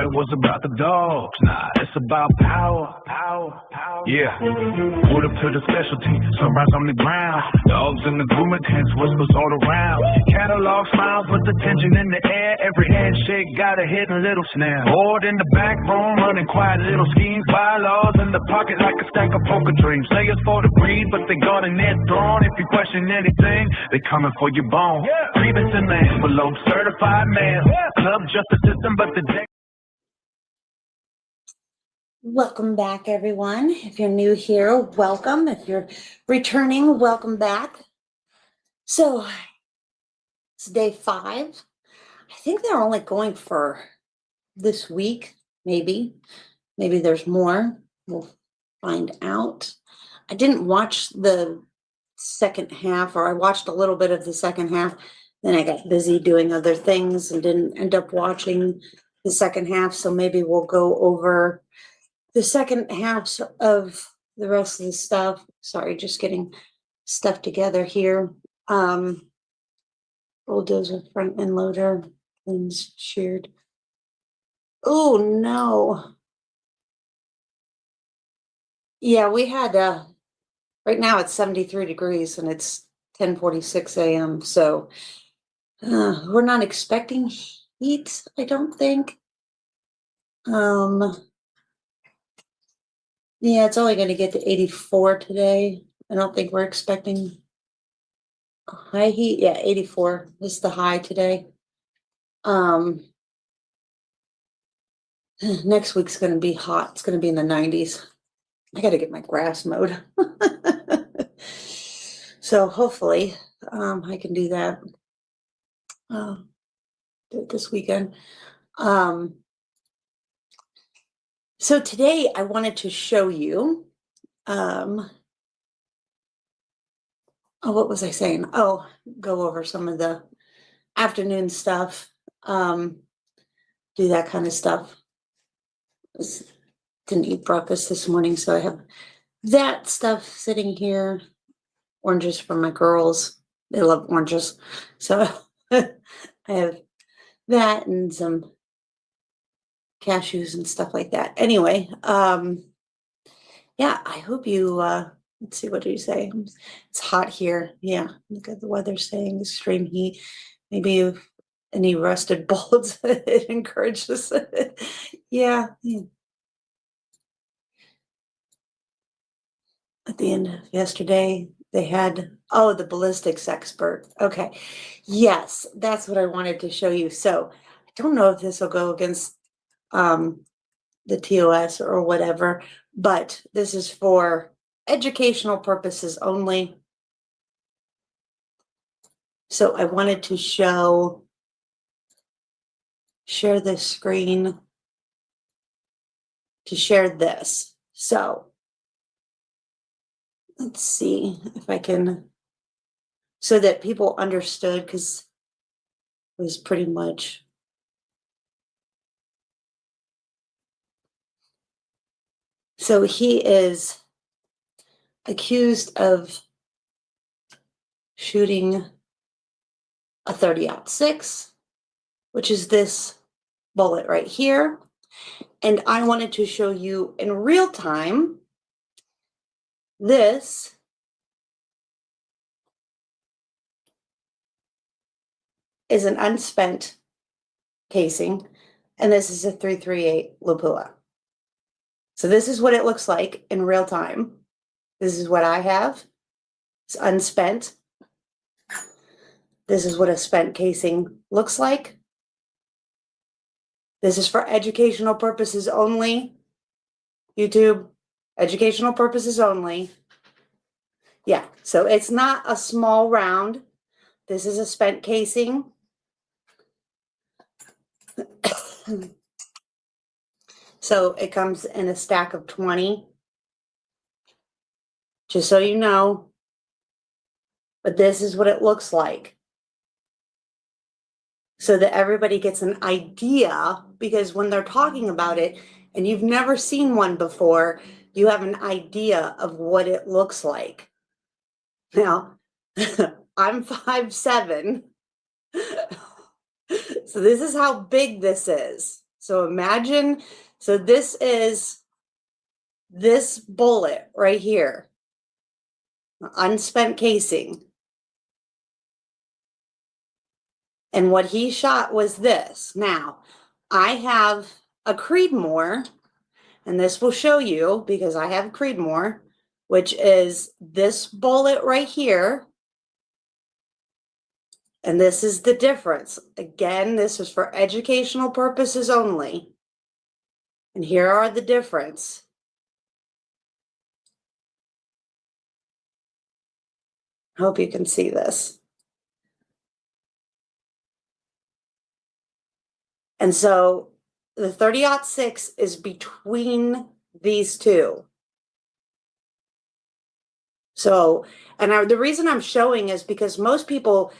it was about the dogs. Nah, it's about power. Yeah. Put up to the specialty, sunrise on the ground. Dogs in the grooming tents, whispers all around. Catalog smiles with the tension in the air. Every handshake got a hidden little snare. Bored in the back room, running quiet little schemes. Bylaws in the pocket like a stack of poker dreams. Slayers for the breed, but they got in their throne. If you question anything, they coming for your bone. Grievance in the envelope, certified mail. Club just a system, but the day. Welcome back, everyone. If you're new here, welcome. If you're returning, welcome back. So it's day 5. I think they're only going for this week, maybe. Maybe there's more. We'll find out. I didn't watch the second half, or I watched a little bit of the second half. Then I got busy doing other things and didn't end up watching the second half. So maybe we'll go over the second half of the rest of the stuff. Sorry, just getting stuff together here. Bulldozer, front end loader, things shared. Oh no. Yeah, we had right now it's 73 degrees and it's 10:46 a.m. So we're not expecting heat, I don't think. Yeah, it's only going to get to 84 today. I don't think we're expecting high heat. Yeah, 84 is the high today. Next week's going to be hot. It's going to be in the 90s. I got to get my grass mowed. So hopefully I can do that. Do it this weekend. So today I wanted to show you, oh, what was I saying? Oh, go over some of the afternoon stuff, do that kind of stuff. Didn't eat breakfast this morning, so I have that stuff sitting here. Oranges for my girls. They love oranges. So I have that and some cashews and stuff like that. Anyway, yeah, I hope you, let's see, what do you say? It's hot here. Yeah, look at the weather saying extreme heat. Maybe if any rusted bulbs, it encourages it. Yeah. At the end of yesterday, they had, oh, the ballistics expert. Okay. Yes, that's what I wanted to show you. So I don't know if this will go against the TOS or whatever, but this is for educational purposes only. So I wanted to share this screen to share this. So let's see if I can, so that people understood, because it was pretty much. So he is accused of shooting a 30-06, which is this bullet right here. And I wanted to show you in real time, this is an unspent casing, and this is a 338 Lapua. So this is what it looks like in real time. This is what I have. It's unspent. This is what a spent casing looks like. This is for educational purposes only. YouTube, educational purposes only. Yeah, so it's not a small round. This is a spent casing. So it comes in a stack of 20, just so you know. But this is what it looks like, so that everybody gets an idea, because when they're talking about it and you've never seen one before, you have an idea of what it looks like. Now, I'm 5'7", so this is how big this is. So imagine, so this is this bullet right here, unspent casing. And what he shot was this. Now, I have a Creedmoor, and this will show you because I have a Creedmoor, which is this bullet right here. And this is the difference. Again, this is for educational purposes only. And here are the difference. I hope you can see this. And so the 30-06 is between these two. So, and the reason I'm showing is because most people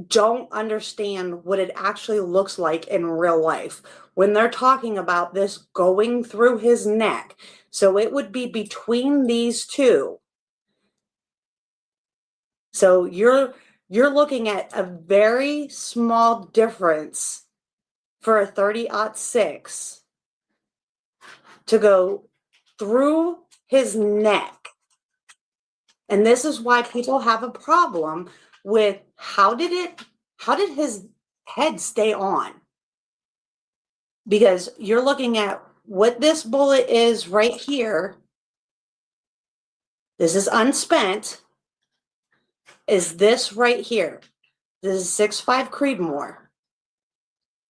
don't understand what it actually looks like in real life when they're talking about this going through his neck. So it would be between these two. So you're looking at a very small difference for a 30-06 to go through his neck. And this is why people have a problem with how did his head stay on? Because you're looking at what this bullet is right here. This is unspent. Is this right here? This is 6.5 Creedmoor.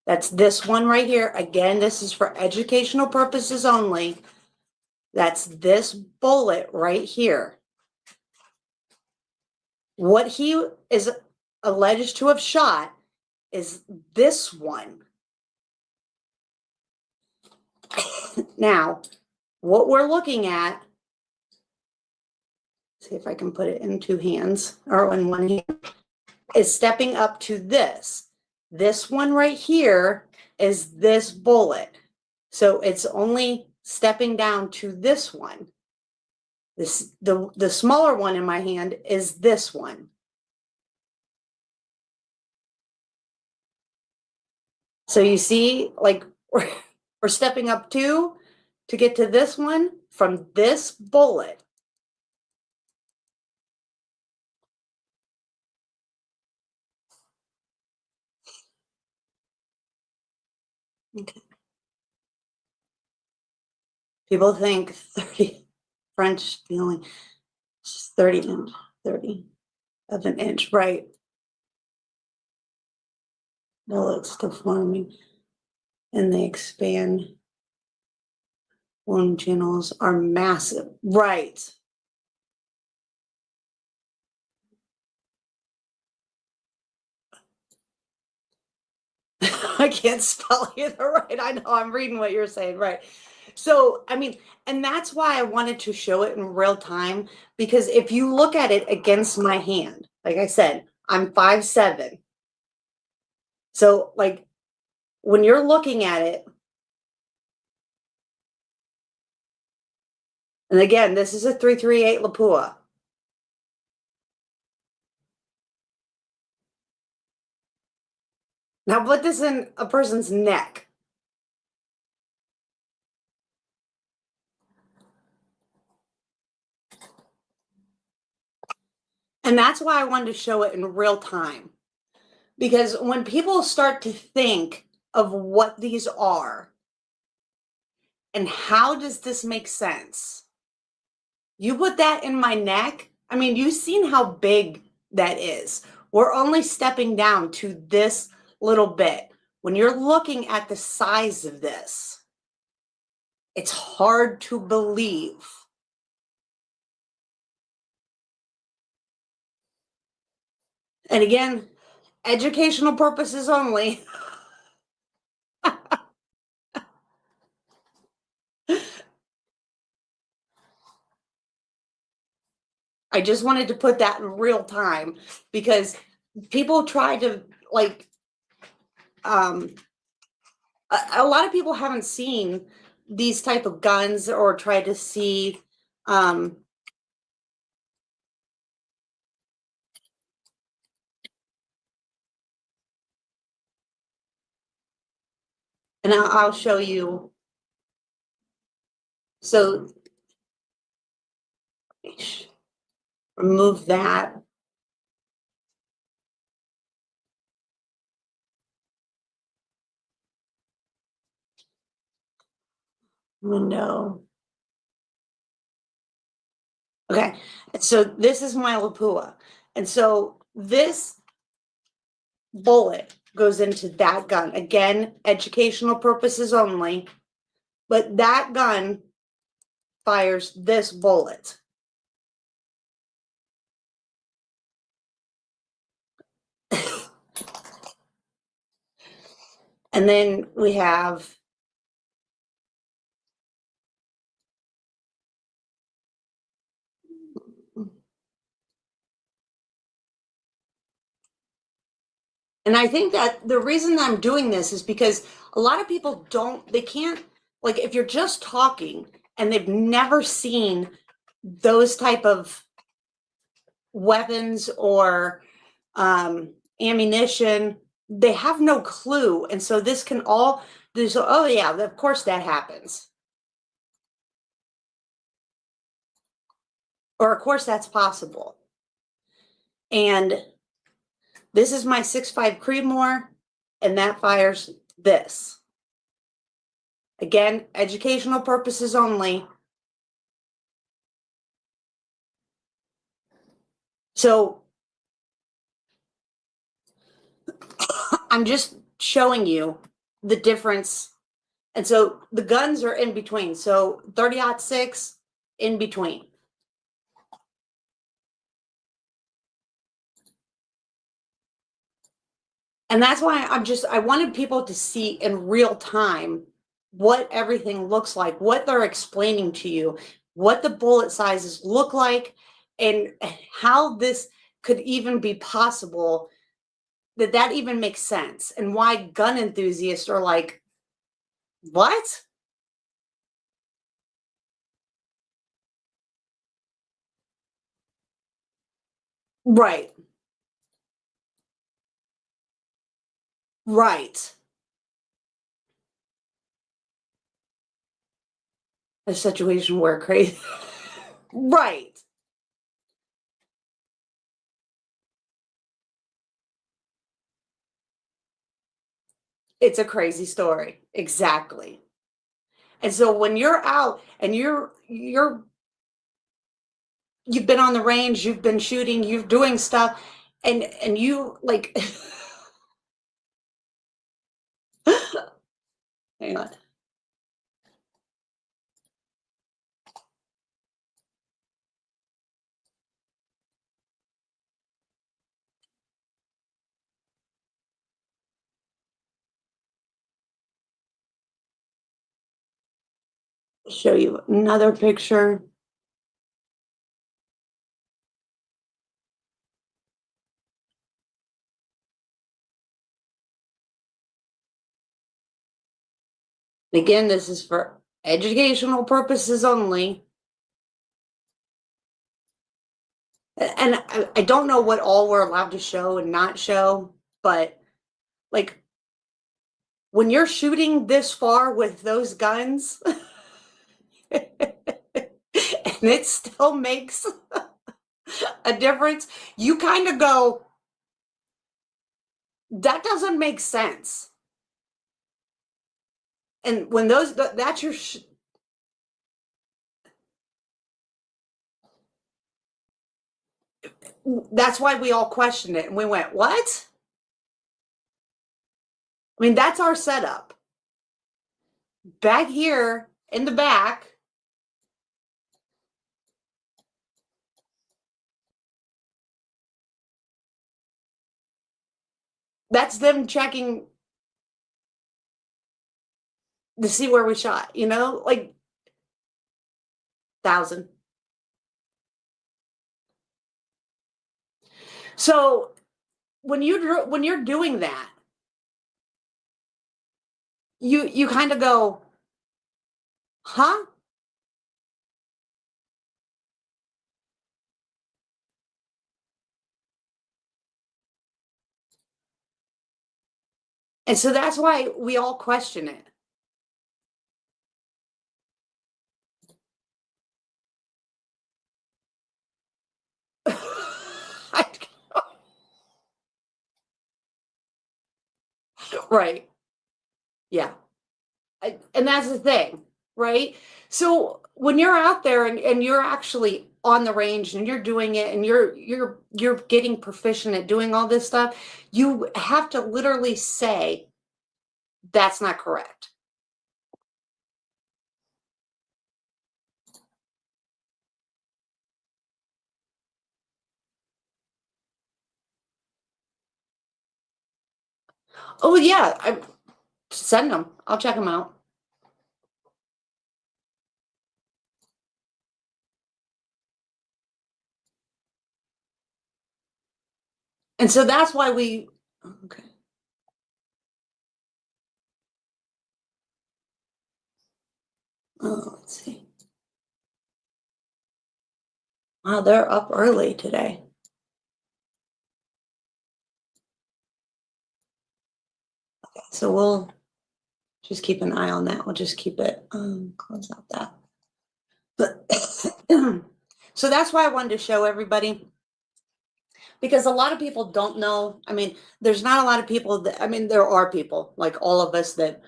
That's this one right here. Again, this is for educational purposes only. That's this bullet right here. What he is alleged to have shot is this one. Now, what we're looking at, see if I can put it in two hands or in one hand, is stepping up to this. This one right here is this bullet. So it's only stepping down to this one. The smaller one in my hand is this one. So you see, like we're stepping up two to get to this one from this bullet. Okay. People think 30 French feeling 30 of an inch, right? Bullets deforming and they expand. Wound channels are massive, right? I can't spell either, right? I know I'm reading what you're saying, right? So, I mean, and that's why I wanted to show it in real time, because if you look at it against my hand, like I said, I'm 5'7". So, like, when you're looking at it, and again, this is a 338 Lapua. Now put this in a person's neck. And that's why I wanted to show it in real time. Because when people start to think of what these are and how does this make sense, you put that in my neck. I mean, you've seen how big that is. We're only stepping down to this little bit. When you're looking at the size of this, it's hard to believe. And again, educational purposes only. I just wanted to put that in real time because people try to like, a lot of people haven't seen these type of guns or try to see, And I'll show you. So remove that. Window. Okay, so this is my Lapua. And so this bullet goes into that gun. Again, educational purposes only. But that gun fires this bullet. And then we have and I think that the reason I'm doing this is because a lot of people they can't, like, if you're just talking and they've never seen those type of weapons or ammunition, they have no clue. And so this can all do, so, oh yeah, of course that happens. Or of course that's possible. And this is my 6.5 Creedmoor, and that fires this. Again, educational purposes only. So I'm just showing you the difference. And so the guns are in between. So 30-06 in between. And that's why I wanted people to see in real time what everything looks like, what they're explaining to you, what the bullet sizes look like, and how this could even be possible, that even makes sense, and why gun enthusiasts are like, what? Right. Right. A situation where crazy. Right. It's a crazy story. Exactly. And so when you're out and you've been on the range, you've been shooting, you're doing stuff, and you like hang on. Show you another picture. Again, this is for educational purposes only. And I don't know what all we're allowed to show and not show, but like when you're shooting this far with those guns, and it still makes a difference, you kind of go, that doesn't make sense. And when that's your that's why we all questioned it and we went, what? I mean, that's our setup. Back here in the back, that's them checking to see where we shot, like 1,000. So when you're doing that, you kind of go, huh? And so that's why we all question it. Right. Yeah. And that's the thing, right? So when you're out there and you're actually on the range and you're doing it and you're getting proficient at doing all this stuff, you have to literally say that's not correct. Oh yeah, send them. I'll check them out. And so that's why we, okay. Oh, let's see. Wow, they're up early today. Okay, so we'll just keep an eye on that. We'll just keep it, close out that. But so that's why I wanted to show everybody, because a lot of people don't know. I mean, there's not a lot of people that, I mean, there are people like all of us that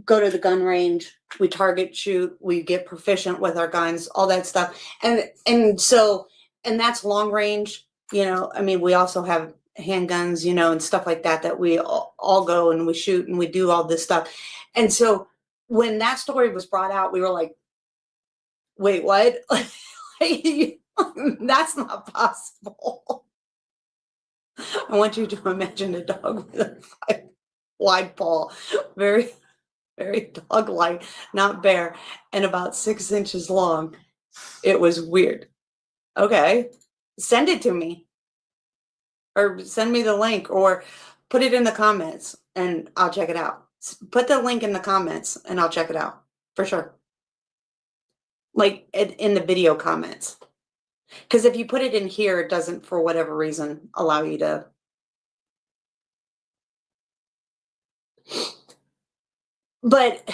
go to the gun range, we target shoot, we get proficient with our guns, all that stuff. And so, and that's long range, you know, I mean, we also have handguns, you know, and stuff like that, that we all go and we shoot and we do all this stuff. And so when that story was brought out, we were like, wait, what? That's not possible. I want you to imagine a dog with a wide paw, very, very dog-like, not bear, and about 6 inches long. It was weird. Okay, send it to me, or send me the link, or put it in the comments, and I'll check it out. Put the link in the comments, and I'll check it out for sure. Like in the video comments, because if you put it in here, it doesn't, for whatever reason, allow you to. But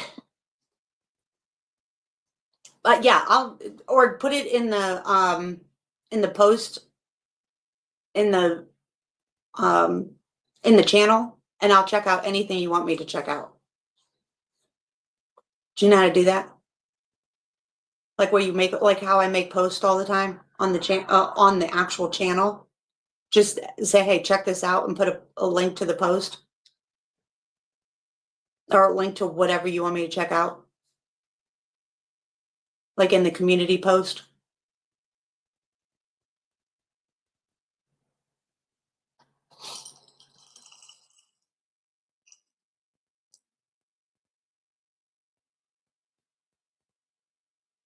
yeah, I'll, or put it in the post in the channel, and I'll check out anything you want me to check out. Do you know how to do that? Like where you make, like how I make posts all the time on the on the actual channel. Just say, hey, check this out, and put a link to the post, or a link to whatever you want me to check out. Like in the community post.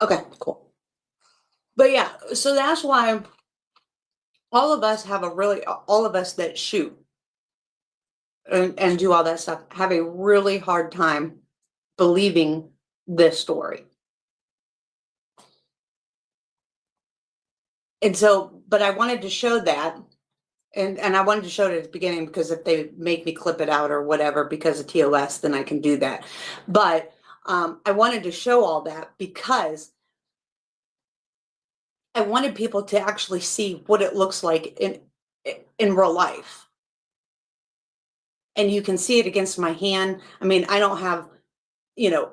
Okay, cool. But yeah, so that's why all of us have all of us that shoot and do all that stuff have a really hard time believing this story. And so, but I wanted to show that, and I wanted to show it at the beginning, because if they make me clip it out or whatever because of TOS, then I can do that. But I wanted to show all that because I wanted people to actually see what it looks like in real life. And you can see it against my hand. I mean, I don't have, you know,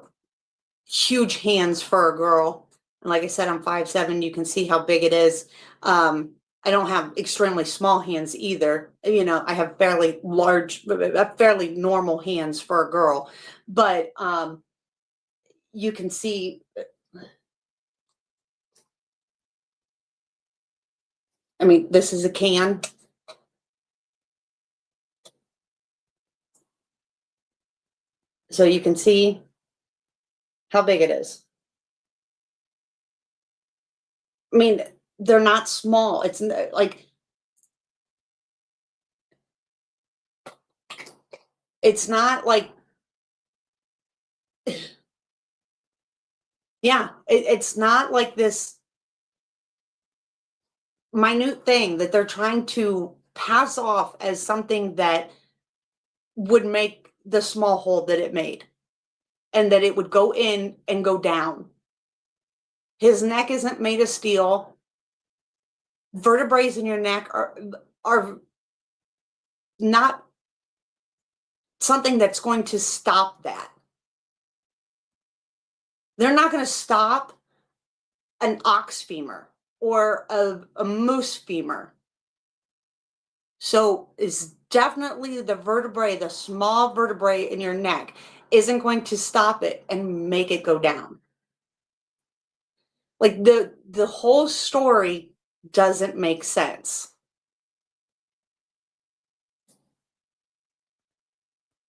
huge hands for a girl. And like I said, I'm 5'7". You can see how big it is. I don't have extremely small hands either. You know, I have fairly large, fairly normal hands for a girl. But you can see, I mean, this is a can. So you can see how big it is. I mean, they're not small. It's like, it's not like, yeah, it's not like this minute thing that they're trying to pass off as something that would make the small hole that it made, and that it would go in and go down. His neck isn't made of steel. Vertebrae in your neck are not something that's going to stop that. They're not going to stop an ox femur or a moose femur. So it's definitely the vertebrae, the small vertebrae in your neck isn't going to stop it and make it go down. Like the whole story doesn't make sense.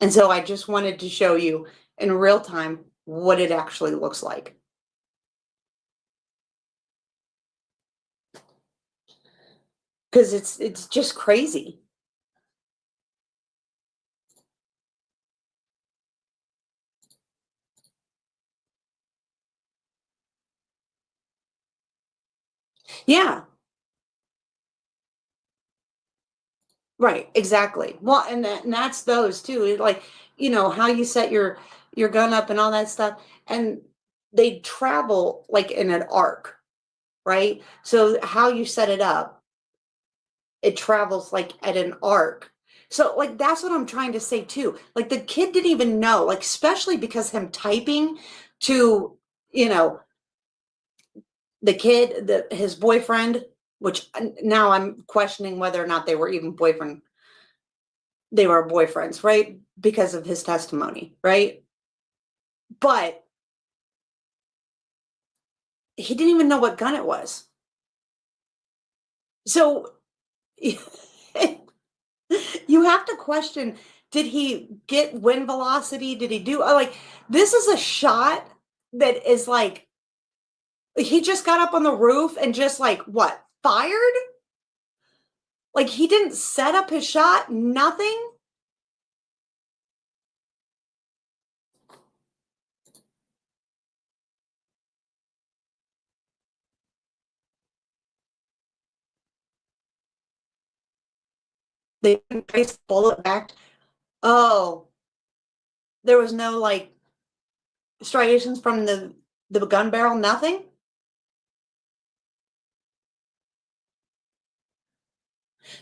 And so I just wanted to show you in real time what it actually looks like. Because it's just crazy. Yeah. Right, exactly. Well, and that's those too. Like, how you set your gun up and all that stuff. And they travel like in an arc, right? So how you set it up, it travels like at an arc. So like that's what I'm trying to say too. Like the kid didn't even know, like especially because him typing to, the kid, his boyfriend, which now I'm questioning whether or not they were even boyfriend. They were boyfriends, right? Because of his testimony, right? But he didn't even know what gun it was. So you have to question, did he get wind velocity? Did he do like this is a shot that is like he just got up on the roof and just like what fired? Like he didn't set up his shot, nothing. They didn't trace the bullet back. Oh, there was no like striations from the gun barrel, nothing.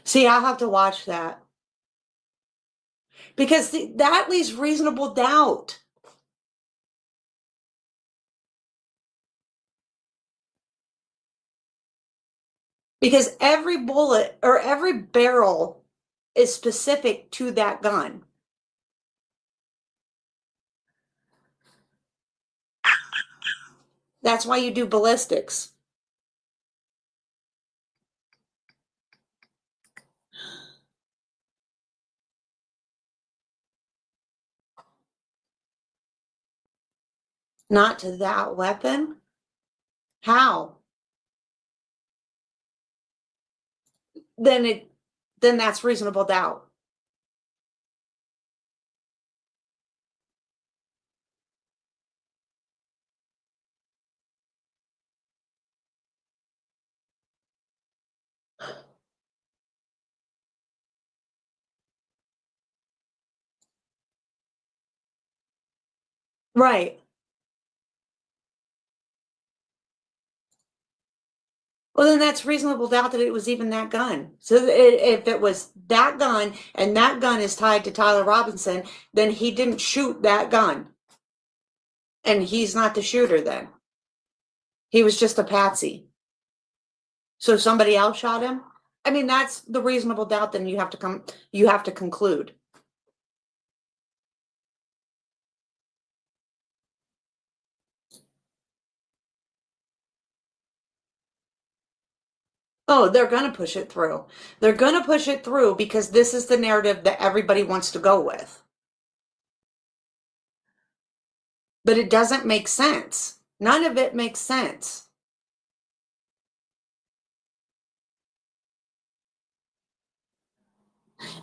See, I have to watch that because that leaves reasonable doubt. Because every bullet or every barrel is specific to that gun. That's why you do ballistics. Not to that weapon? How? Then that's reasonable doubt. Right. Well, then that's reasonable doubt that it was even that gun. So if it was that gun and that gun is tied to Tyler Robinson, then he didn't shoot that gun. And he's not the shooter then. He was just a patsy. So somebody else shot him? I mean, that's the reasonable doubt then you have to conclude. Oh, they're going to push it through. They're going to push it through because this is the narrative that everybody wants to go with. But it doesn't make sense. None of it makes sense.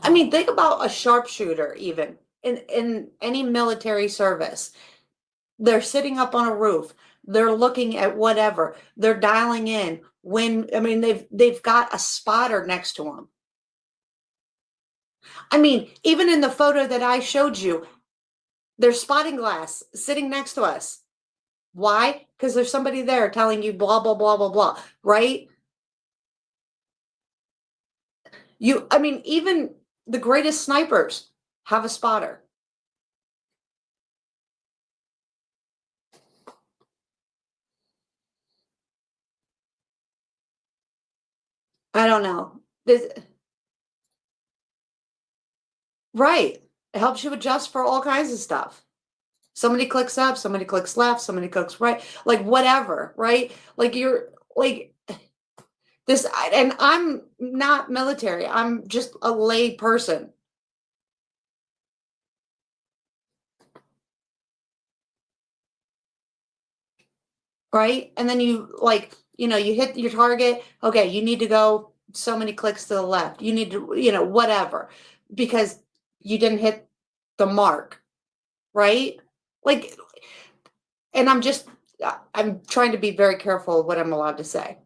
I mean, think about a sharpshooter even in any military service. They're sitting up on a roof. They're looking at whatever. They're dialing in when, I mean, they've got a spotter next to them. I mean, even in the photo that I showed you, there's spotting glass sitting next to us. Why? Because there's somebody there telling you blah, blah, blah, blah, blah, right? I mean, even the greatest snipers have a spotter. I don't know. This, right. It helps you adjust for all kinds of stuff. Somebody clicks up, somebody clicks left, somebody clicks right, like whatever, right? Like you're like this, and I'm not military. I'm just a lay person. Right? And then you like, you hit your target. Okay, you need to go so many clicks to the left. You need to, whatever, because you didn't hit the mark, right? Like, and I'm trying to be very careful of what I'm allowed to say.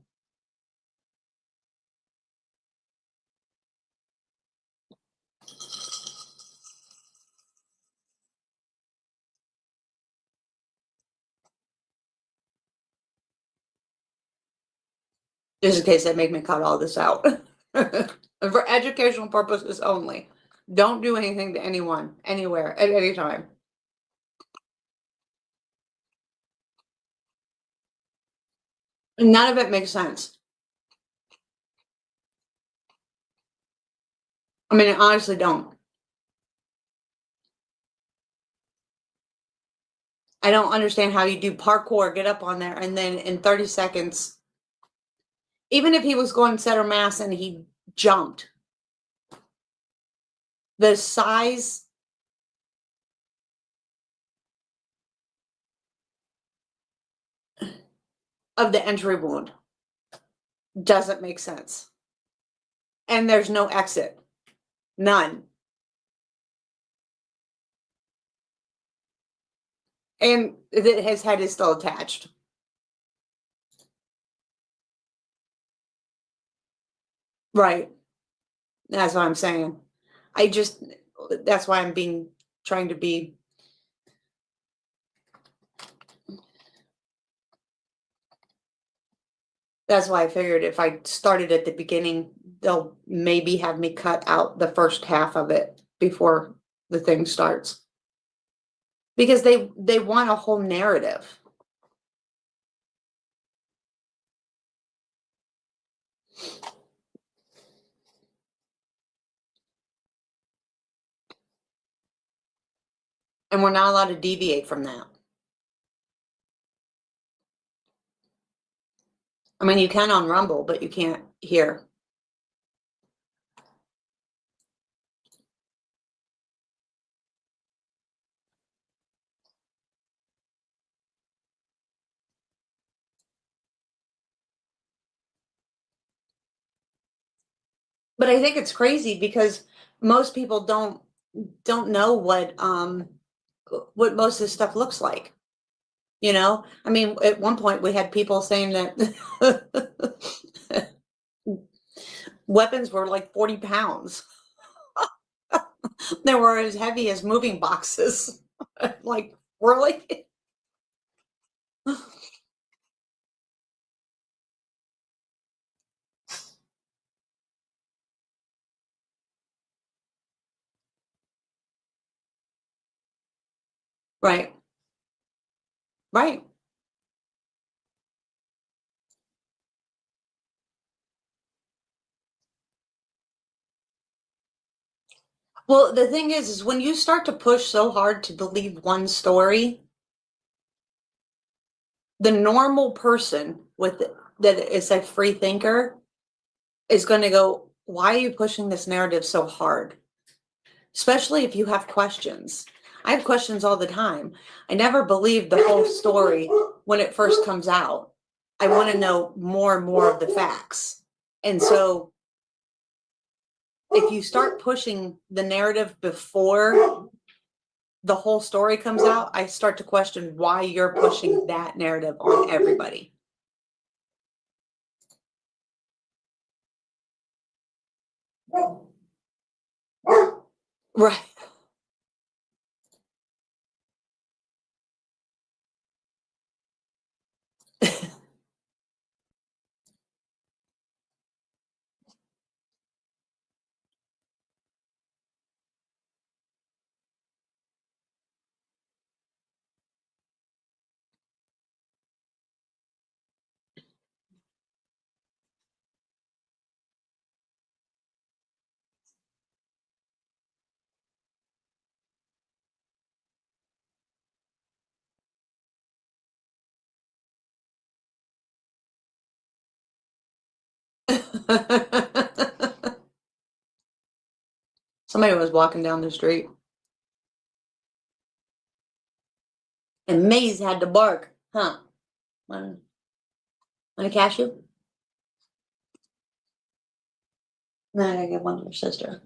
Just in case they make me cut all this out. For educational purposes only. Don't do anything to anyone, anywhere, at any time. None of it makes sense. I mean, I honestly don't. I don't understand how you do parkour, get up on there, and then in 30 seconds, even if he was going center mass and he jumped, the size of the entry wound doesn't make sense. And there's no exit. None. And his head is still attached. Right. That's what I'm saying. That's why I'm trying to be. That's why I figured if I started at the beginning, they'll maybe have me cut out the first half of it before the thing starts. Because they want a whole narrative. And we're not allowed to deviate from that. I mean, you can on Rumble, but you can't here. But I think it's crazy because most people don't know what most of this stuff looks like. I mean, at one point we had people saying that weapons were like 40 pounds. They were as heavy as moving boxes. Like, really? Right. Right. Well, the thing is when you start to push so hard to believe one story, the normal person that is a free thinker is going to go, why are you pushing this narrative so hard? Especially if you have questions. I have questions all the time. I never believe the whole story when it first comes out. I want to know more and more of the facts. And so if you start pushing the narrative before the whole story comes out, I start to question why you're pushing that narrative on everybody. Right. Somebody was walking down the street. And Maze had to bark. Huh? Want to cash you? No, I gotta get one to your sister.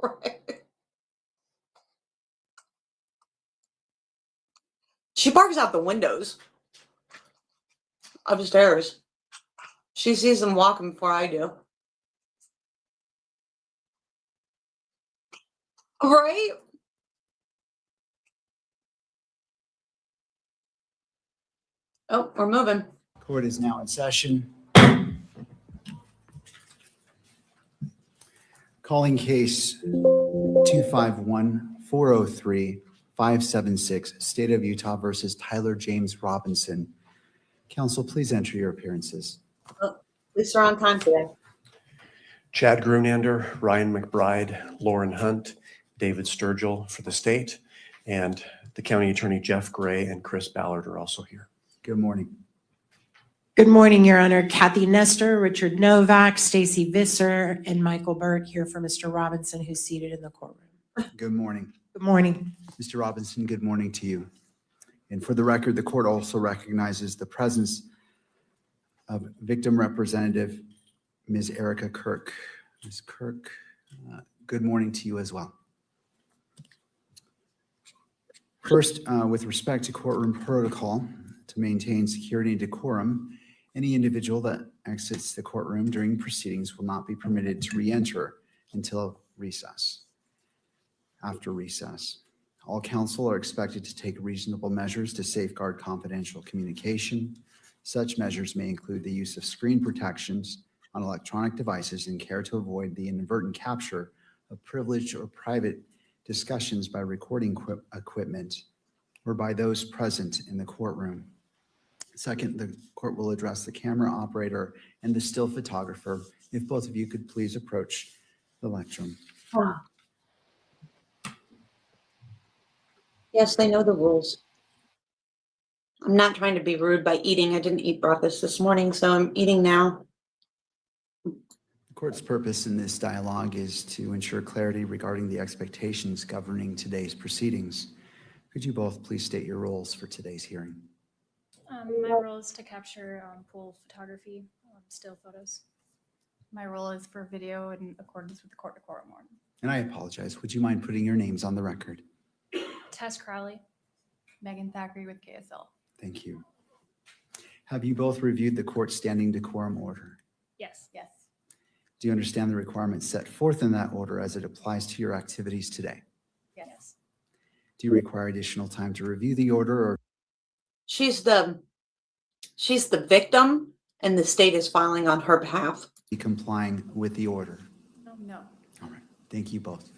Right. She barks out the windows upstairs. She sees them walking before I do. Right? Oh, we're moving. Court is now in session. Calling case 251-403-576, State of Utah versus Tyler James Robinson. Counsel, please enter your appearances. Oh, at least we're on time today. Chad Grunander, Ryan McBride, Lauren Hunt, David Sturgill for the state, and the county attorney Jeff Gray and Chris Ballard are also here. Good morning. Good morning, Your Honor. Kathy Nestor, Richard Novak, Stacy Visser, and Michael Burke here for Mr. Robinson, who's seated in the courtroom. Good morning. Good morning. Mr. Robinson, good morning to you. And for the record, the court also recognizes the presence of victim representative Ms. Erica Kirk. Ms. Kirk, good morning to you as well. First, with respect to courtroom protocol, to maintain security and decorum, any individual that exits the courtroom during proceedings will not be permitted to re-enter until recess. After recess, all counsel are expected to take reasonable measures to safeguard confidential communication. Such measures may include the use of screen protections on electronic devices and care to avoid the inadvertent capture of privileged or private discussions by recording equipment or by those present in the courtroom. Second, the court will address the camera operator and the still photographer. If both of you could please approach the lectern. Yes, they know the rules. I'm not trying to be rude by eating. I didn't eat breakfast this morning, so I'm eating now. The court's purpose in this dialogue is to ensure clarity regarding the expectations governing today's proceedings. Could you both please state your roles for today's hearing? My role is to capture pool photography, still photos. My role is for video in accordance with the court decorum order. And I apologize. Would you mind putting your names on the record? Tess Crowley, Megan Thackeray with KSL. Thank you. Have you both reviewed the court's standing decorum order? Yes. Yes. Do you understand the requirements set forth in that order as it applies to your activities today? Yes. Do you require additional time to review the order, or She's the victim, and the state is filing on her behalf. be complying with the order? No. All right. Thank you both.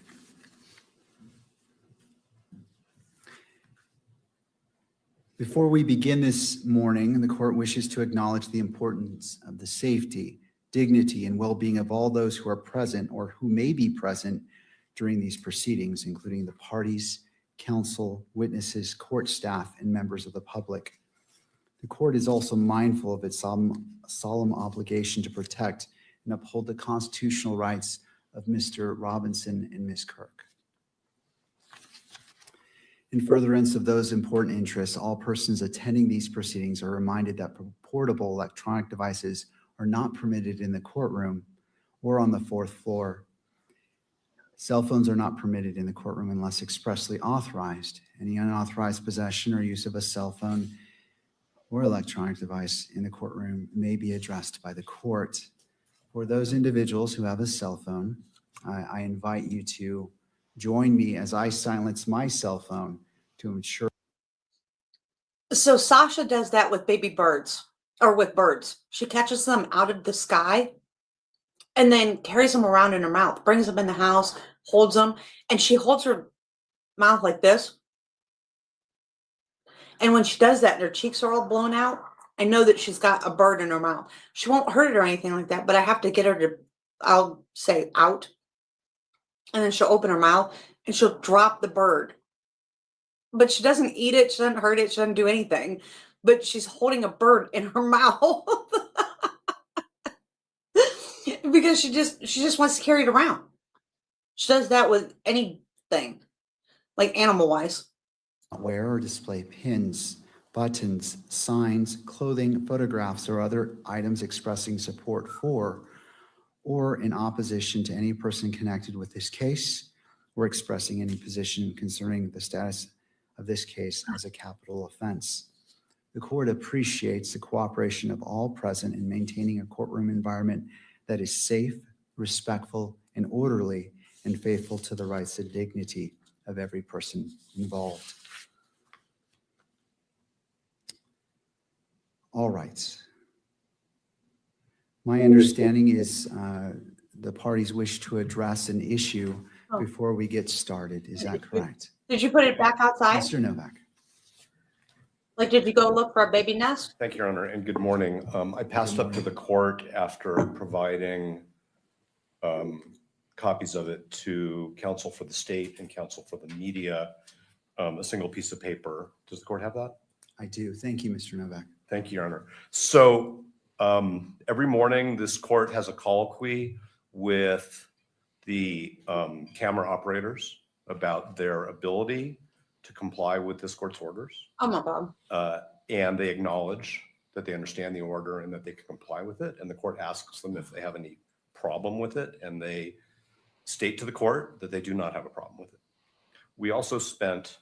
Before we begin this morning, the court wishes to acknowledge the importance of the safety, dignity, and well-being of all those who are present or who may be present during these proceedings, including the parties, counsel, witnesses, court staff, and members of the public. The court is also mindful of its solemn obligation to protect and uphold the constitutional rights of Mr. Robinson and Ms. Kirk. In furtherance of those important interests, all persons attending these proceedings are reminded that portable electronic devices are not permitted in the courtroom or on the fourth floor. Cell phones are not permitted in the courtroom unless expressly authorized. Any unauthorized possession or use of a cell phone or electronic device in the courtroom may be addressed by the court. For those individuals who have a cell phone, I invite you to join me as I silence my cell phone to ensure. So Sasha does that with baby birds, or with birds. She catches them out of the sky and then carries them around in her mouth, brings them in the house, holds them, and she holds her mouth like this. And when she does that and her cheeks are all blown out, I know that she's got a bird in her mouth. She won't hurt it or anything like that, but I have to get her to, I'll say, out. and then she'll open her mouth and she'll drop the bird. But she doesn't eat it, she doesn't hurt it, she doesn't do anything. But she's holding a bird in her mouth because she just wants to carry it around. She does that with anything, like animal wise. Wear or display pins, buttons, signs, clothing, photographs, or other items expressing support for or in opposition to any person connected with this case, or expressing any position concerning the status of this case as a capital offense. The court appreciates the cooperation of all present in maintaining a courtroom environment that is safe, respectful, and orderly, and faithful to the rights and dignity of every person involved. All right. My understanding is the parties wish to address an issue before we get started. Is that correct? Did you put it back outside? Mr. Novak. Like, did you go look for a baby nest? Thank you, Your Honor, and good morning. I passed up to the court after providing copies of it to counsel for the state and counsel for the media, a single piece of paper. Does the court have that? I do. Thank you, Mr. Novak. Thank you, Your Honor. So every morning, this court has a colloquy with the camera operators about their ability to comply with this court's orders. Oh my God. And they acknowledge that they understand the order and that they can comply with it. And the court asks them if they have any problem with it. And they state to the court that they do not have a problem with it. We also spent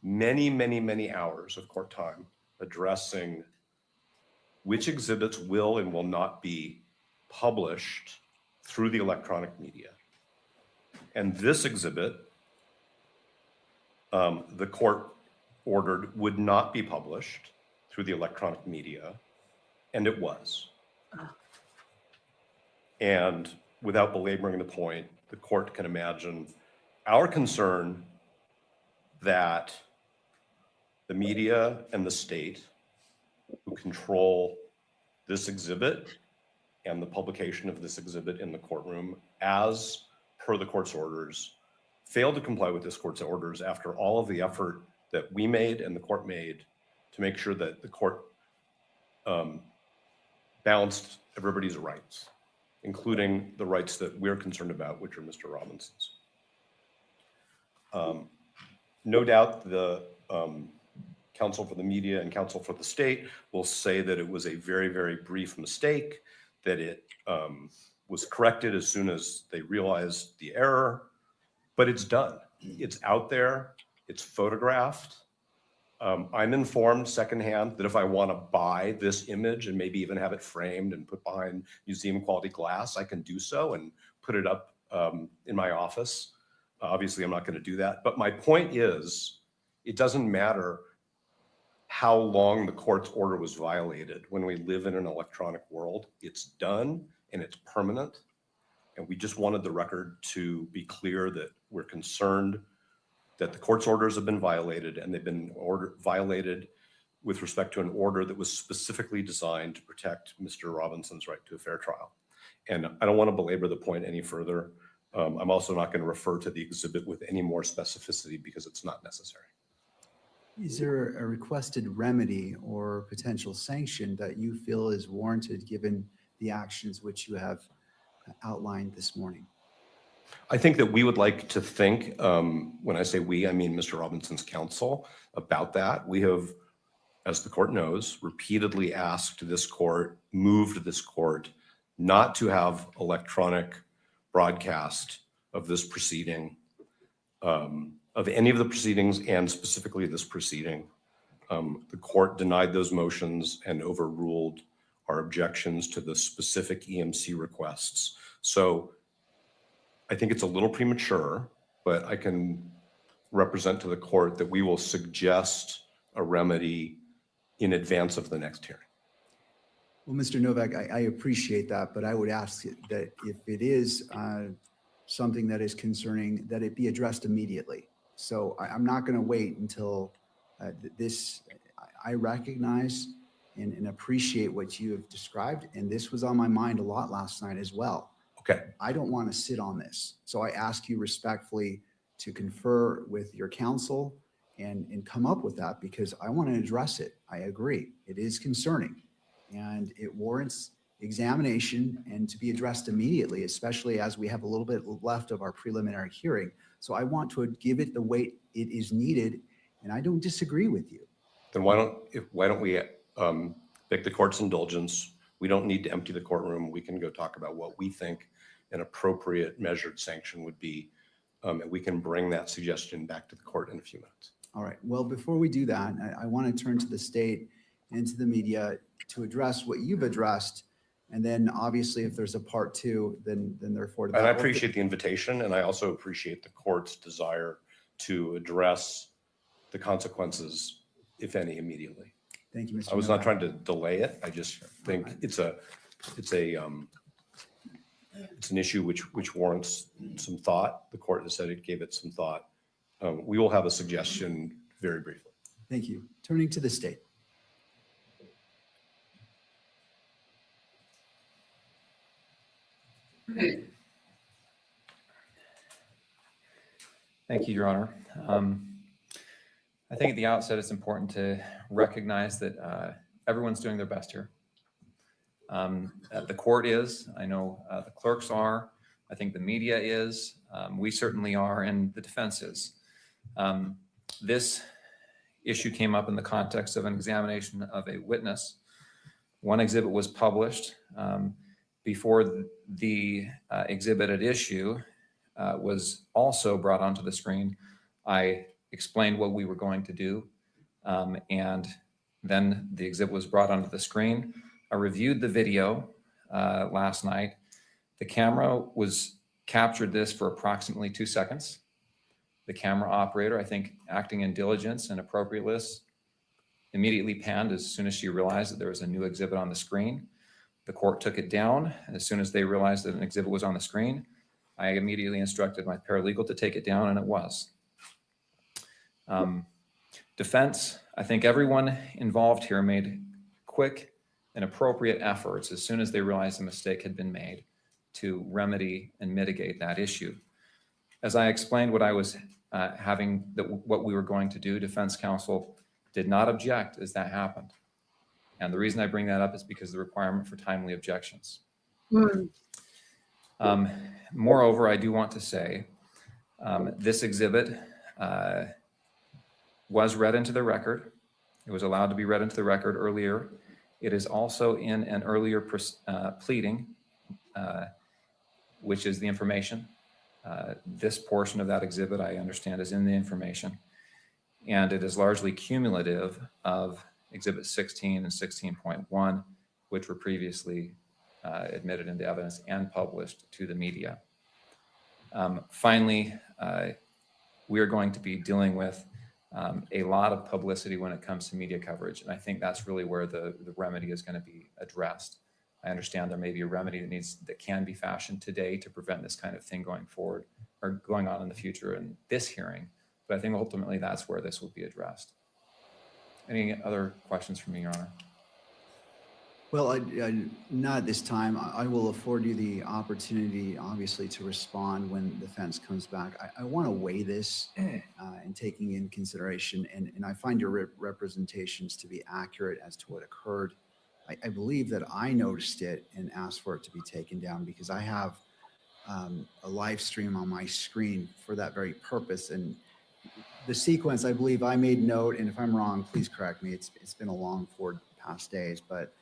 many, many, many hours of court time addressing which exhibits will and will not be published through the electronic media. And this exhibit, the court ordered would not be published through the electronic media, and it was. And without belaboring the point, the court can imagine our concern that the media and the state who control this exhibit and the publication of this exhibit in the courtroom as per the court's orders failed to comply with this court's orders after all of the effort that we made and the court made to make sure that the court balanced everybody's rights, including the rights that we're concerned about, which are Mr. Robinson's. No doubt the counsel for the media and counsel for the state will say that it was a very, very brief mistake, that it was corrected as soon as they realized the error, but it's done. It's out there, it's photographed. I'm informed secondhand that if I want to buy this image and maybe even have it framed and put behind museum quality glass, I can do so and put it up in my office. Obviously, I'm not going to do that. But my point is, it doesn't matter how long the court's order was violated. When we live in an electronic world, it's done and it's permanent. And we just wanted the record to be clear that we're concerned that the court's orders have been violated, and they've been violated with respect to an order that was specifically designed to protect Mr. Robinson's right to a fair trial. And I don't want to belabor the point any further. I'm also not going to refer to the exhibit with any more specificity because it's not necessary. Is there a requested remedy or potential sanction that you feel is warranted given the actions which you have outlined this morning? I think that we would like to think, when I say we, I mean Mr. Robinson's counsel, about that. We have, as the court knows, repeatedly asked this court, moved this court, not to have electronic broadcast of this proceeding, of any of the proceedings, and specifically this proceeding. The court denied those motions and overruled our objections to the specific EMC requests. So I think it's a little premature, but I can represent to the court that we will suggest a remedy in advance of the next hearing. Well, Mr. Novak, I appreciate that, but I would ask that if it is something that is concerning, that it be addressed immediately. So I'm not going to wait until this. I recognize and appreciate what you have described, and this was on my mind a lot last night as well. Okay. I don't want to sit on this. So I ask you respectfully to confer with your counsel and come up with that, because I want to address it. I agree. It is concerning and it warrants examination and to be addressed immediately, especially as we have a little bit left of our preliminary hearing. So I want to give it the weight it is needed, and I don't disagree with you. Then why don't we beg the court's indulgence? We don't need to empty the courtroom. We can go talk about what we think an appropriate measured sanction would be. And we can bring that suggestion back to the court in a few minutes. All right. Well, before we do that, I want to turn to the state and to the media to address what you've addressed. And then obviously if there's a part two, then therefore. And I appreciate the invitation. And I also appreciate the court's desire to address the consequences, if any, immediately. Thank you, Mr. I was not Novak. trying to delay it. I just think it's an issue which warrants some thought. The court has said it gave it some thought. We will have a suggestion very briefly. Thank you. Turning to the state. Thank you, Your Honor. I think at the outset, it's important to recognize that everyone's doing their best here. The court is, I know the clerks are, I think the media is, we certainly are, and the defense is. This issue came up in the context of an examination of a witness. One exhibit was published before the exhibit at issue was also brought onto the screen. I explained what we were going to do, and then the exhibit was brought onto the screen. I reviewed the video last night. The camera captured this for approximately 2 seconds. The camera operator, I think, acting in diligence and appropriateness, immediately panned as soon as she realized that there was a new exhibit on the screen. The court took it down. As soon as they realized that an exhibit was on the screen, I immediately instructed my paralegal to take it down, and it was. Defense, I think everyone involved here made quick and appropriate efforts as soon as they realized a mistake had been made to remedy and mitigate that issue. As I explained what I was what we were going to do, defense counsel did not object as that happened. And the reason I bring that up is because of the requirement for timely objections. Moreover, I do want to say this exhibit was read into the record. It was allowed to be read into the record earlier. It is also in an earlier pleading, which is the information. This portion of that exhibit, I understand, is in the information. And it is largely cumulative of Exhibit 16 and 16.1, which were previously admitted into evidence and published to the media. Finally, we are going to be dealing with a lot of publicity when it comes to media coverage. And I think that's really where the remedy is going to be addressed. I understand there may be a remedy that can be fashioned today to prevent this kind of thing going forward or going on in the future in this hearing. But I think ultimately that's where this will be addressed. Any other questions from me, Your Honor? Well, not at this time. I will afford you the opportunity, obviously, to respond when the defense comes back. I want to weigh this and taking in consideration, and I find your representations to be accurate as to what occurred. I believe that I noticed it and asked for it to be taken down because I have a live stream on my screen for that very purpose. And the sequence, I believe I made note, and if I'm wrong, please correct me. It's been a long 4 past days, but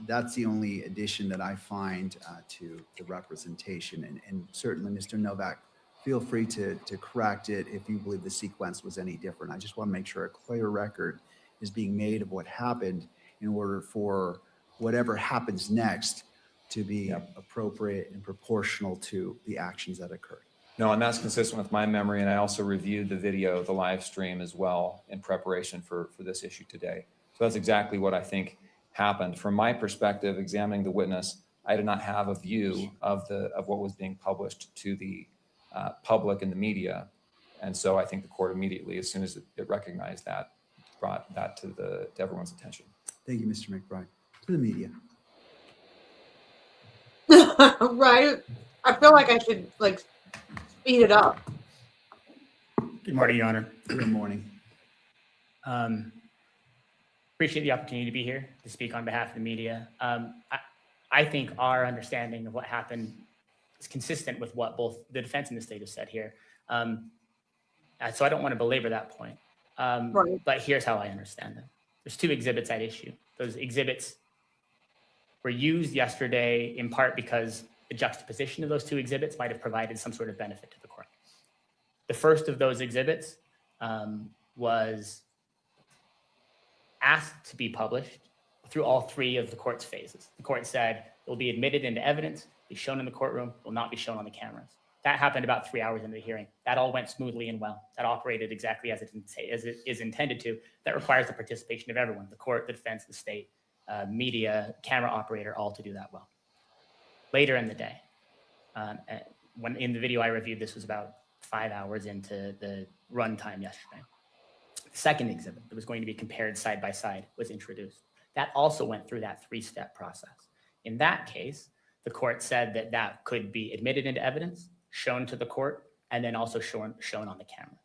that's the only addition that I find to the representation. And certainly, Mr. Novak, feel free to correct it if you believe the sequence was any different. I just want to make sure a clear record is being made of what happened in order for whatever happens next to be appropriate and proportional to the actions that occurred. No, and that's consistent with my memory. And I also reviewed the video, the live stream as well in preparation for this issue today. So that's exactly what I think happened. From my perspective, examining the witness, I did not have a view of what was being published to the public and the media. And so I think the court immediately, as soon as it recognized that, brought that to everyone's attention. Thank you, Mr. McBride. To the media. Right? I feel like I should like speed it up. Good morning, Your Honor. Good morning. Appreciate the opportunity to be here to speak on behalf of the media. I think our understanding of what happened is consistent with what both the defense and the state have said here. So I don't want to belabor that point. Right. But here's how I understand them. There's two exhibits at issue. Those exhibits were used yesterday in part because the juxtaposition of those two exhibits might have provided some sort of benefit to the court. The first of those exhibits was asked to be published through all three of the court's phases. The court said it will be admitted into evidence, be shown in the courtroom, will not be shown on the cameras. That happened about 3 hours into the hearing. That all went smoothly and well. That operated exactly as it is intended to. That requires the participation of everyone, the court, the defense, the state, media, camera operator, all to do that well. Later in the day, when in the video I reviewed, this was about 5 hours into the runtime yesterday. The second exhibit that was going to be compared side by side was introduced. That also went through that three-step process. In that case, the court said that that could be admitted into evidence, shown to the court, and then also shown on the cameras.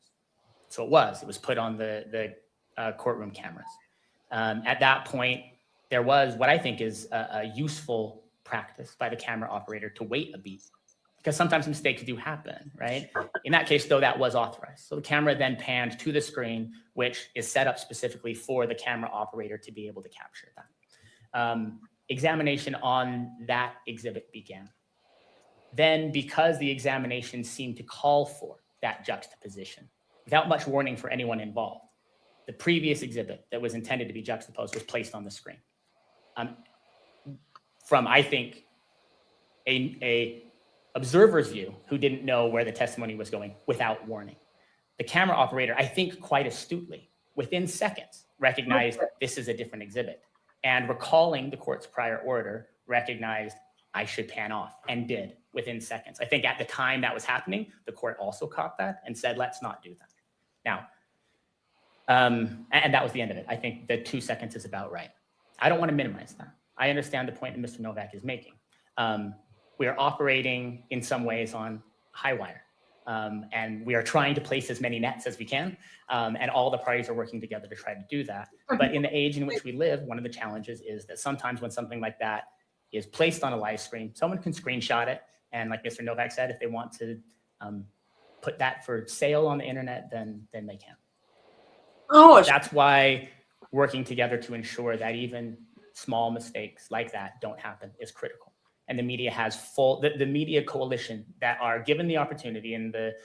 So it was put on the courtroom cameras. At that point, there was what I think is a useful practice by the camera operator to wait a beat, because sometimes mistakes do happen, right? In that case, though, that was authorized. So the camera then panned to the screen, which is set up specifically for the camera operator to be able to capture that. Examination on that exhibit began. Then, because the examination seemed to call for that juxtaposition, without much warning for anyone involved, the previous exhibit that was intended to be juxtaposed was placed on the screen. From, I think, a observer's view who didn't know where the testimony was going without warning. The camera operator, I think quite astutely, within seconds, recognized this is a different exhibit. And recalling the court's prior order, recognized I should pan off, and did within seconds. I think at the time that was happening, the court also caught that and said, let's not do that. Now, and that was the end of it. I think the 2 seconds is about right. I don't want to minimize that. I understand the point that Mr. Novak is making. We are operating in some ways on high wire, and we are trying to place as many nets as we can, and all the parties are working together to try to do that. But in the age in which we live, one of the challenges is that sometimes when something like that is placed on a live stream, someone can screenshot it, and like Mr. Novak said, if they want to put that for sale on the internet, then they can. Oh, That's why working together to ensure that even small mistakes like that don't happen is critical. And the media has the media coalition that are given the opportunity and the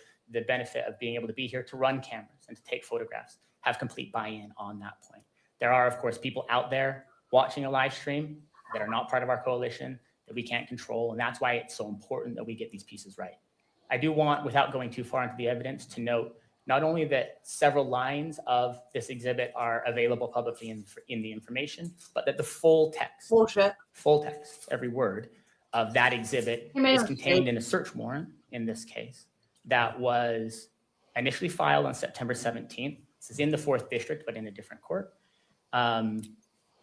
benefit of being able to be here to run cameras and to take photographs have complete buy-in on that point. There are, of course, people out there watching a live stream that are not part of our coalition that we can't control. And that's why it's so important that we get these pieces right. I do want, without going too far into the evidence, to note not only that several lines of this exhibit are available publicly in the information, but that the full text, every word of that exhibit is contained in a search warrant in this case that was initially filed on September 17th. This is in the 4th District, but in a different court.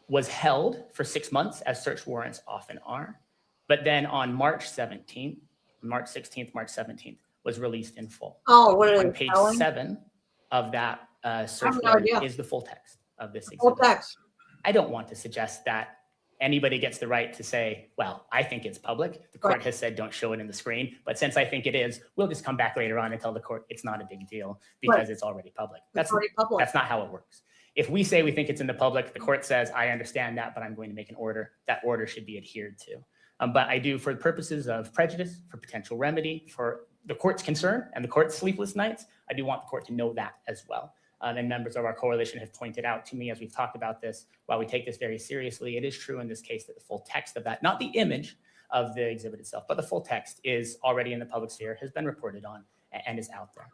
Was held for 6 months, as search warrants often are. But then on March 17th, March 16th, March 17th, was released in full. Oh, what are On they page telling? 7 of that search no warrant idea. is the full text of this exhibit. Full text. I don't want to suggest that anybody gets the right to say, well, I think it's public. The court Right. has said don't show it in the screen, but since I think it is, we'll just come back later on and tell the court it's not a big deal because Right. it's already public. It's already public. That's not how it works. If we say we think it's in the public, the court says, I understand that, but I'm going to make an order. That order should be adhered to. But I do, for the purposes of prejudice, for potential remedy, for the court's concern and the court's sleepless nights, I do want the court to know that as well. And members of our coalition have pointed out to me as we've talked about this, while we take this very seriously, it is true in this case that the full text of that, not the image of the exhibit itself, but the full text is already in the public sphere, has been reported on, and is out there.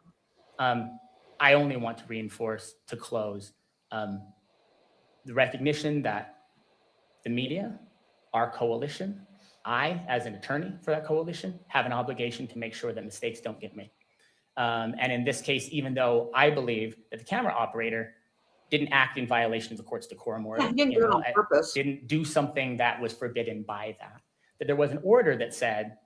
I only want to reinforce, to close, the recognition that the media, our coalition, I, as an attorney for that coalition, have an obligation to make sure that mistakes don't get made. And in this case, even though I believe that the camera operator didn't act in violation of the court's decorum order, Yeah, he didn't do it on purpose. didn't do something that was forbidden by that, that there was an order that said,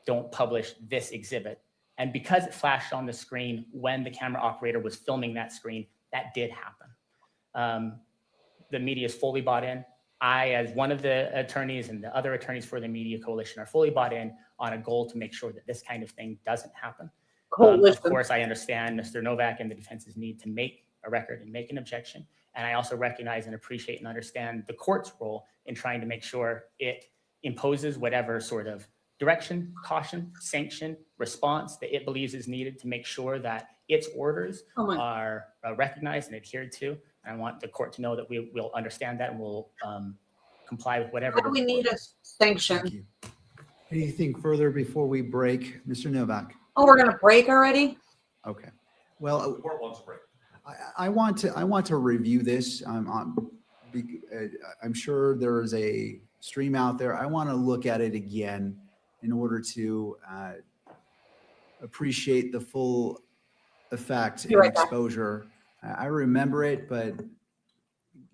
don't publish this exhibit. And because it flashed on the screen when the camera operator was filming that screen, that did happen. The media is fully bought in. I, as one of the attorneys and the other attorneys for the Media Coalition, are fully bought in on a goal to make sure that this kind of thing doesn't happen. Of course, I understand Mr. Novak and the defense's need to make a record and make an objection. And I also recognize and appreciate and understand the court's role in trying to make sure it imposes whatever sort of direction, caution, sanction, response that it believes is needed to make sure that its orders are recognized and adhered to. And I want the court to know that we will understand that and will comply with whatever. We need a sanction. Thank you. Anything further before we break? Mr. Novak? Oh, we're going to break already? Okay. Well, The court wants a break. I want to review this. I'm sure there is a stream out there. I want to look at it again in order to appreciate the full effect and exposure. I remember it, but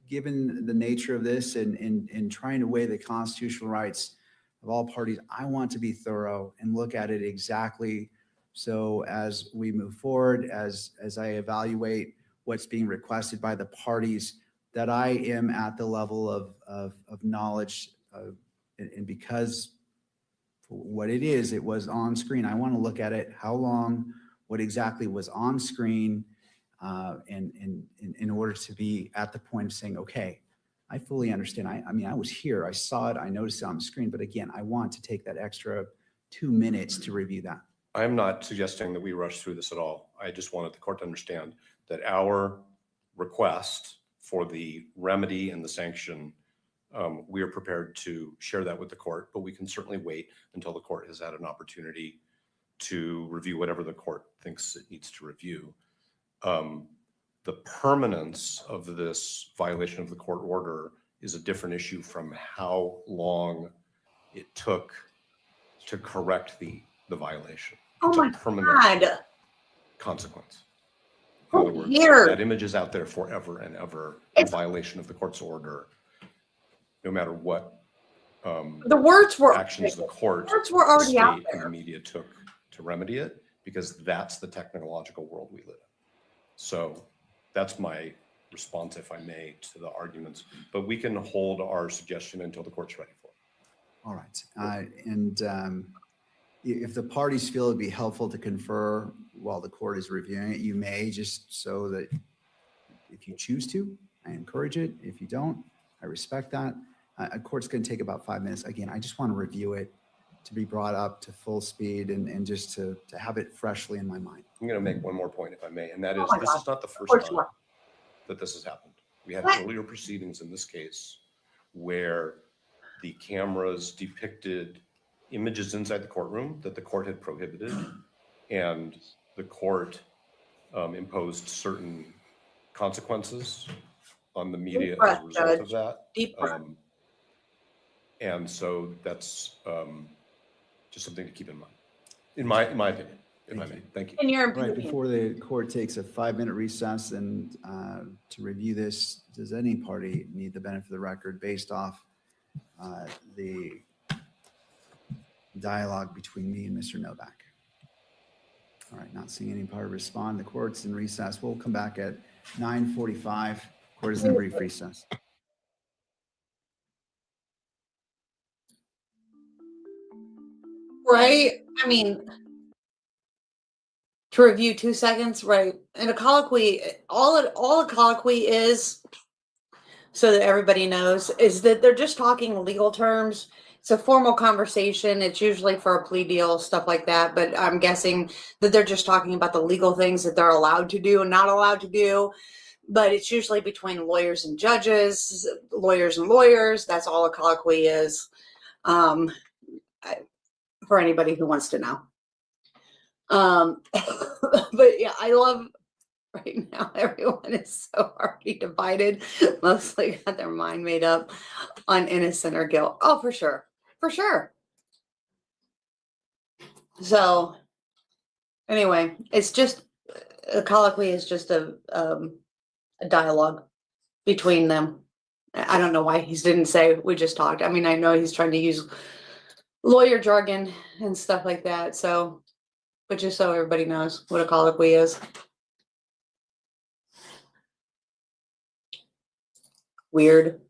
given the nature of this and trying to weigh the constitutional rights of all parties, I want to be thorough and look at it exactly. So as we move forward, as I evaluate what's being requested by the parties, that I am at the level of knowledge, and because for what it is, it was on screen. I want to look at it, how long, what exactly was on screen, and in order to be at the point of saying, okay, I fully understand. I mean, I was here, I saw it, I noticed it on the screen, but again, I want to take that extra 2 minutes to review that. I'm not suggesting that we rush through this at all. I just wanted the court to understand that our request for the remedy and the sanction, we are prepared to share that with the court, but we can certainly wait until the court has had an opportunity to review whatever the court thinks it needs to review. The permanence of this violation of the court order is a different issue from how long it took to correct the violation. It's a permanent consequence. In other words, that image is out there forever and ever in violation of the court's order, no matter what The words were actions the court, were already the out state, and there. the media took to remedy it, because that's the technological world we live in. So that's my response, if I may, to the arguments. But we can hold our suggestion until the court's ready for it. All right. If the parties feel it'd be helpful to confer while the court is reviewing it, you may, just so that if you choose to, I encourage it. If you don't, I respect that. A court's going to take about 5 minutes. Again, I just want to review it, to be brought up to full speed and just to have it freshly in my mind. I'm going to make one more point, if I may, and that is, this is not the first time that this has happened. We had earlier proceedings in this case where the cameras depicted images inside the courtroom that the court had prohibited, and the court imposed certain consequences on the media as a result of that. And so that's just something to keep in mind, in my opinion, if I may. Thank you. In your Right, opinion. before the court takes a 5-minute recess and to review this, does any party need the benefit of the record based off the dialogue between me and Mr. Novak? All right, not seeing any party respond. The court's in recess. We'll come back at 9:45. Court is in a brief recess. Right? I mean, to review 2 seconds, right? And a colloquy, all a colloquy is, so that everybody knows, is that they're just talking legal terms. It's a formal conversation. It's usually for a plea deal, stuff like that. But I'm guessing that they're just talking about the legal things that they're allowed to do and not allowed to do. But it's usually between lawyers and judges, lawyers and lawyers. That's all a colloquy is. For anybody who wants to know. But yeah, I love right now, everyone is so already divided, mostly got their mind made up on innocent or guilt. Oh, for sure. For sure. So anyway, it's just a colloquy is just a dialogue between them. I don't know why he didn't say we just talked. I mean, I know he's trying to use lawyer jargon and stuff like that. So, but just so everybody knows what a colloquy is. Weird.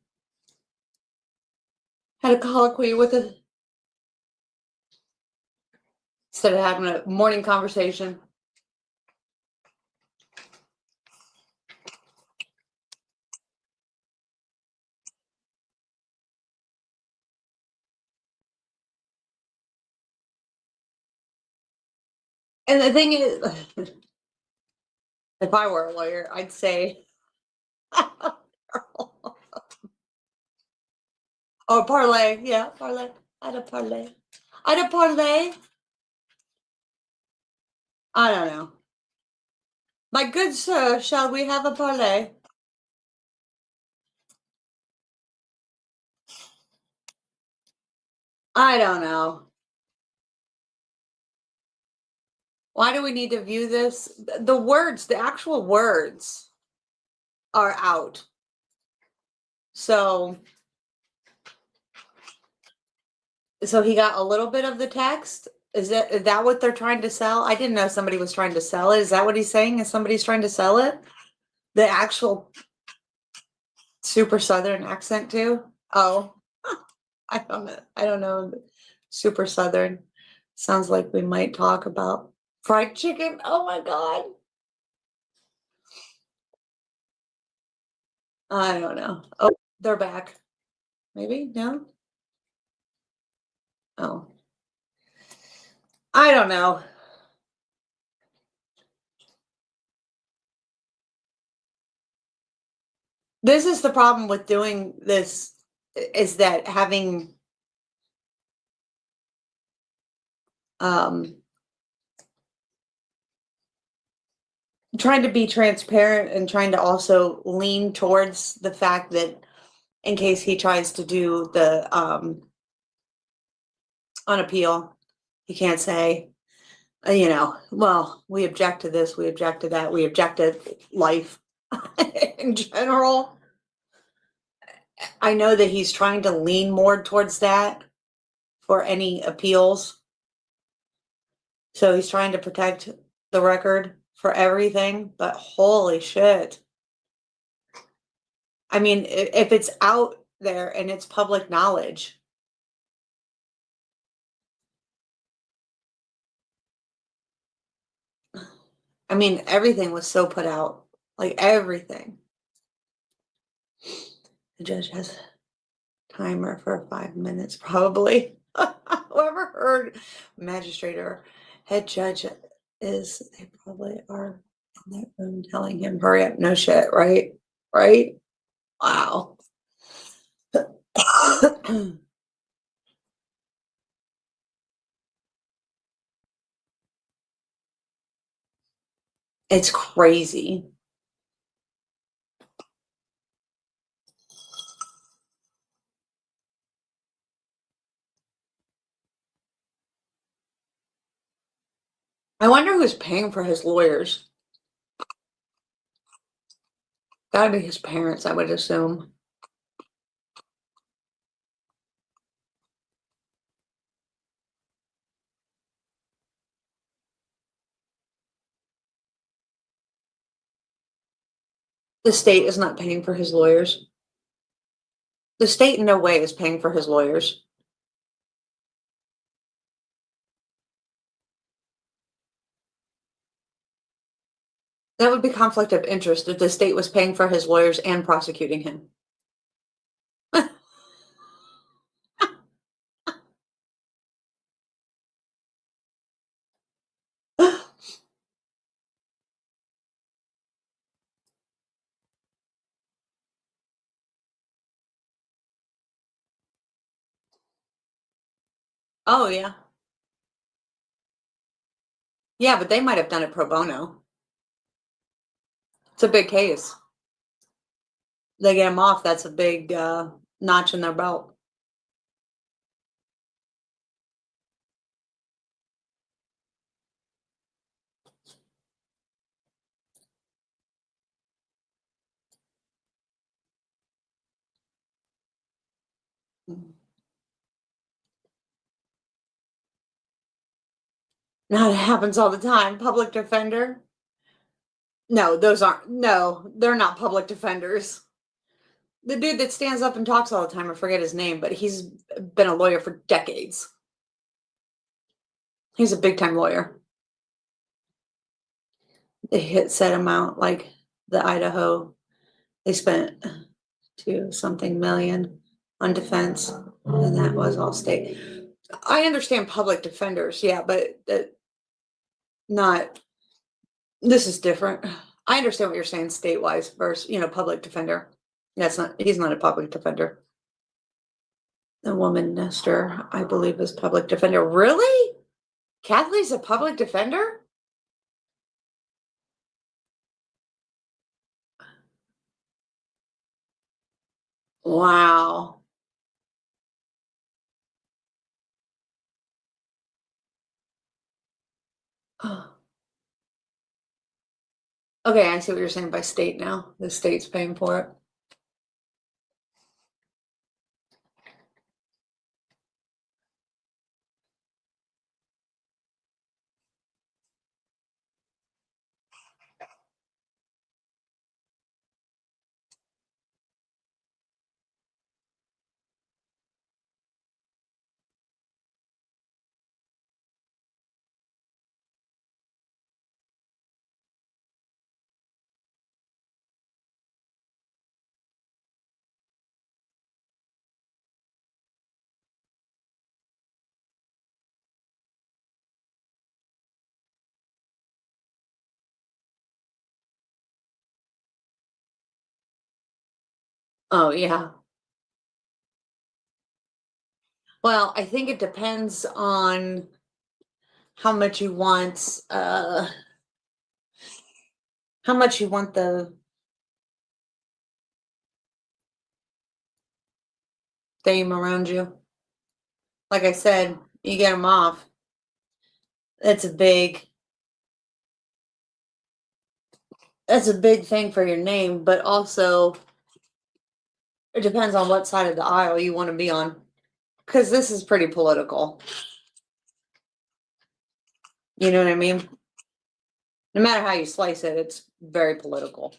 Had a colloquy with a, instead of having a morning conversation. And the thing is, if I were a lawyer, I'd say, oh, parlay. Yeah, parlay. I'd a parlay. I'd a parlay. I don't know. My good sir, shall we have a parlay? I don't know. Why do we need to view this? The words, the actual words are out. So he got a little bit of the text. Is that what they're trying to sell? I didn't know somebody was trying to sell it. Is that what he's saying? Is somebody's trying to sell it? The actual super Southern accent too? Oh, I don't know. I don't know. Super Southern. Sounds like we might talk about fried chicken. Oh my God. I don't know. Oh, they're back. Maybe? No? Oh. I don't know. This is the problem with doing this, is that having trying to be transparent and trying to also lean towards the fact that in case he tries to do the on appeal, he can't say, well, we object to this, we object to that, we object to life in general. I know that he's trying to lean more towards that for any appeals. So he's trying to protect the record for everything, but holy shit. I mean, if it's out there and it's public knowledge. I mean, everything was so put out, like everything. The judge has a timer for 5 minutes, probably. Whoever heard magistrate or head judge is, they probably are in that room telling him, hurry up, no shit, right? Right? Wow. It's crazy. I wonder who's paying for his lawyers. Gotta be his parents, I would assume. The state is not paying for his lawyers. The state in no way is paying for his lawyers. That would be conflict of interest if the state was paying for his lawyers and prosecuting him. Oh, yeah. Yeah, but they might have done it pro bono. It's a big case. They get him off, that's a big notch in their belt. No, it happens all the time. Public defender. No, they're not public defenders. The dude that stands up and talks all the time, I forget his name, but he's been a lawyer for decades. He's a big time lawyer. They hit set amount like the Idaho. They spent $2 million on defense, and that was all state. I understand public defenders, yeah, but not. This is different. I understand what you're saying, state-wise versus public defender. He's not a public defender. The woman Nestor, I believe, is public defender. Really? Kathleen a public defender? Wow. Okay, I see what you're saying by state now. The state's paying for it. Oh, yeah. Well, I think it depends on how much you want, how much you want the fame around you. Like I said, you get them off. That's a big thing for your name, but also it depends on what side of the aisle you want to be on. Because this is pretty political. You know what I mean? No matter how you slice it, it's very political.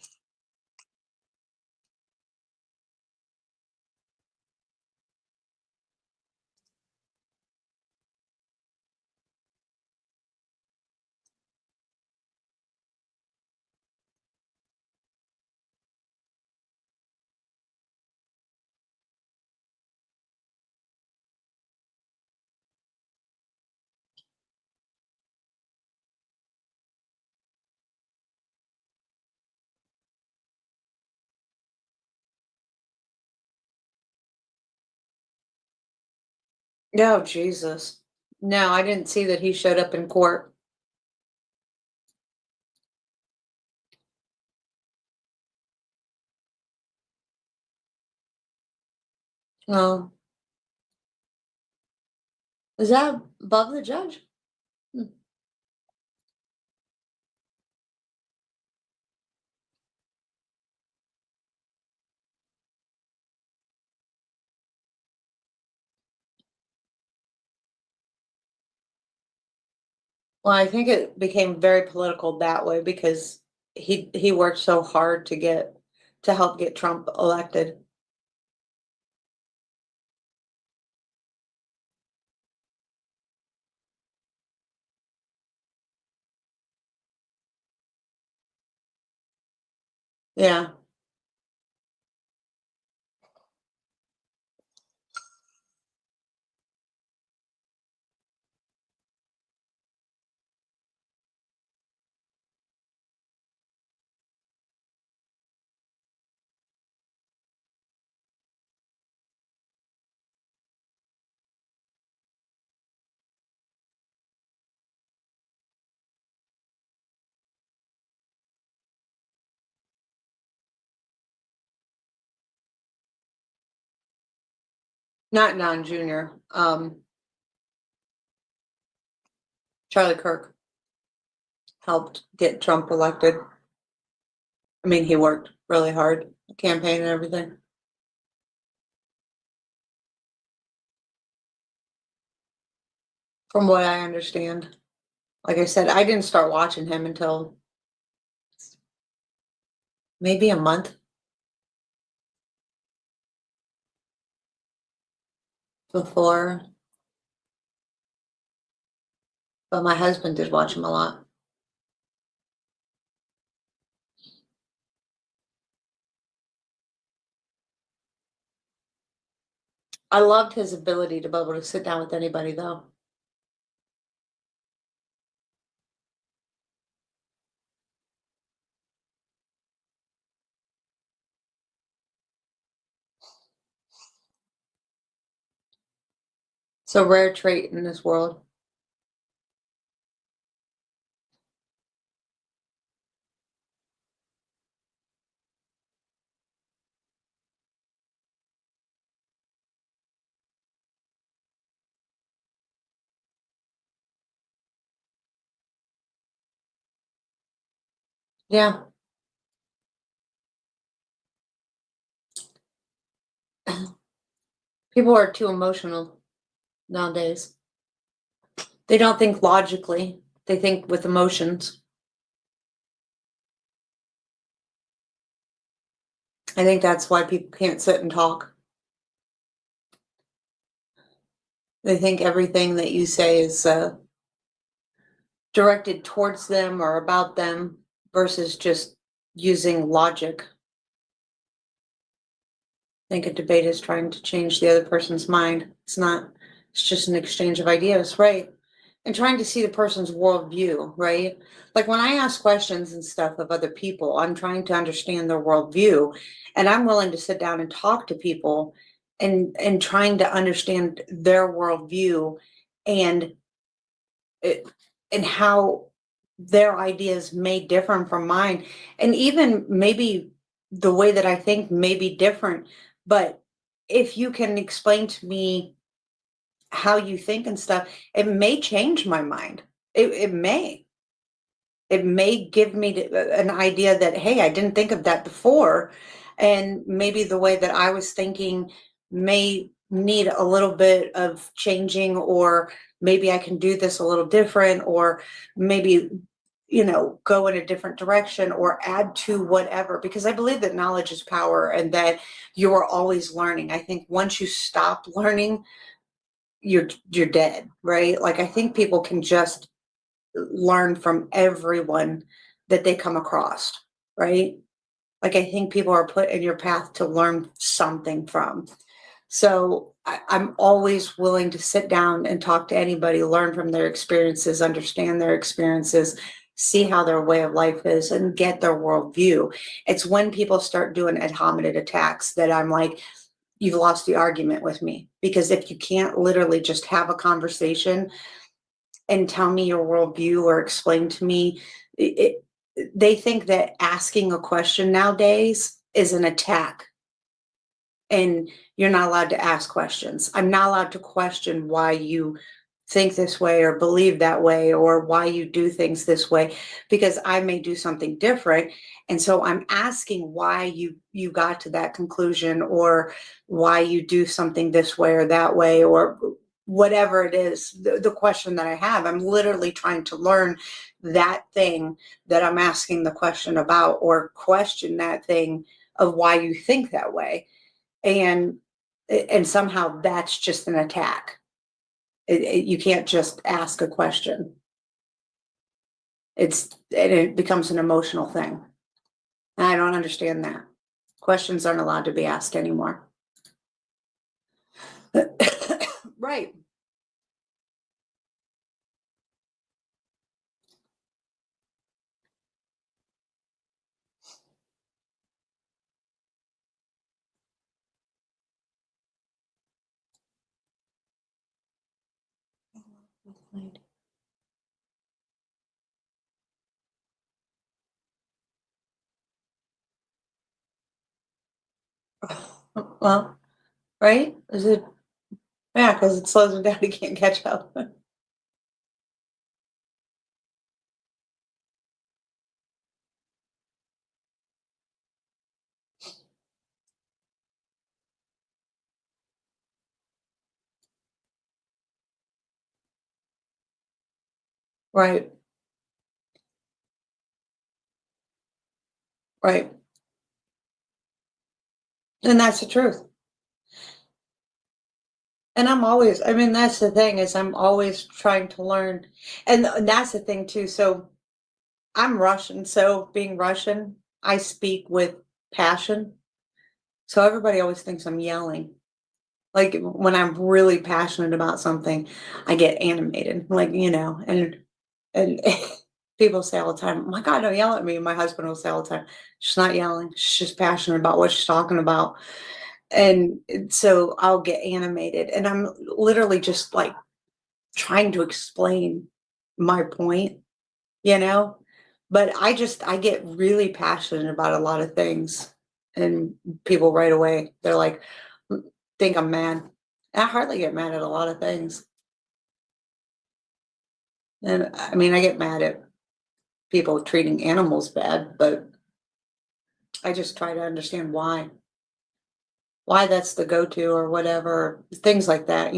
No, Jesus. No, I didn't see that he showed up in court. Oh. Is that above the judge? Well, I think it became very political that way because he worked so hard to help get Trump elected. Yeah. Not non-junior. Charlie Kirk helped get Trump elected. I mean, he worked really hard, campaign and everything. From what I understand. Like I said, I didn't start watching him until maybe a month before. But my husband did watch him a lot. I loved his ability to be able to sit down with anybody, though. It's a rare trait in this world. Yeah. People are too emotional nowadays. They don't think logically, they think with emotions. I think that's why people can't sit and talk. They think everything that you say is directed towards them or about them versus just using logic. I think a debate is trying to change the other person's mind. It's not, it's just an exchange of ideas, right? And trying to see the person's worldview, right? Like when I ask questions and stuff of other people, I'm trying to understand their worldview, and I'm willing to sit down and talk to people and trying to understand their worldview and it, and how their ideas may differ from mine, and even maybe the way that I think may be different. But if you can explain to me how you think and stuff, it may change my mind. It may. It may give me an idea that, hey, I didn't think of that before. And maybe the way that I was thinking may need a little bit of changing, or maybe I can do this a little different, or maybe, go in a different direction or add to whatever, because I believe that knowledge is power and that you are always learning. I think once you stop learning, you're dead, right? Like I think people can just learn from everyone that they come across, right? Like I think people are put in your path to learn something from. So I'm always willing to sit down and talk to anybody, learn from their experiences, understand their experiences, see how their way of life is, and get their worldview. It's when people start doing ad hominem attacks that I'm like, you've lost the argument with me. Because if you can't literally just have a conversation and tell me your worldview or explain to me, they think that asking a question nowadays is an attack. And you're not allowed to ask questions. I'm not allowed to question why you think this way or believe that way or why you do things this way, because I may do something different. And so I'm asking why you got to that conclusion, or why you do something this way or that way, or whatever it is, the question that I have. I'm literally trying to learn that thing that I'm asking the question about, or question that thing of why you think that way. And somehow that's just an attack. You can't just ask a question. It becomes an emotional thing. And I don't understand that. Questions aren't allowed to be asked anymore. Right. Well, right? Is it? Yeah, because it slows them down. You can't catch up. Right. Right. And that's the truth. And I'm always, I mean, that's the thing is I'm always trying to learn. And that's the thing too. So I'm Russian. So being Russian, I speak with passion. So everybody always thinks I'm yelling. Like when I'm really passionate about something, I get animated, like, and people say all the time, "Oh my God, don't yell at me." My husband will say all the time, "She's not yelling. She's just passionate about what she's talking about." And so I'll get animated and I'm literally just like trying to explain my point, but I get really passionate about a lot of things and people right away, they're like, think I'm mad. I hardly get mad at a lot of things. And I mean, I get mad at people treating animals bad, but I just try to understand why that's the go-to or whatever, things like that,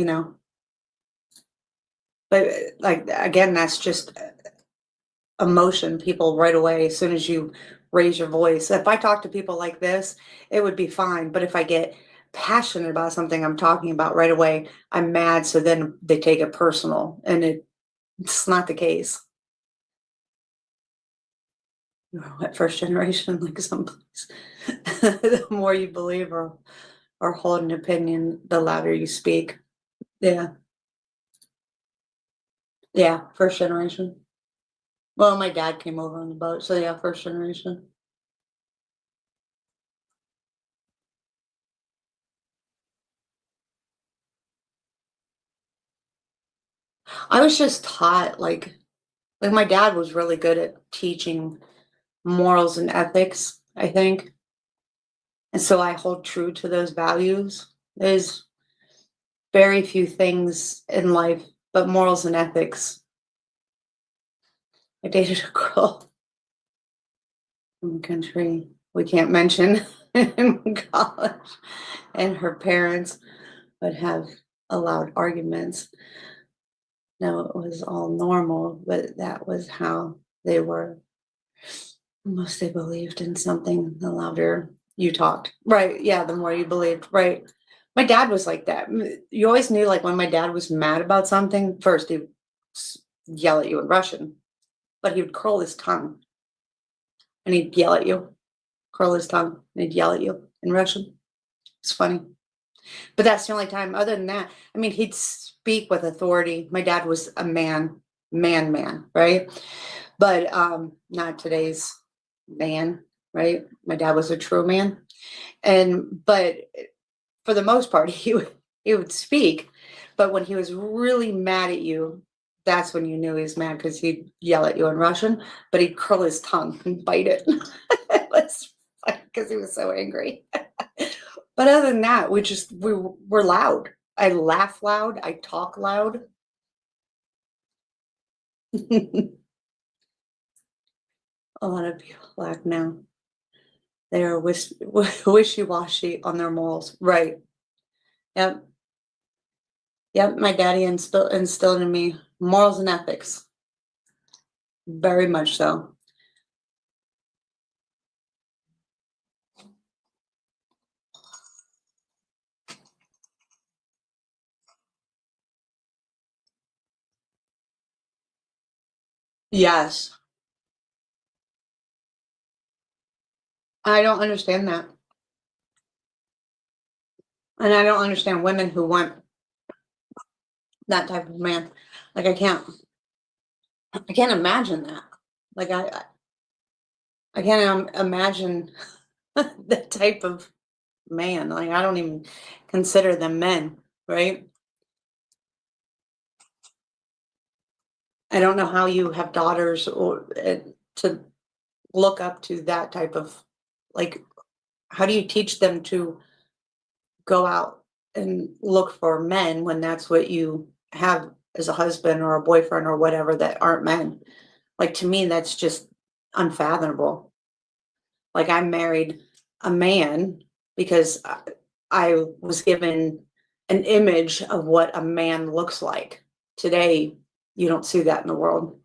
But like, again, that's just emotion. People right away, as soon as you raise your voice. If I talk to people like this, it would be fine. But if I get passionate about something I'm talking about right away, I'm mad. So then they take it personal and it's not the case. What first generation, like someplace, the more you believe or hold an opinion, the louder you speak. Yeah. Yeah, first generation. Well, my dad came over on the boat, so yeah, first generation. I was just taught like my dad was really good at teaching morals and ethics, I think. And so I hold true to those values. There's very few things in life, but morals and ethics. I dated a girl from a country we can't mention in college, and her parents would have allowed arguments. Now it was all normal, but that was how they were. Most they believed in something, the louder you talked. Right. Yeah, the more you believed. Right. My dad was like that. You always knew, like, when my dad was mad about something, first he'd yell at you in Russian, but he would curl his tongue and he'd yell at you, curl his tongue, and he'd yell at you in Russian. It's funny. But that's the only time. Other than that, I mean, he'd speak with authority. My dad was a man, right? But not today's man, right? My dad was a true man. But for the most part, he would speak. But when he was really mad at you, that's when you knew he was mad, because he'd yell at you in Russian, but he'd curl his tongue and bite it. It was funny because he was so angry. But other than that, we were loud. I laugh loud. I talk loud. A lot of people laugh now. They are wishy-washy on their morals. Right. Yep. Yep. My daddy instilled in me morals and ethics. Very much so. Yes. I don't understand that. And I don't understand women who want that type of man. Like, I can't imagine that. Like, I can't imagine that type of man. Like, I don't even consider them men, right? I don't know how you have daughters or to look up to that type of, like, how do you teach them to go out and look for men when that's what you have as a husband or a boyfriend or whatever that aren't men? Like, to me, that's just unfathomable. Like, I married a man because I was given an image of what a man looks like. Today, you don't see that in the world.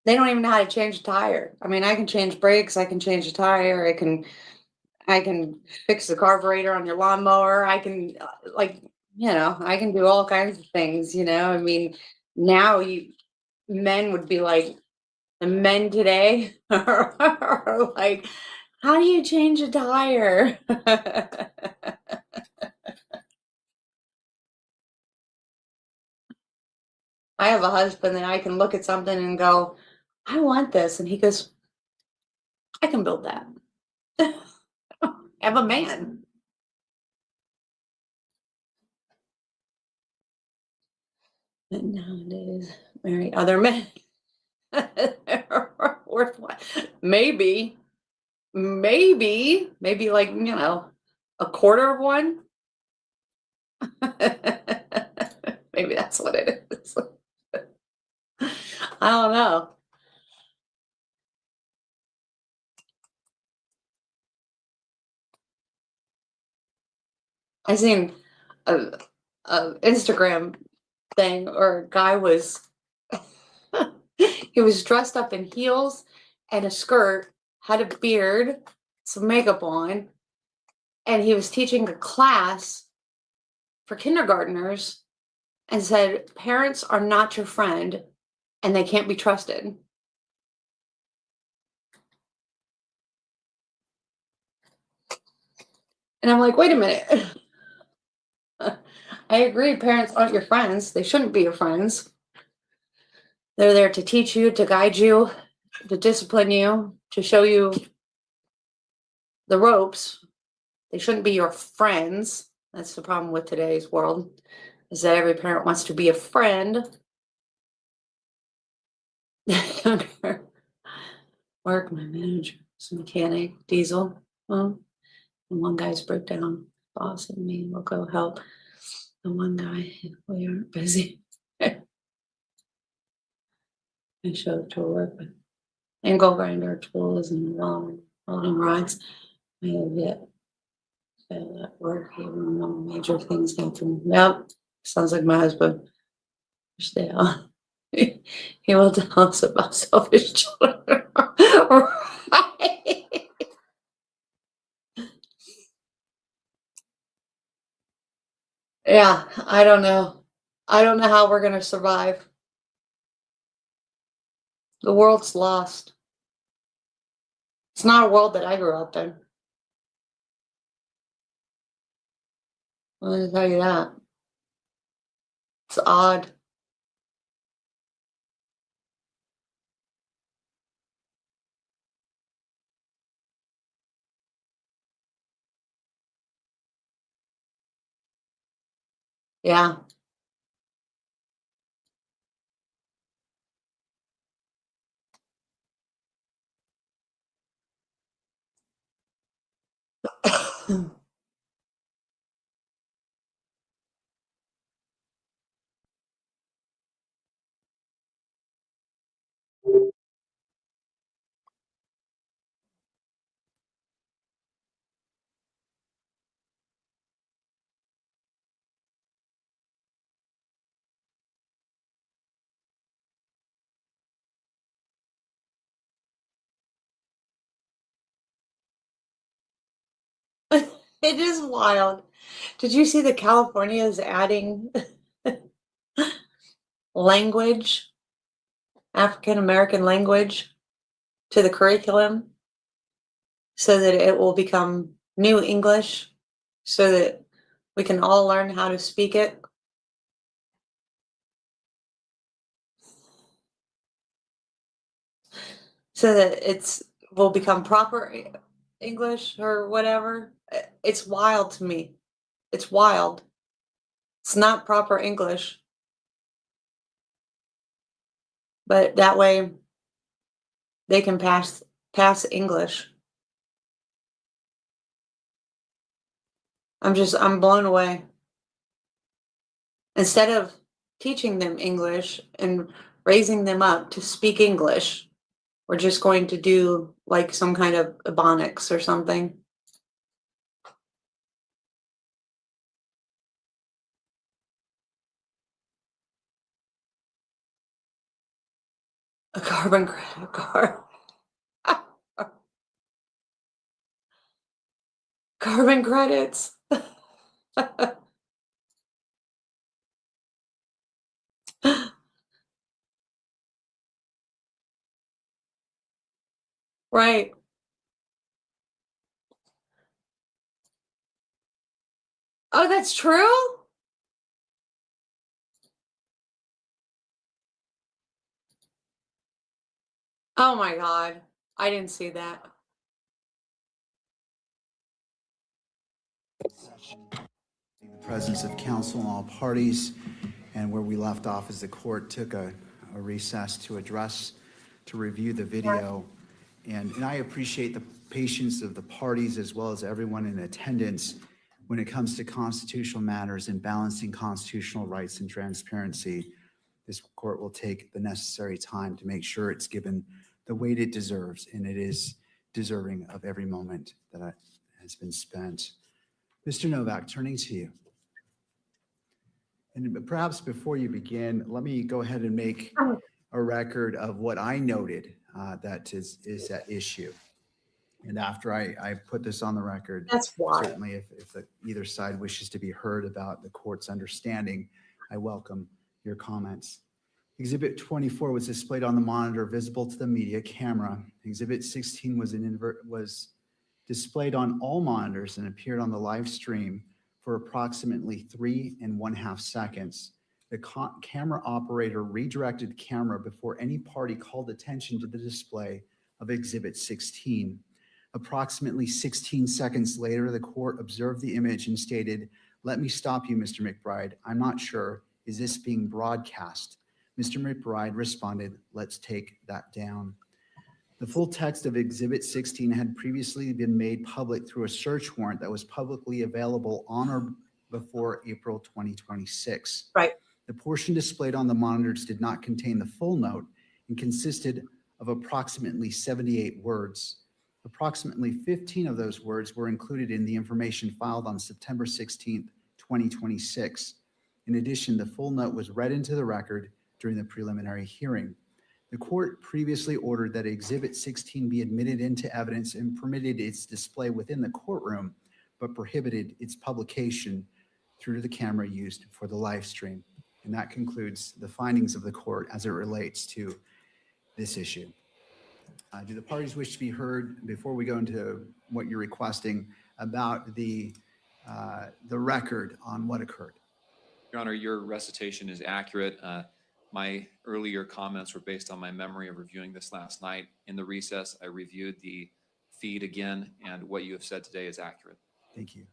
They don't even know how to change a tire. I mean, I can change brakes, I can change a tire, I can fix the carburetor on your lawnmower. I can like, I can do all kinds of things, I mean, now men would be like, the men today are like, how do you change a tire? I have a husband that I can look at something and go, I want this. And he goes, I can build that. I'm a man. And nowadays, marry other men. Worthwhile. Maybe like, a quarter of one. Maybe that's what it is. I don't know. I seen a Instagram thing, or a guy was he was dressed up in heels and a skirt, had a beard, some makeup on, and he was teaching a class for kindergartners and said, parents are not your friend and they can't be trusted. And I'm like, wait a minute. I agree, parents aren't your friends. They shouldn't be your friends. They're there to teach you, to guide you, to discipline you, to show you the ropes. They shouldn't be your friends. That's the problem with today's world, is that every parent wants to be a friend. Work, my manager, some mechanic, diesel. Well, and one guy's broke down. Boss and me will go help. The one guy, we aren't busy. I show up to work with angle grinder tools and welding rods. I have yet at work, even no major things happen. Yep, sounds like my husband. Stay on. He will tell us about selfish children. Right. Yeah, I don't know. I don't know how we're going to survive. The world's lost. It's not a world that I grew up in. I'm going to tell you that. It's odd. Yeah. It is wild. Did you see that California is adding language, African American language, to the curriculum so that it will become new English, so that we can all learn how to speak it? So that will become proper English or whatever. It's wild to me. It's wild. It's not proper English. But that way they can pass English. I'm blown away. Instead of teaching them English and raising them up to speak English, we're just going to do like some kind of Ebonics or something. A carbon credit card. Carbon credits. Right. Oh, that's true? Oh my God. I didn't see that. In the presence of counsel and all parties, and where we left off is the court took a recess to review the video. And I appreciate the patience of the parties as well as everyone in attendance when it comes to constitutional matters and balancing constitutional rights and transparency. This court will take the necessary time to make sure it's given the weight it deserves, and it is deserving of every moment that has been spent. Mr. Novak, turning to you. And perhaps before you begin, let me go ahead and make a record of what I noted that is at issue. And after I put this on the record, That's why. certainly if either side wishes to be heard about the court's understanding, I welcome your comments. Exhibit 24 was displayed on the monitor visible to the media camera. Exhibit 16 was displayed on all monitors and appeared on the live stream for approximately 3.5 seconds. The camera operator redirected the camera before any party called attention to the display of Exhibit 16. Approximately 16 seconds later, the court observed the image and stated, "Let me stop you, Mr. McBride. I'm not sure. Is this being broadcast?" Mr. McBride responded, "Let's take that down." The full text of Exhibit 16 had previously been made public through a search warrant that was publicly available on or before April 2026. Right. The portion displayed on the monitors did not contain the full note and consisted of approximately 78 words. Approximately 15 of those words were included in the information filed on September 16th, 2026. In addition, the full note was read into the record during the preliminary hearing. The court previously ordered that Exhibit 16 be admitted into evidence and permitted its display within the courtroom, but prohibited its publication through the camera used for the live stream. And that concludes the findings of the court as it relates to this issue. Do the parties wish to be heard before we go into what you're requesting about the record on what occurred? Your Honor, your recitation is accurate. My earlier comments were based on my memory of reviewing this last night. In the recess, I reviewed the feed again, and what you have said today is accurate. Thank you.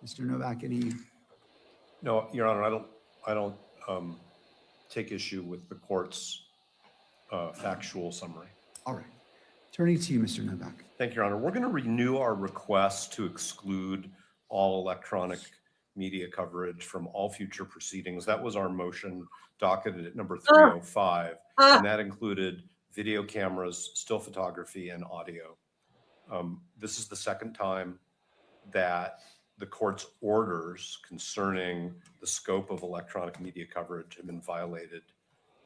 Mr. Novak, any? No, Your Honor, I don't take issue with the court's factual summary. All right. Turning to you, Mr. Novak. Thank you, Your Honor. We're going to renew our request to exclude all electronic media coverage from all future proceedings. That was our motion docketed at number 305, and that included video cameras, still photography, and audio. This is the second time that the court's orders concerning the scope of electronic media coverage have been violated.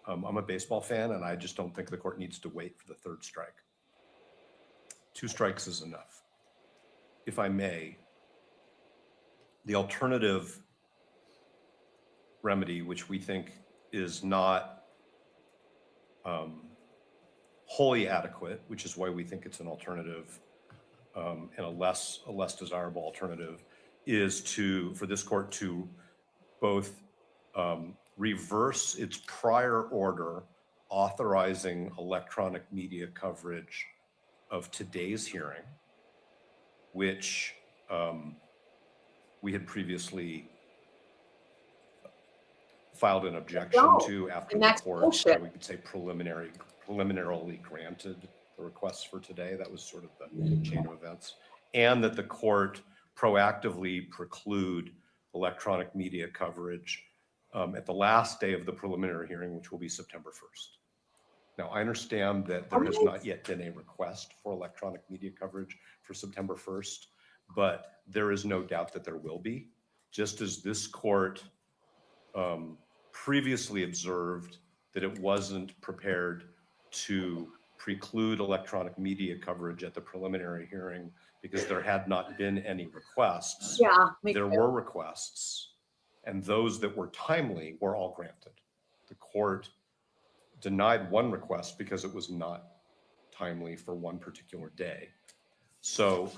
I'm a baseball fan, and I just don't think the court needs to wait for the third strike. 2 strikes is enough. If I may, the alternative remedy, which we think is not wholly adequate, which is why we think it's an alternative and a less desirable alternative, is for this court to both reverse its prior order authorizing electronic media coverage of today's hearing, which we had previously filed an objection to after the court, we could say preliminarily granted the requests for today. That was sort of the chain of events. And that the court proactively preclude electronic media coverage at the last day of the preliminary hearing, which will be September 1st. Now, I understand that there has not yet been a request for electronic media coverage for September 1st, but there is no doubt that there will be, just as this court previously observed that it wasn't prepared to preclude electronic media coverage at the preliminary hearing because there had not been any requests. Yeah, me There too. were requests, and those that were timely were all granted. The court denied one request because it was not timely for one particular day. So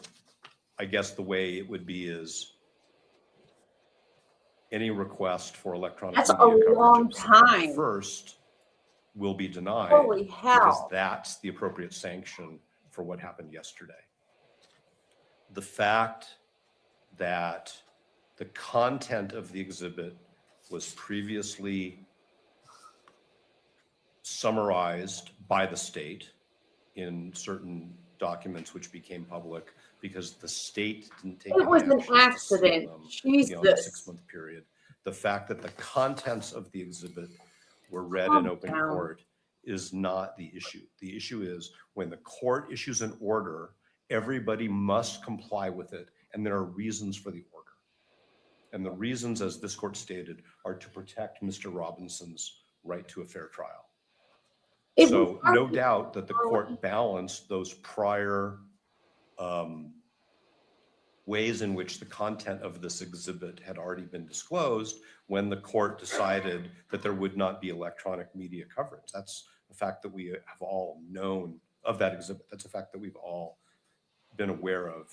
I guess the way it would be is any request for electronic That's a media coverage long of September time. 1st will be denied. Holy hell. Because that's the appropriate sanction for what happened yesterday. The fact that the content of the exhibit was previously summarized by the state in certain documents which became public because the state didn't take It was any an action to seal accident. them beyond the Jesus. 6-month period. The fact that the contents of the exhibit were read Calm in open down. court is not the issue. The issue is when the court issues an order, everybody must comply with it, and there are reasons for the order. And the reasons, as this court stated, are to protect Mr. Robinson's right to a fair trial. It So was no doubt that the court balanced those prior ways in which the content of this exhibit had already been disclosed when the court decided that there would not be electronic media coverage. That's a fact that we have all known of that exhibit. That's a fact that we've all been aware of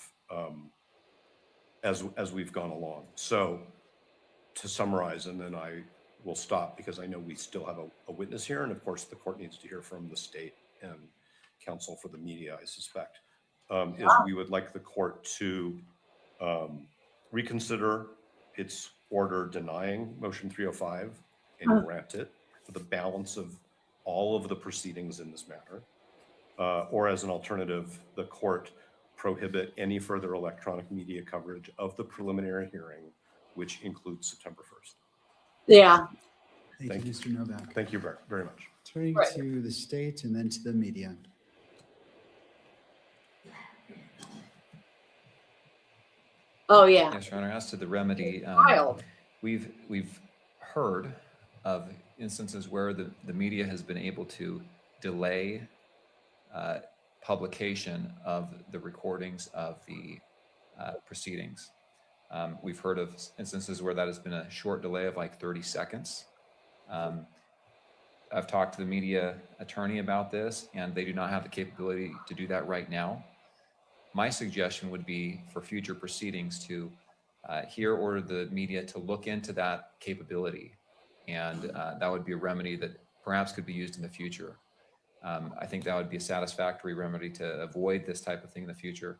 as we've gone along. So to summarize, and then I will stop because I know we still have a witness here, and of course the court needs to hear from the state and counsel for the media, I suspect, is we would like the court to reconsider its order denying motion 305 and grant it for the balance of all of the proceedings in this matter, or as an alternative, the court prohibit any further electronic media coverage of the preliminary hearing, which includes September 1st. Yeah. Thank Thank you, Mr. Novak. Thank you very much. Turning Right. to the state and then to the media. Oh, yeah. Yes, Your Honor, as to the remedy, Wild. we've heard of instances where the media has been able to delay publication of the recordings of the proceedings. We've heard of instances where that has been a short delay of like 30 seconds. I've talked to the media attorney about this, and they do not have the capability to do that right now. My suggestion would be for future proceedings to order the media to look into that capability. And that would be a remedy that perhaps could be used in the future. I think that would be a satisfactory remedy to avoid this type of thing in the future.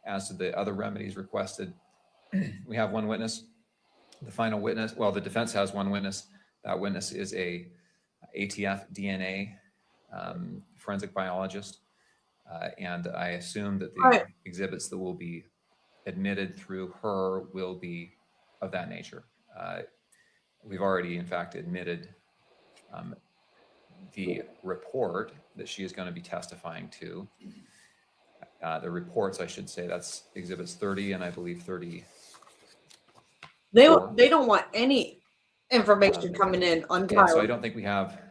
As to the other remedies requested, we have one witness. The final witness, well, the defense has one witness. That witness is a ATF DNA forensic biologist. And I assume that the Right. exhibits that will be admitted through her will be of that nature. We've already, in fact, admitted the report that she is going to be testifying to. The reports, I should say, that's exhibits 30 and I believe 30. They don't want any information coming in Yeah, so I untitled. don't think we have,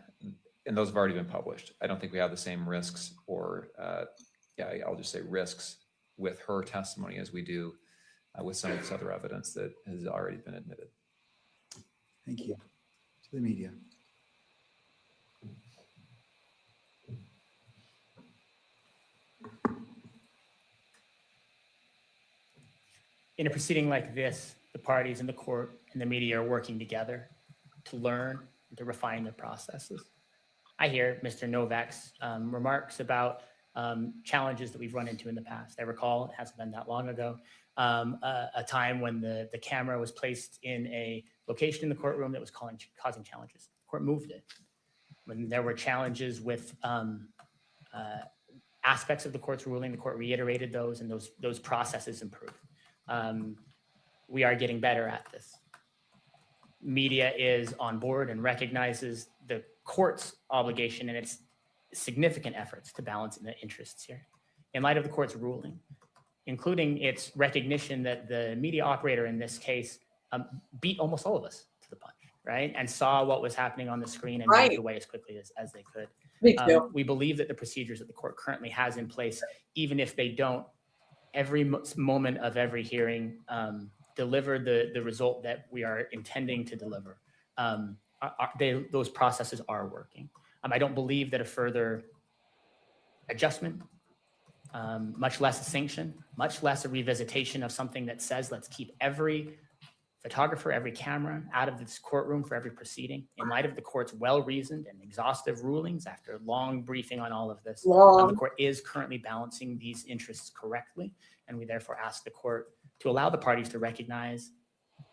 and those have already been published. I don't think we have the same risks or, I'll just say risks with her testimony as we do with some of this other evidence that has already been admitted. Thank you. To the media. In a proceeding like this, the parties in the court and the media are working together to learn and to refine their processes. I hear Mr. Novak's remarks about challenges that we've run into in the past. I recall, it hasn't been that long ago, a time when the camera was placed in a location in the courtroom that was causing challenges. The court moved it. When there were challenges with aspects of the court's ruling, the court reiterated those, and those processes improved. We are getting better at this. media is on board and recognizes the court's obligation and its significant efforts to balance the interests here. In light of the court's ruling, including its recognition that the media operator in this case beat almost all of us to the punch, right? And saw what was happening on the screen and moved away as quickly as they could. Me too. We believe that the procedures that the court currently has in place, even if they don't, every moment of every hearing, deliver the result that we are intending to deliver. Those processes are working. I don't believe that a further adjustment, much less a sanction, much less a revisitation of something that says, let's keep every photographer, every camera out of this courtroom for every proceeding, in light of the court's well-reasoned and exhaustive rulings after long briefing on all of this. The court is currently balancing these interests correctly, and we therefore ask the court to allow the parties to recognize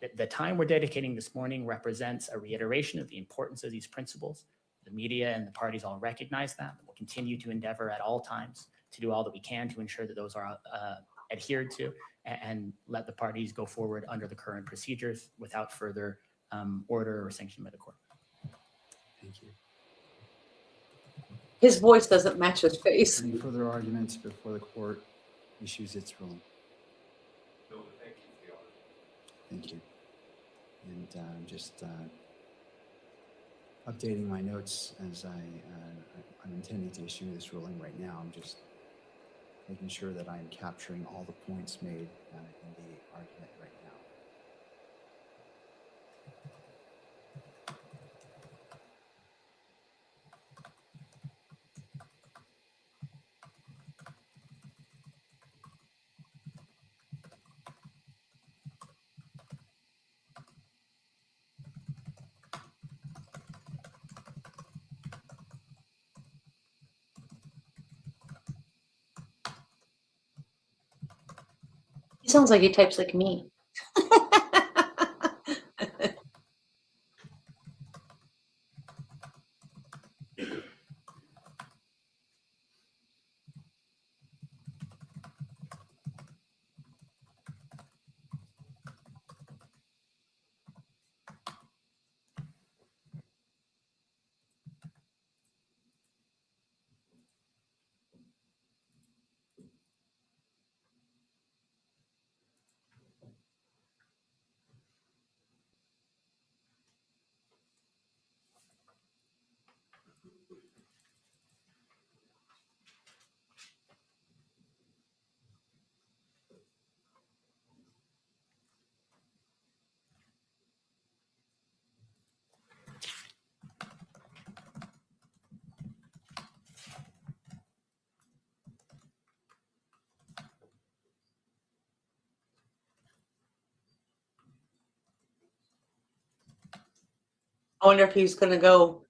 that the time we're dedicating this morning represents a reiteration of the importance of these principles. The media and the parties all recognize that. We'll continue to endeavor at all times to do all that we can to ensure that those are adhered to, and let the parties go forward under the current procedures without further order or sanction by the court. Thank you. His voice doesn't match his face. Any further arguments before the court issues its ruling? Thank you. And just updating my notes as I'm intending to issue this ruling right now. I'm just making sure that I'm capturing all the points made in the argument right now. He sounds like he types like me. I wonder if he's going to go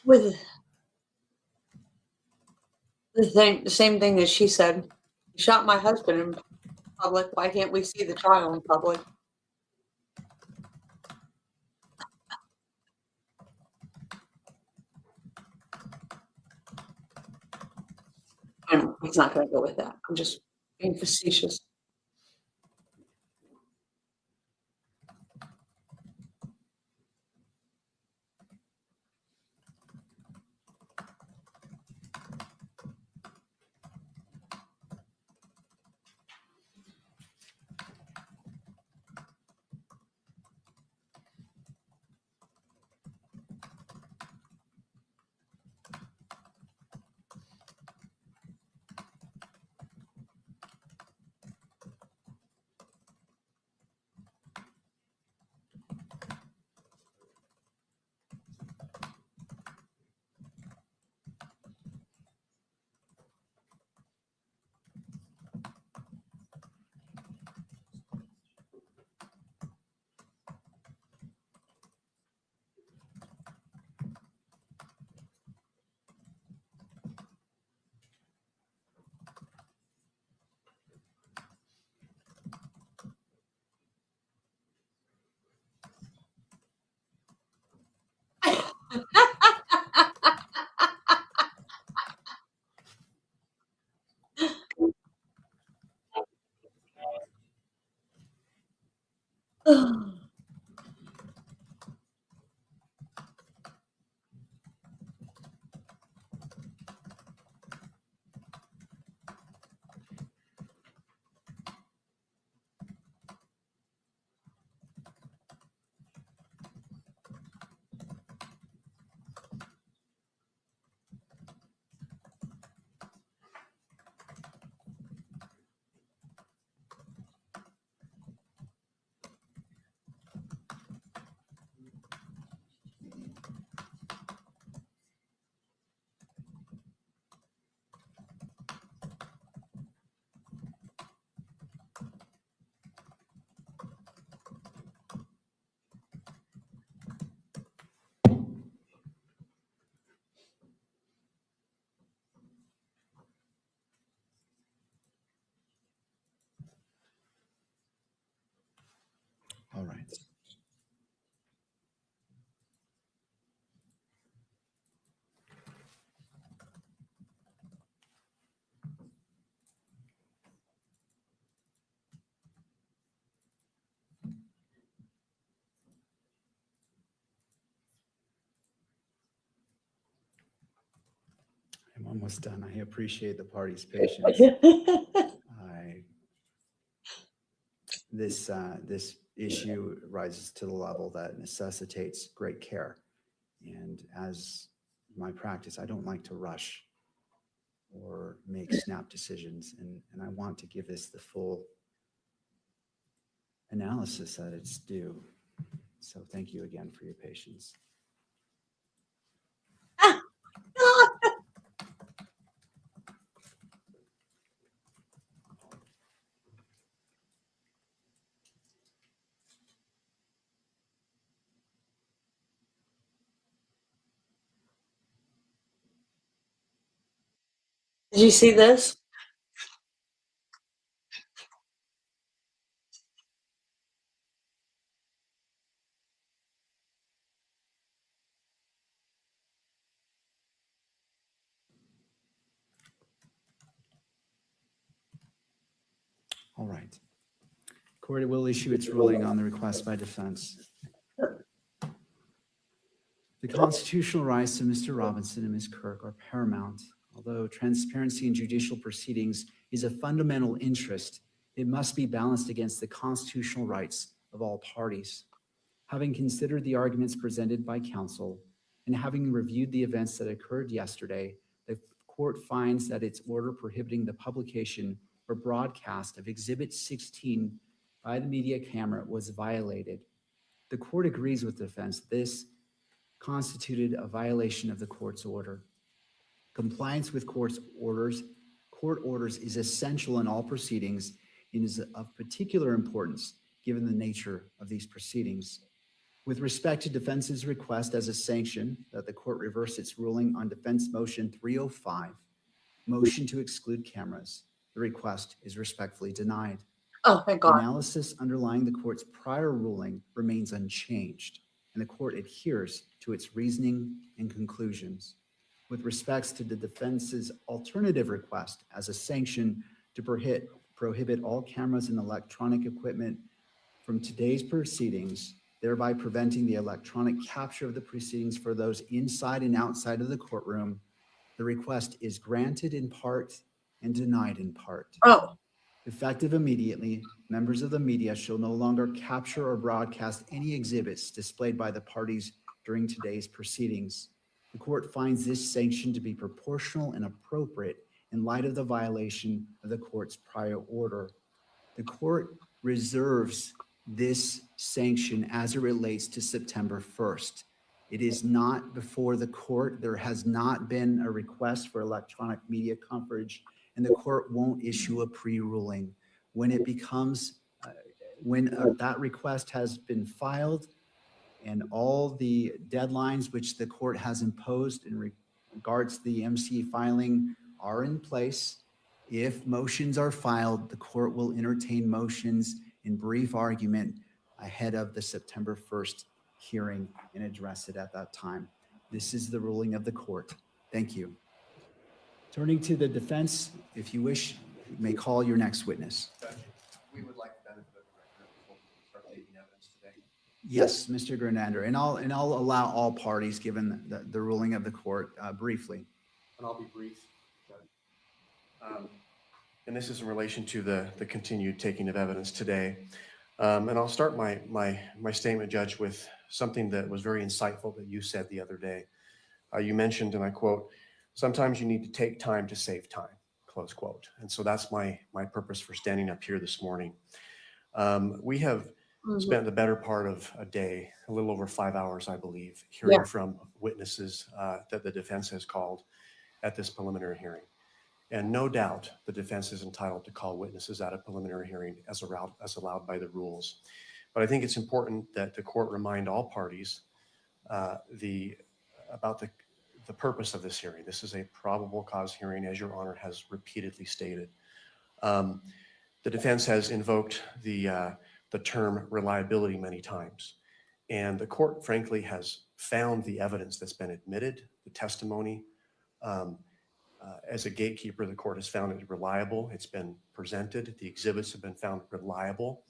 with the same thing that she said. He shot my husband in public. Why can't we see the trial in public? He's not going to go with that. I'm just being facetious. All right. I'm almost done. I appreciate the party's patience. This issue rises to the level that necessitates great care. And as my practice, I don't like to rush or make snap decisions. And I want to give this the full analysis that it's due. So thank you again for your patience. Did you see this? All right. Court will issue its ruling on the request by defense. The constitutional rights of Mr. Robinson and Ms. Kirk are paramount. Although transparency in judicial proceedings is a fundamental interest, it must be balanced against the constitutional rights of all parties. Having considered the arguments presented by counsel and having reviewed the events that occurred yesterday, the court finds that its order prohibiting the publication or broadcast of Exhibit 16 by the media camera was violated. The court agrees with defense. This constituted a violation of the court's order. Compliance with court orders is essential in all proceedings and is of particular importance given the nature of these proceedings. With respect to defense's request as a sanction that the court reverse its ruling on defense motion 305, motion to exclude cameras, the request is respectfully denied. Oh, thank The God. analysis underlying the court's prior ruling remains unchanged, and the court adheres to its reasoning and conclusions. With respects to the defense's alternative request as a sanction to prohibit all cameras and electronic equipment from today's proceedings, thereby preventing the electronic capture of the proceedings for those inside and outside of the courtroom, the request is granted in part and denied in part. Oh, Effective immediately, members of the media shall no longer capture or broadcast any exhibits displayed by the parties during today's proceedings. The court finds this sanction to be proportional and appropriate in light of the violation of the court's prior order. The court reserves this sanction as it relates to September 1st. It is not before the court. There has not been a request for electronic media coverage, and the court won't issue a pre-ruling. When it becomes, that request has been filed and all the deadlines which the court has imposed in regards to the MC filing are in place, if motions are filed, the court will entertain motions in brief argument ahead of the September 1st hearing and address it at that time. This is the ruling of the court. Thank you. Turning to the defense, if you wish, you may call your next witness. We would like the benefit of the record before we start taking evidence today. Yes, Mr. Grenander, and I'll allow all parties, given the ruling of the court, briefly. And I'll be brief, Judge. And this is in relation to the continued taking of evidence today. And I'll start my statement, Judge, with something that was very insightful that you said the other day. You mentioned, and I quote, "Sometimes you need to take time to save time," close quote. And so that's my purpose for standing up here this morning. We have spent the better part of a day, a little over 5 hours, I believe, hearing from witnesses that the defense has called at this preliminary hearing. And no doubt the defense is entitled to call witnesses at a preliminary hearing as allowed by the rules. But I think it's important that the court remind all parties about the purpose of this hearing. This is a probable cause hearing, as Your Honor has repeatedly stated. The defense has invoked the the term reliability many times. And the court, frankly, has found the evidence that's been admitted, the testimony. As a gatekeeper, the court has found it reliable. It's been presented. The exhibits have been found reliable.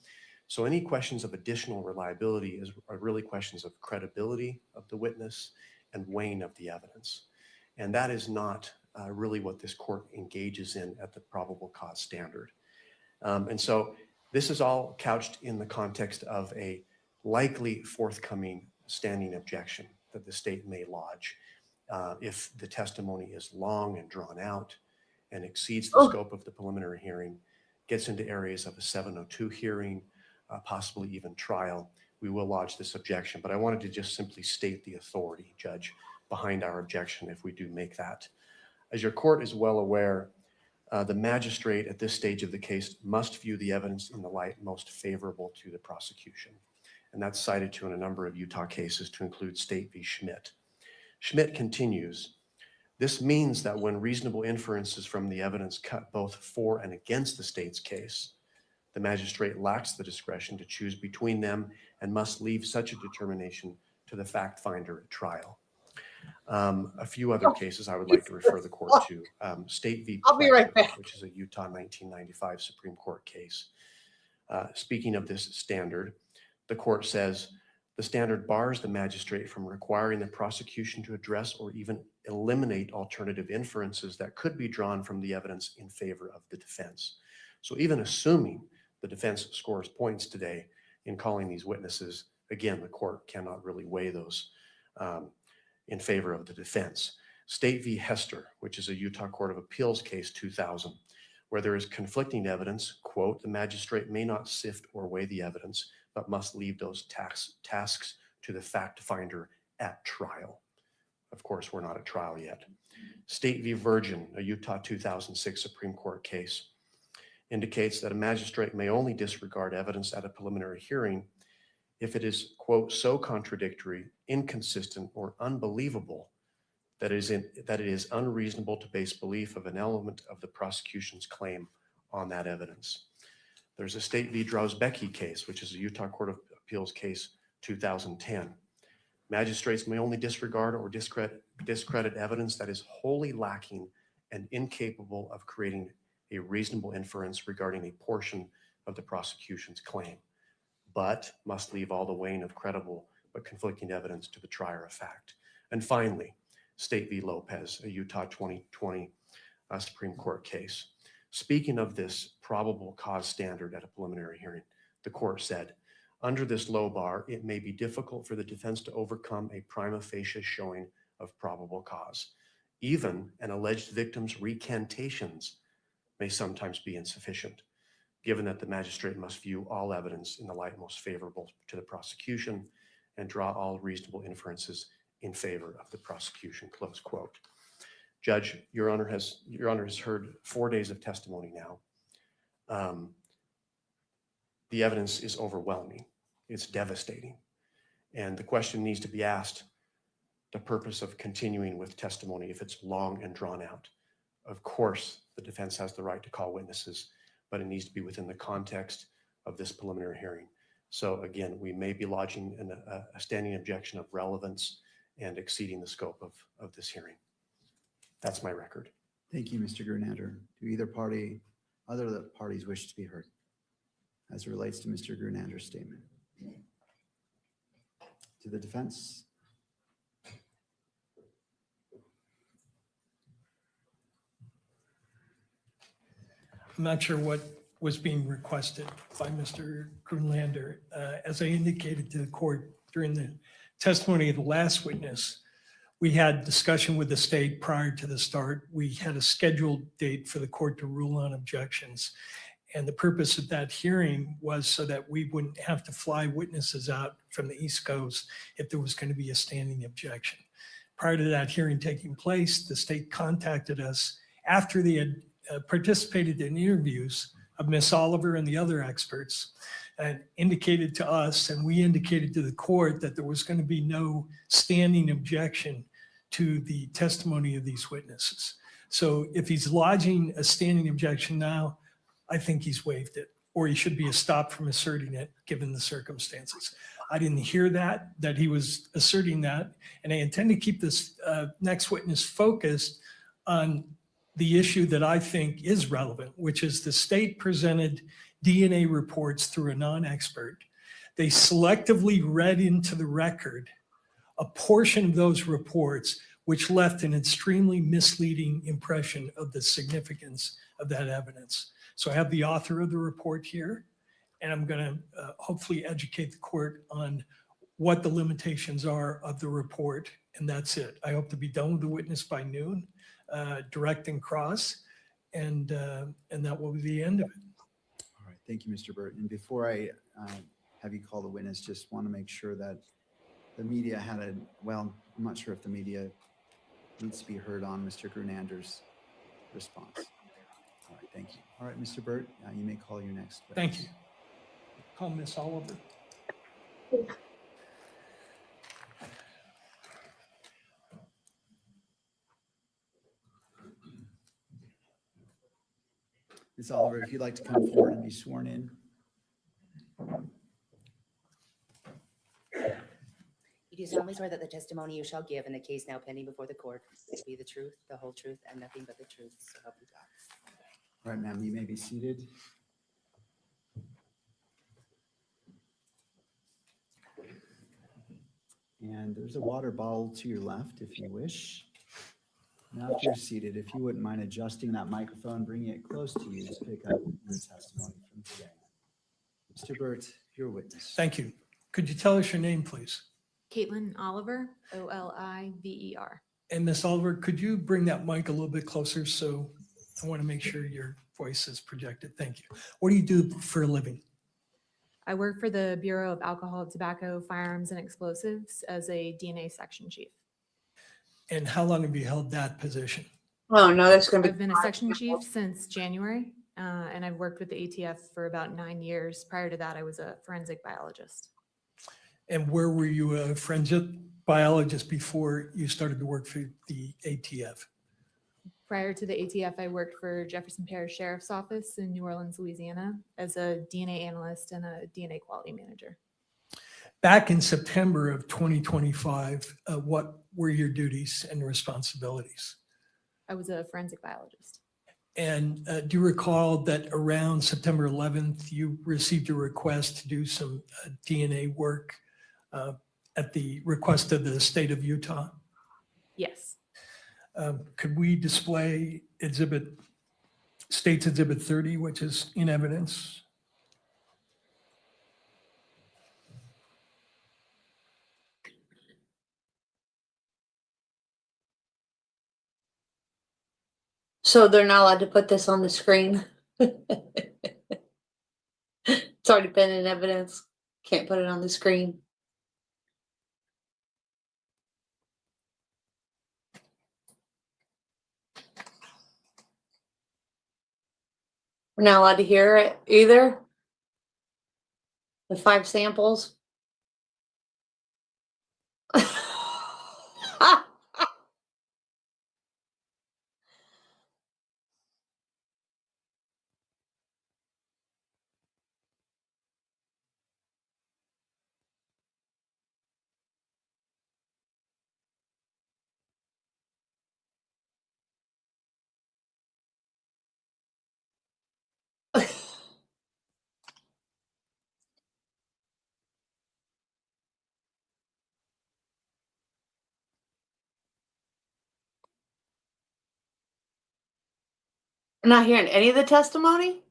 So any questions of additional reliability are really questions of credibility of the witness and weighing of the evidence. And that is not really what this court engages in at the probable cause standard. And so this is all couched in the context of a likely forthcoming standing objection that the state may lodge if the testimony is long and drawn out and exceeds the scope of the preliminary hearing, gets into areas of a 702 hearing, possibly even trial. We will lodge this objection, but I wanted to just simply state the authority, Judge, behind our objection if we do make that. As your court is well aware, the magistrate at this stage of the case must view the evidence in the light most favorable to the prosecution. And that's cited to in a number of Utah cases to include State v. Schmidt. Schmidt continues, this means that when reasonable inferences from the evidence cut both for and against the state's case, the magistrate lacks the discretion to choose between them and must leave such a determination to the fact finder at trial. A few other cases I would like to refer the court to. State v. I'll be right Projectile, back. which is a Utah 1995 Supreme Court case. Speaking of this standard, the court says, the standard bars the magistrate from requiring the prosecution to address or even eliminate alternative inferences that could be drawn from the evidence in favor of the defense. So even assuming the defense scores points today in calling these witnesses, again, the court cannot really weigh those in favor of the defense. State v. Hester, which is a Utah Court of Appeals case 2000, where there is conflicting evidence, quote, the magistrate may not sift or weigh the evidence, but must leave those tasks to the fact finder at trial. Of course, we're not at trial yet. State v. Virgin, a Utah 2006 Supreme Court case, indicates that a magistrate may only disregard evidence at a preliminary hearing if it is, quote, so contradictory, inconsistent, or unbelievable that it is unreasonable to base belief of an element of the prosecution's claim on that evidence. There's a State v. Drozbecki case, which is a Utah Court of Appeals case 2010. Magistrates may only disregard or discredit evidence that is wholly lacking and incapable of creating a reasonable inference regarding a portion of the prosecution's claim, but must leave all the weighing of credible but conflicting evidence to the trier of fact. And finally, State v. Lopez, a Utah 2020 Supreme Court case. Speaking of this probable cause standard at a preliminary hearing, the court said, under this low bar, it may be difficult for the defense to overcome a prima facie showing of probable cause. Even an alleged victim's recantations may sometimes be insufficient, given that the magistrate must view all evidence in the light most favorable to the prosecution and draw all reasonable inferences in favor of the prosecution, close quote. Judge, Your Honor has heard 4 days of testimony now. The evidence is overwhelming. It's devastating. And the question needs to be asked, the purpose of continuing with testimony if it's long and drawn out. Of course, the defense has the right to call witnesses, but it needs to be within the context of this preliminary hearing. So again, we may be lodging a standing objection of relevance and exceeding the scope of this hearing. That's my record. Thank you, Mr. Grunander. Do other parties wish to be heard as it relates to Mr. Grunander's statement? To the defense? I'm not sure what was being requested by Mr. Grunlander. As I indicated to the court during the testimony of the last witness, we had discussion with the state prior to the start. We had a scheduled date for the court to rule on objections. And the purpose of that hearing was so that we wouldn't have to fly witnesses out from the East Coast if there was going to be a standing objection. Prior to that hearing taking place, the state contacted us after they had participated in interviews of Ms. Oliver and the other experts, and indicated to us, and we indicated to the court, that there was going to be no standing objection to the testimony of these witnesses. So if he's lodging a standing objection now, I think he's waived it. or he should be stopped from asserting it given the circumstances. I didn't hear that he was asserting that, and I intend to keep this next witness focused on the issue that I think is relevant, which is the state presented DNA reports through a non-expert. They selectively read into the record a portion of those reports, which left an extremely misleading impression of the significance of that evidence. So I have the author of the report here, and I'm going to hopefully educate the court on what the limitations are of the report, and that's it. I hope to be done with the witness by noon, direct and cross, and that will be the end of it. All right, thank you, Mr. Burt. And before I have you call the witness, just want to make sure that the media had well, I'm not sure if the media needs to be heard on Mr. Grunander's response. All right, thank you. All right, Mr. Burt, you may call your next witness. Thank you. Call Miss Oliver. Ms. Oliver, if you'd like to come forward and be sworn in. You do solemnly swear that the testimony you shall give in the case now pending before the court will be the truth, the whole truth, and nothing but the truth, so help you God. All right, ma'am, you may be seated. And there's a water bottle to your left if you wish. Now, if you're seated, if you wouldn't mind adjusting that microphone, bringing it close to you to pick up your testimony from today. Mr. Burt, your witness. Thank you. Could you tell us your name, please? Caitlyn Oliver, Oliver. And Miss Oliver, could you bring that mic a little bit closer? So I want to make sure your voice is projected. Thank you. What do you do for a living? I work for the Bureau of Alcohol, Tobacco, Firearms, and Explosives as a DNA section chief. And how long have you held that position? Oh, no, that's going to I've be. been a section chief since January, and I've worked with the ATF for about 9 years. Prior to that, I was a forensic biologist. And where were you a forensic biologist before you started to work for the ATF? Prior to the ATF, I worked for Jefferson Parish Sheriff's Office in New Orleans, Louisiana, as a DNA analyst and a DNA quality manager. Back in September of 2025, what were your duties and responsibilities? I was a forensic biologist. And do you recall that around September 11th, you received a request to do some DNA work at the request of the state of Utah? Yes. Could we display State's Exhibit 30, which is in evidence? So they're not allowed to put this on the screen. It's already been in evidence. Can't put it on the screen. We're not allowed to hear it either. The 5 samples. I'm not hearing any of the testimony.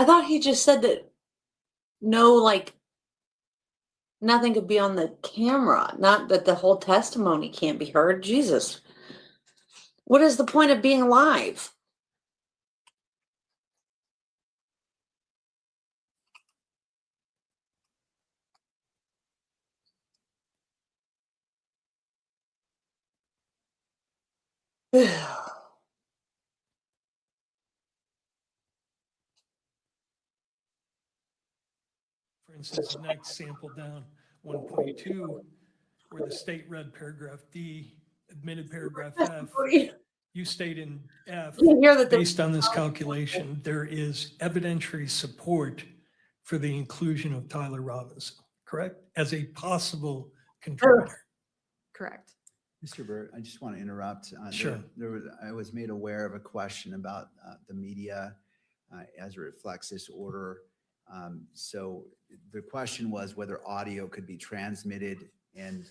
I thought he just said that no, like, nothing could be on the camera, not that the whole testimony can't be heard. Jesus. What is the point of being live? For instance, the next sample down, 1.2, where the state read paragraph D, admitted paragraph F. You state in F, You hear that based on this calculation, there is evidentiary support for the inclusion of Tyler Robinson, correct? As a possible contributor. Correct. Mr. Burt, I just want to interrupt. Sure. I was made aware of a question about the media as it reflects this order. So the question was whether audio could be transmitted, and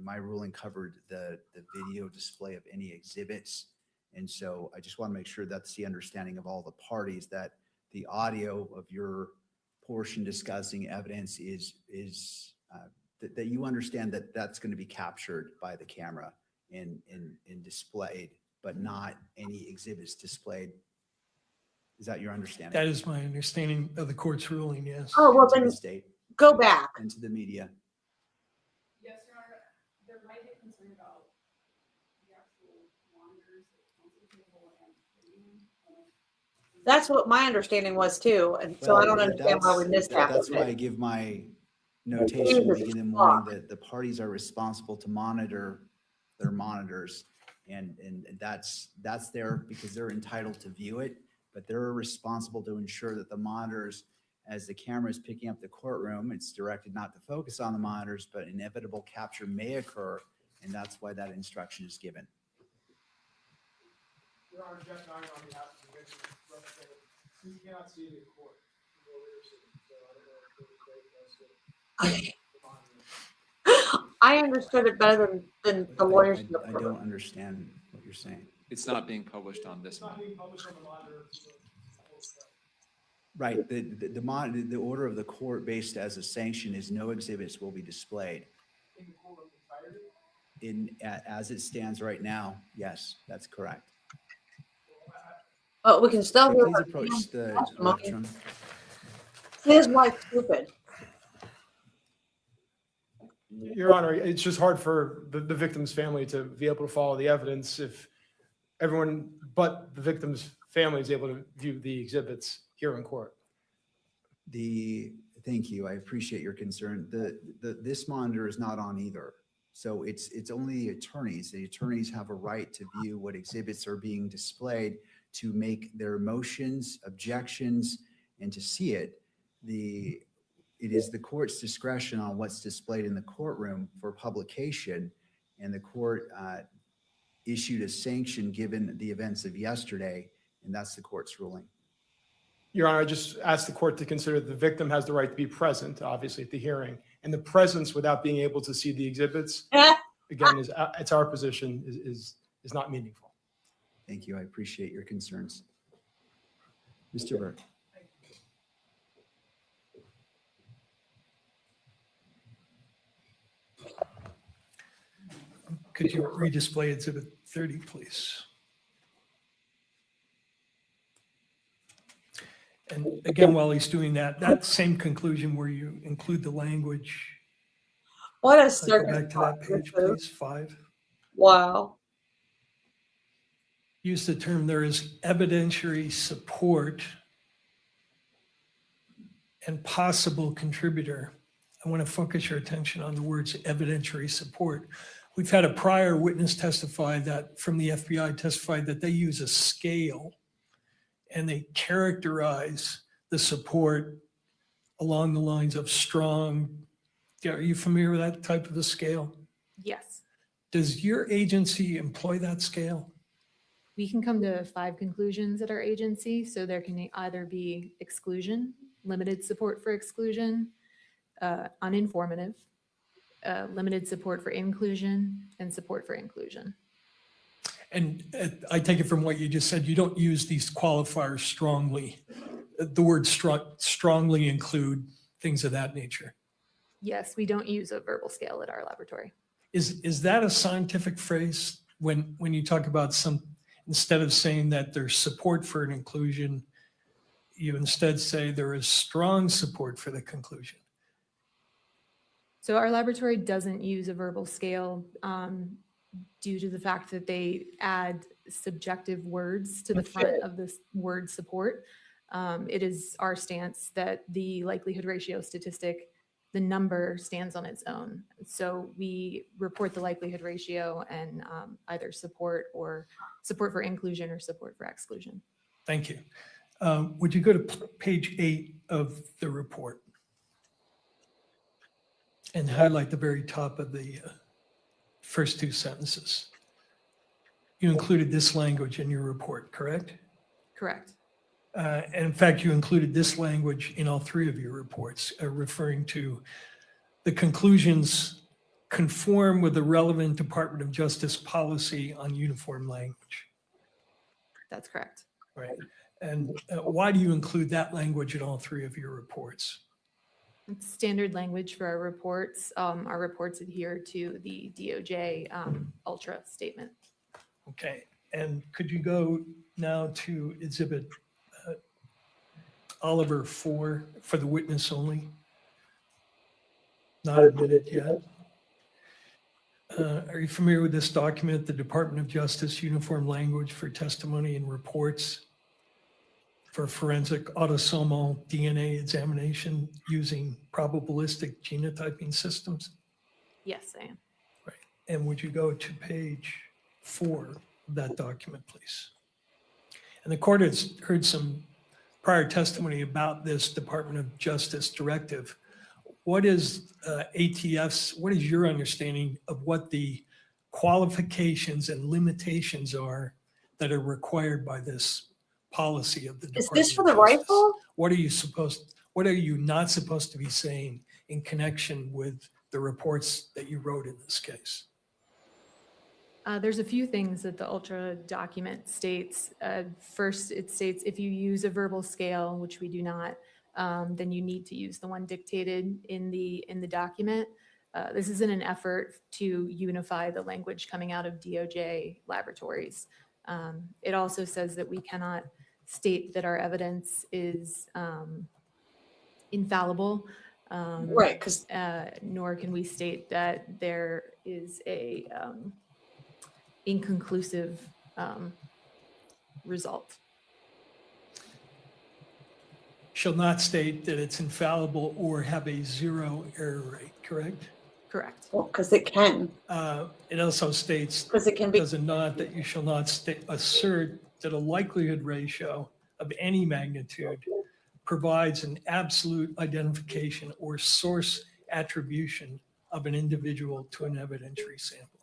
my ruling covered the video display of any exhibits. And so I just want to make sure that's the understanding of all the parties, that the audio of your portion discussing evidence is that you understand that that's going to be captured by the camera and displayed, but not any exhibits displayed. Is that your understanding? That is my understanding of the court's ruling, yes. Oh, well, To then the state go back. and to the media. Yes, Your Honor, there might be concern about the actual monitors, the counsel table, and That's what my understanding was too. And so I don't understand why we missed that. That's why I give my notation to begin the morning that the parties are responsible to monitor their monitors. And that's there because they're entitled to view it, but they're responsible to ensure that the monitors, as the camera is picking up the courtroom, it's directed not to focus on the monitors, but inevitable capture may occur. And that's why that instruction is given. Your Honor, Jeff Nine on behalf of the victim representative. You cannot see it in court. So I don't know if it was great for us to I understood it better than the lawyers. I don't understand what you're saying. It's not being published on this It's not one. being published on the monitor. Right, the order of the court based as a sanction is no exhibits will be displayed. In the court entirety? As it stands right now, yes, that's correct. But we can still hear. Please approach the lectern. His wife's stupid. Your Honor, it's just hard for the victim's family to be able to follow the evidence if everyone but the victim's family is able to view the exhibits here in court. Thank you, I appreciate your concern. This monitor is not on either. So it's only the attorneys. The attorneys have a right to view what exhibits are being displayed, to make their motions, objections, and to see it. It is the court's discretion on what's displayed in the courtroom for publication, and the court issued a sanction given the events of yesterday, and that's the court's ruling. Your Honor, I just asked the court to consider the victim has the right to be present, obviously, at the hearing, and the presence without being able to see the exhibits, again, it's our position, is not meaningful. Thank you, I appreciate your concerns. Mr. Burke. Could you redisplay exhibit 30, please? And again, while he's doing that, that same conclusion where you include the language. What a Go circus. back to that page, please, 5. Wow. Use the term, there is evidentiary support and possible contributor. I want to focus your attention on the words evidentiary support. We've had a prior witness testify that from the FBI testified that they use a scale and they characterize the support along the lines of strong. Are you familiar with that type of a scale? Yes. Does your agency employ that scale? We can come to 5 conclusions at our agency. So there can either be exclusion, limited support for exclusion, uninformative, limited support for inclusion, and support for inclusion. And I take it from what you just said, you don't use these qualifiers strongly the word strongly include, things of that nature. Yes, we don't use a verbal scale at our laboratory. Is that a scientific phrase when you talk about instead of saying that there's support for an inclusion, you instead say there is strong support for the conclusion? So our laboratory doesn't use a verbal scale due to the fact that they add subjective words to the front of this word support. It is our stance that the likelihood ratio statistic, the number stands on its own. So we report the likelihood ratio and either support for inclusion or support for exclusion. Thank you. Would you go to page 8 of the report and highlight the very top of the first 2 sentences? You included this language in your report, correct? Correct. And in fact, you included this language in all 3 of your reports, referring to the conclusions conform with the relevant Department of Justice policy on uniform language. That's correct. Right. And why do you include that language in all 3 of your reports? It's standard language for our reports. Our reports adhere to the DOJ Ultra statement. Okay. And could you go now to Exhibit Oliver 4 for the witness only? Not admitted yet. Are you familiar with this document, the Department of Justice Uniform Language for Testimony and Reports for Forensic Autosomal DNA Examination using probabilistic genotyping systems? Yes, I am. Right. And would you go to page 4 of that document, please? And the court has heard some prior testimony about this Department of Justice directive. What is ATF's, what is your understanding of what the qualifications and limitations are that are required by this policy of the Department? Is this for of the Justice? rifle? What are you not supposed to be saying in connection with the reports that you wrote in this case? There's a few things that the Ultra document states. First, it states if you use a verbal scale, which we do not, then you need to use the one dictated in the document. This is in an effort to unify the language coming out of DOJ laboratories. It also says that we cannot state that our evidence is infallible. Right, 'cause nor can we state that there is a inconclusive result. Shall not state that it's infallible or have a 0 error rate, correct? Correct. Well, because it can. It also states, Because it can be. does it not, that you shall not assert that a likelihood ratio of any magnitude provides an absolute identification or source attribution of an individual to an evidentiary sample.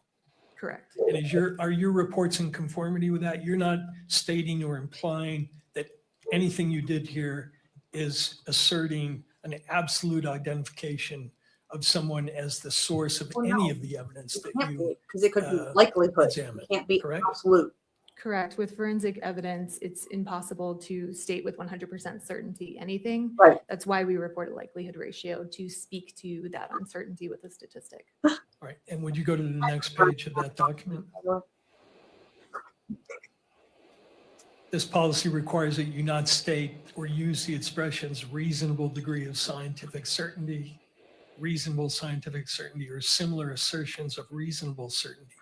Correct. And are your reports in conformity with that? You're not stating or implying that anything you did here is asserting an absolute identification of someone as the source of any of the evidence that you Because it could be likelihood. examine, It can't be correct? absolute. Correct. With forensic evidence, it's impossible to state with 100% certainty anything. Right. That's why we report a likelihood ratio to speak to that uncertainty with a statistic. All right. And would you go to the next page of that document? This policy requires that you not state or use the expressions reasonable degree of scientific certainty, reasonable scientific certainty, or similar assertions of reasonable certainty.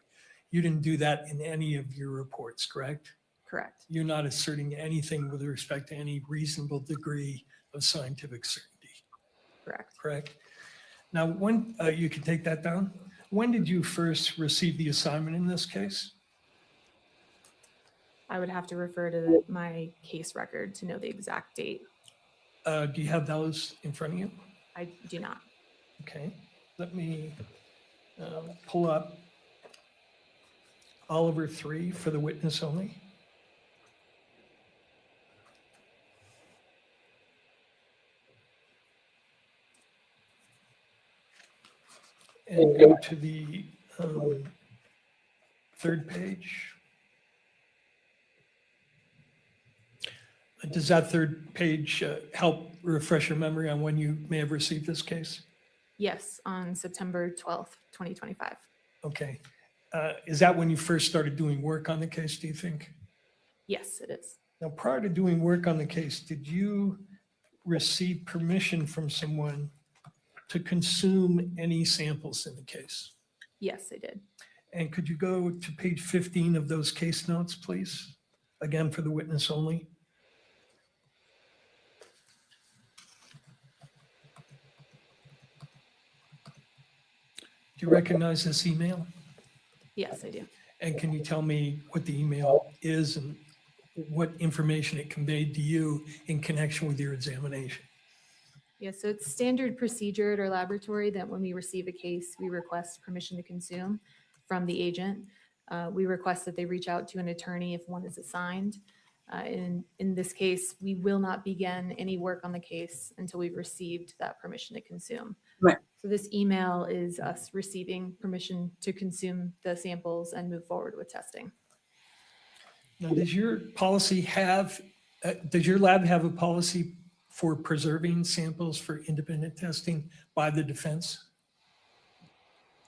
You didn't do that in any of your reports, correct? Correct. You're not asserting anything with respect to any reasonable degree of scientific certainty, Correct. correct? Now, when, you can take that down. When did you first receive the assignment in this case? I would have to refer to my case record to know the exact date. Do you have those in front of you? I do not. Okay, let me pull up Oliver 3 for the witness only. And go to the third page. Does that third page help refresh your memory on when you may have received this case? Yes, on September 12th, 2025. Okay. Is that when you first started doing work on the case, do you think? Yes, it is. Now, prior to doing work on the case, did you receive permission from someone to consume any samples in the case? Yes, I did. And could you go to page 15 of those case notes, please? Again, for the witness only. Do you recognize this email? Yes, I do. And can you tell me what the email is and what information it conveyed to you in connection with your examination? Yeah, so it's standard procedure at our laboratory that when we receive a case, we request permission to consume from the agent. We request that they reach out to an attorney if one is assigned. In this case, we will not begin any work on the case until we've received that permission to consume. Right. So this email is us receiving permission to consume the samples and move forward with testing. Now, does your policy have, does your lab have a policy for preserving samples for independent testing by the defense?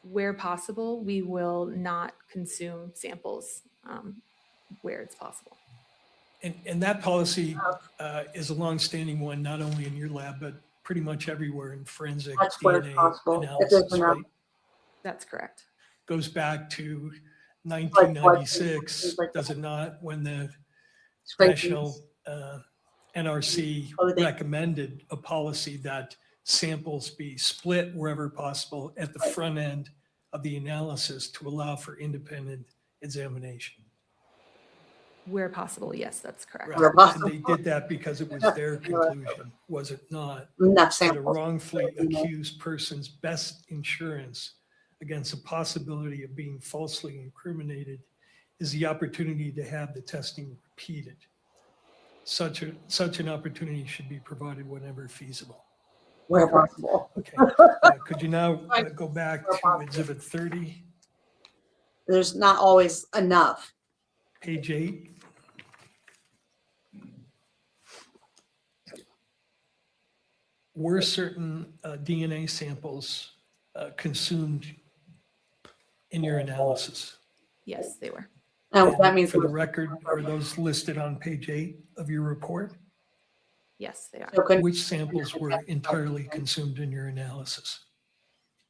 Where possible, we will not consume samples where it's possible. And that policy is a longstanding one, not only in your lab, but pretty much everywhere in forensic That's where it's DNA possible. If analysis, there's enough. right? That's correct. Goes back to 1996, does it not, when the National NRC recommended a policy that samples be split wherever possible at the front end of the analysis to allow for independent examination. Where possible, yes, that's correct. Right. And they did that because it was their conclusion, was it not? Enough That a samples. wrongfully accused person's best insurance against the possibility of being falsely incriminated is the opportunity to have the testing repeated. Such an opportunity should be provided whenever feasible. Where possible. Okay. Could you now go back to Exhibit 30, There's not always enough. page 8? Were certain DNA samples consumed in your analysis? Yes, they were. And that means For the record, are those listed on page 8 of your report? Yes, they are. Okay. Which samples were entirely consumed in your analysis?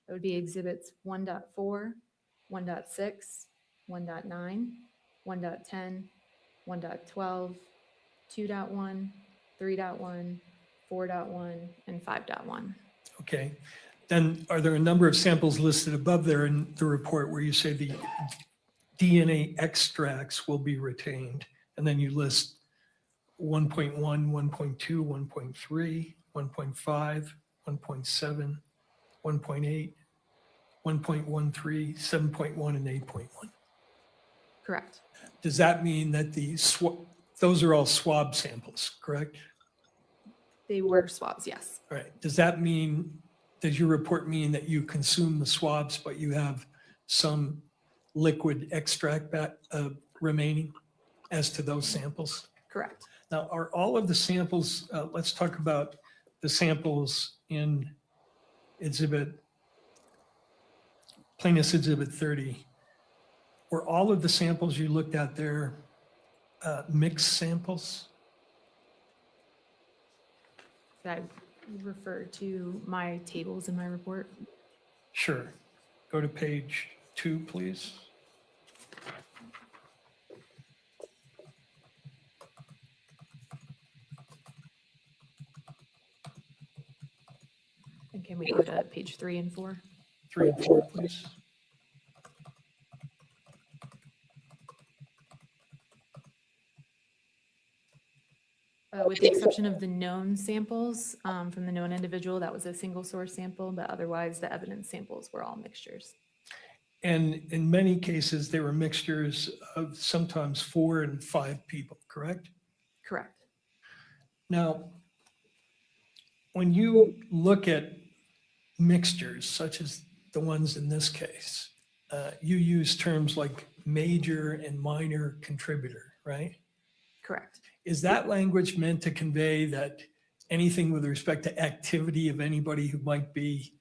That would be exhibits 1.4, 1.6, 1.9, 1.10, 1.12, 2.1, 3.1, 4.1, and 5.1. Okay. Then are there a number of samples listed above there in the report where you say the DNA extracts will be retained? And then you list 1.1, 1.2, 1.3, 1.5, 1.7, 1.8, 1.13, 7.1, and 8.1. Correct. Does that mean that those are all swab samples, correct? They were swabs, yes. All right. Does your report mean that you consume the swabs, but you have some liquid extract remaining as to those samples? Correct. Now, are all of the samples, let's talk about the samples in Plaintiff's Exhibit 30. Were all of the samples you looked at there mixed samples? I refer to my tables in my report. Sure. Go to page 2, please. And can we go to page 3 and 4? 3 and 4, please. With the exception of the known samples from the known individual, that was a single source sample, but otherwise the evidence samples were all mixtures. And in many cases, they were mixtures of sometimes 4 and 5 people, correct? Correct. Now, when you look at mixtures, such as the ones in this case, you use terms like major and minor contributor, right? Correct. Is that language meant to convey that anything with respect to activity of anybody who might be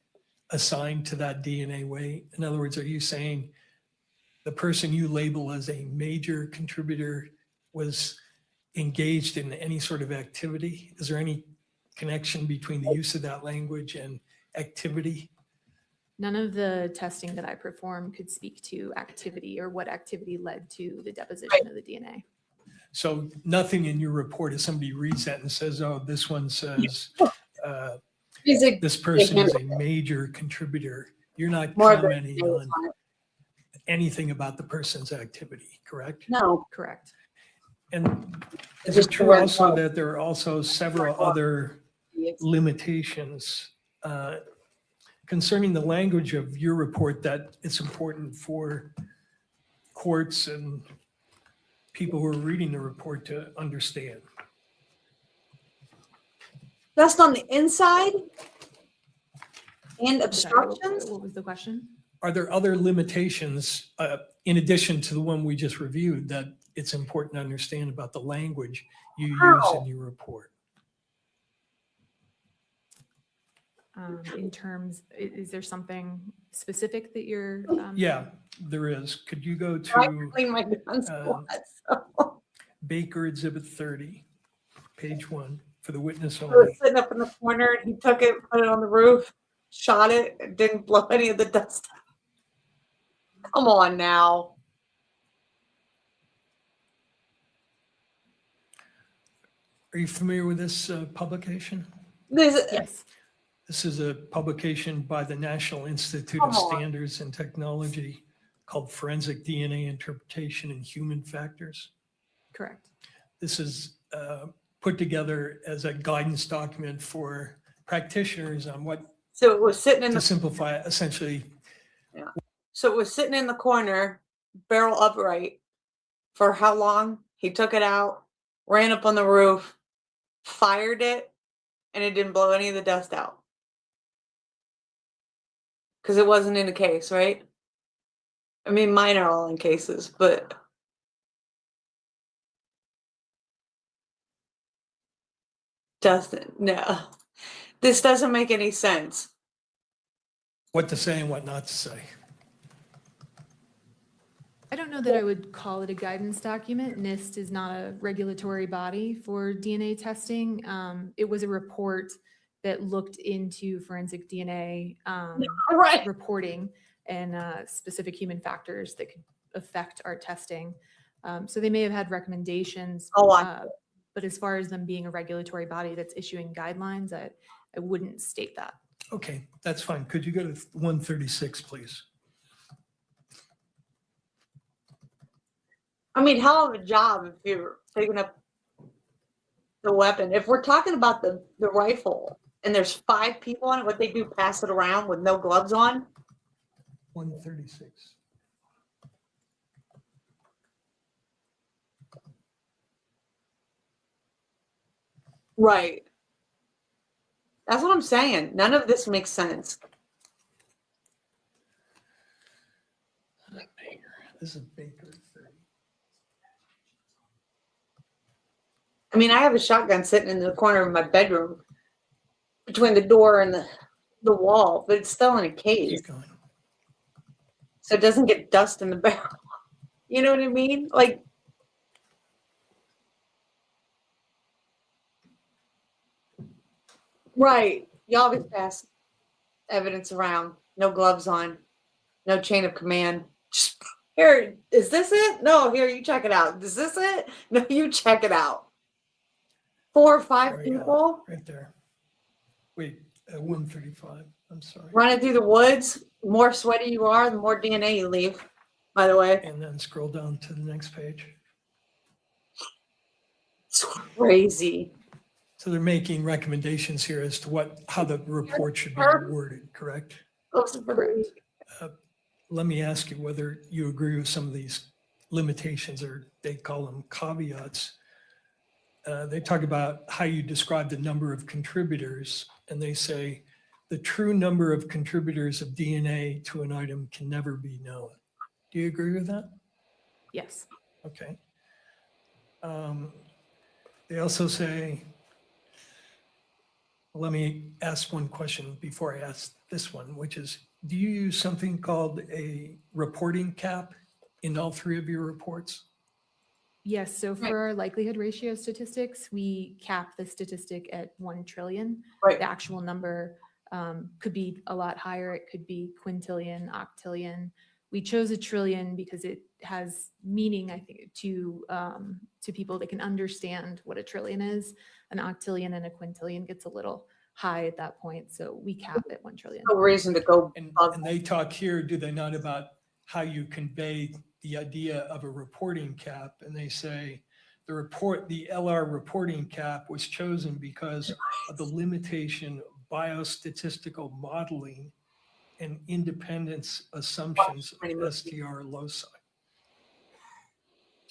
assigned to that DNA weight? In other words, are you saying the person you label as a major contributor was engaged in any sort of activity? Is there any connection between the use of that language and activity? None of the testing that I performed could speak to activity or what activity led to the deposition of the DNA. So nothing in your report, if somebody reads that and says, oh, this one says this person is a major contributor, you're not commenting on anything about the person's activity, correct? No. Correct. And is it true also that there are also several other limitations concerning the language of your report that it's important for courts and people who are reading the report to understand? Just on the inside and Sorry, obstructions? what was the question? Are there other limitations in addition to the one we just reviewed that it's important to understand about the language you use in your report? In terms, is there something specific that you're? Yeah, there is. Could you go I to clean my guns Baker Exhibit 30, page 1, for the witness I was only? sitting up in the corner and he took it, put it on the roof, shot it, and didn't blow any of the dust out. Come on now. Are you familiar with this publication? Yes. This is a publication by the National Institute Come of on. Standards and Technology called Forensic DNA Interpretation and Human Factors. Correct. This is put together as a guidance document for practitioners on what So it was sitting in to the simplify essentially. so it was sitting in the corner, barrel upright, for how long? He took it out, ran up on the roof, fired it, and it didn't blow any of the dust out. Because it wasn't in a case, right? I mean, mine are all in cases, but doesn't, no. This doesn't make any sense. What to say and what not to say. I don't know that I would call it a guidance document. NIST is not a regulatory body for DNA testing. It was a report that looked into forensic DNA Right. reporting and specific human factors that could affect our testing. So they may have had recommendations, but as far as them being a regulatory body that's issuing guidelines, I wouldn't state that. Okay, that's fine. Could you go to 136, please? I mean, hell of a job if you're picking up the weapon. If we're talking about the rifle and there's 5 people on it, what they do, pass it around with no gloves on? 136. Right. That's what I'm saying. None of this makes sense. This is Baker 30. I mean, I have a shotgun sitting in the corner of my bedroom between the door and the wall, but it's still in a case. So it doesn't get dust in the barrel. You know what I mean? Like, right. You always pass evidence around. No gloves on. No chain of command. Just, here, is this it? No, here, you check it out. Is this it? No, you check it out. 4 or 5 There we go, people right there. Wait, 135. I'm sorry. running through the woods. The more sweaty you are, the more DNA you leave, by the way. And then scroll down to the next page. It's crazy. So they're making recommendations here as to how the report should be worded, correct? Let me ask you whether you agree with some of these limitations, or they call them caveats. They talk about how you describe the number of contributors, and they say the true number of contributors of DNA to an item can never be known. Do you agree with that? Yes. Okay. They also say, let me ask one question before I ask this one, which is, do you use something called a reporting cap in all three of your reports? Yes, so for our likelihood ratio statistics, we cap the statistic at 1 trillion. Right. The actual number could be a lot higher. It could be quintillion, octillion. We chose 1 trillion because it has meaning, I think, to people that can understand what 1 trillion is. An octillion and a quintillion gets a little high at that point, so we cap at 1 trillion. No reason to go. And they talk here, do they not, about how you convey the idea of a reporting cap? And they say the LR reporting cap was chosen because of the limitation of biostatistical modeling and independence assumptions of STR loci.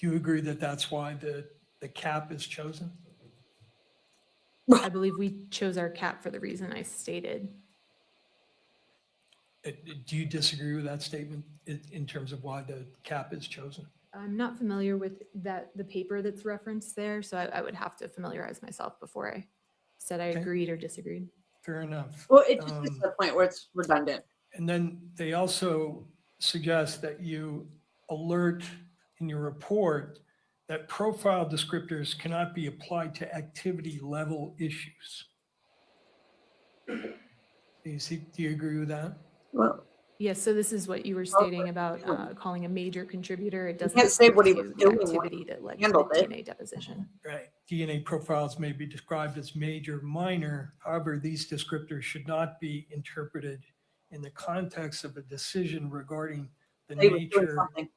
Do you agree that that's why the cap is chosen? I believe we chose our cap for the reason I stated. Do you disagree with that statement in terms of why the cap is chosen? I'm not familiar with the paper that's referenced there, so I would have to familiarize myself before I said I Okay. agreed or disagreed. Fair enough. Well, it just gets to the point where it's redundant. And then they also suggest that you alert in your report that profile descriptors cannot be applied to activity level issues. Do you agree with that? Well, Yes, so this is what you were stating about calling a major contributor. It doesn't can't say what he speak was to the doing when activity that led to the handled it. DNA deposition. Right. DNA profiles may be described as major, minor. However, these descriptors should not be interpreted in the context of a decision regarding the they were doing nature something.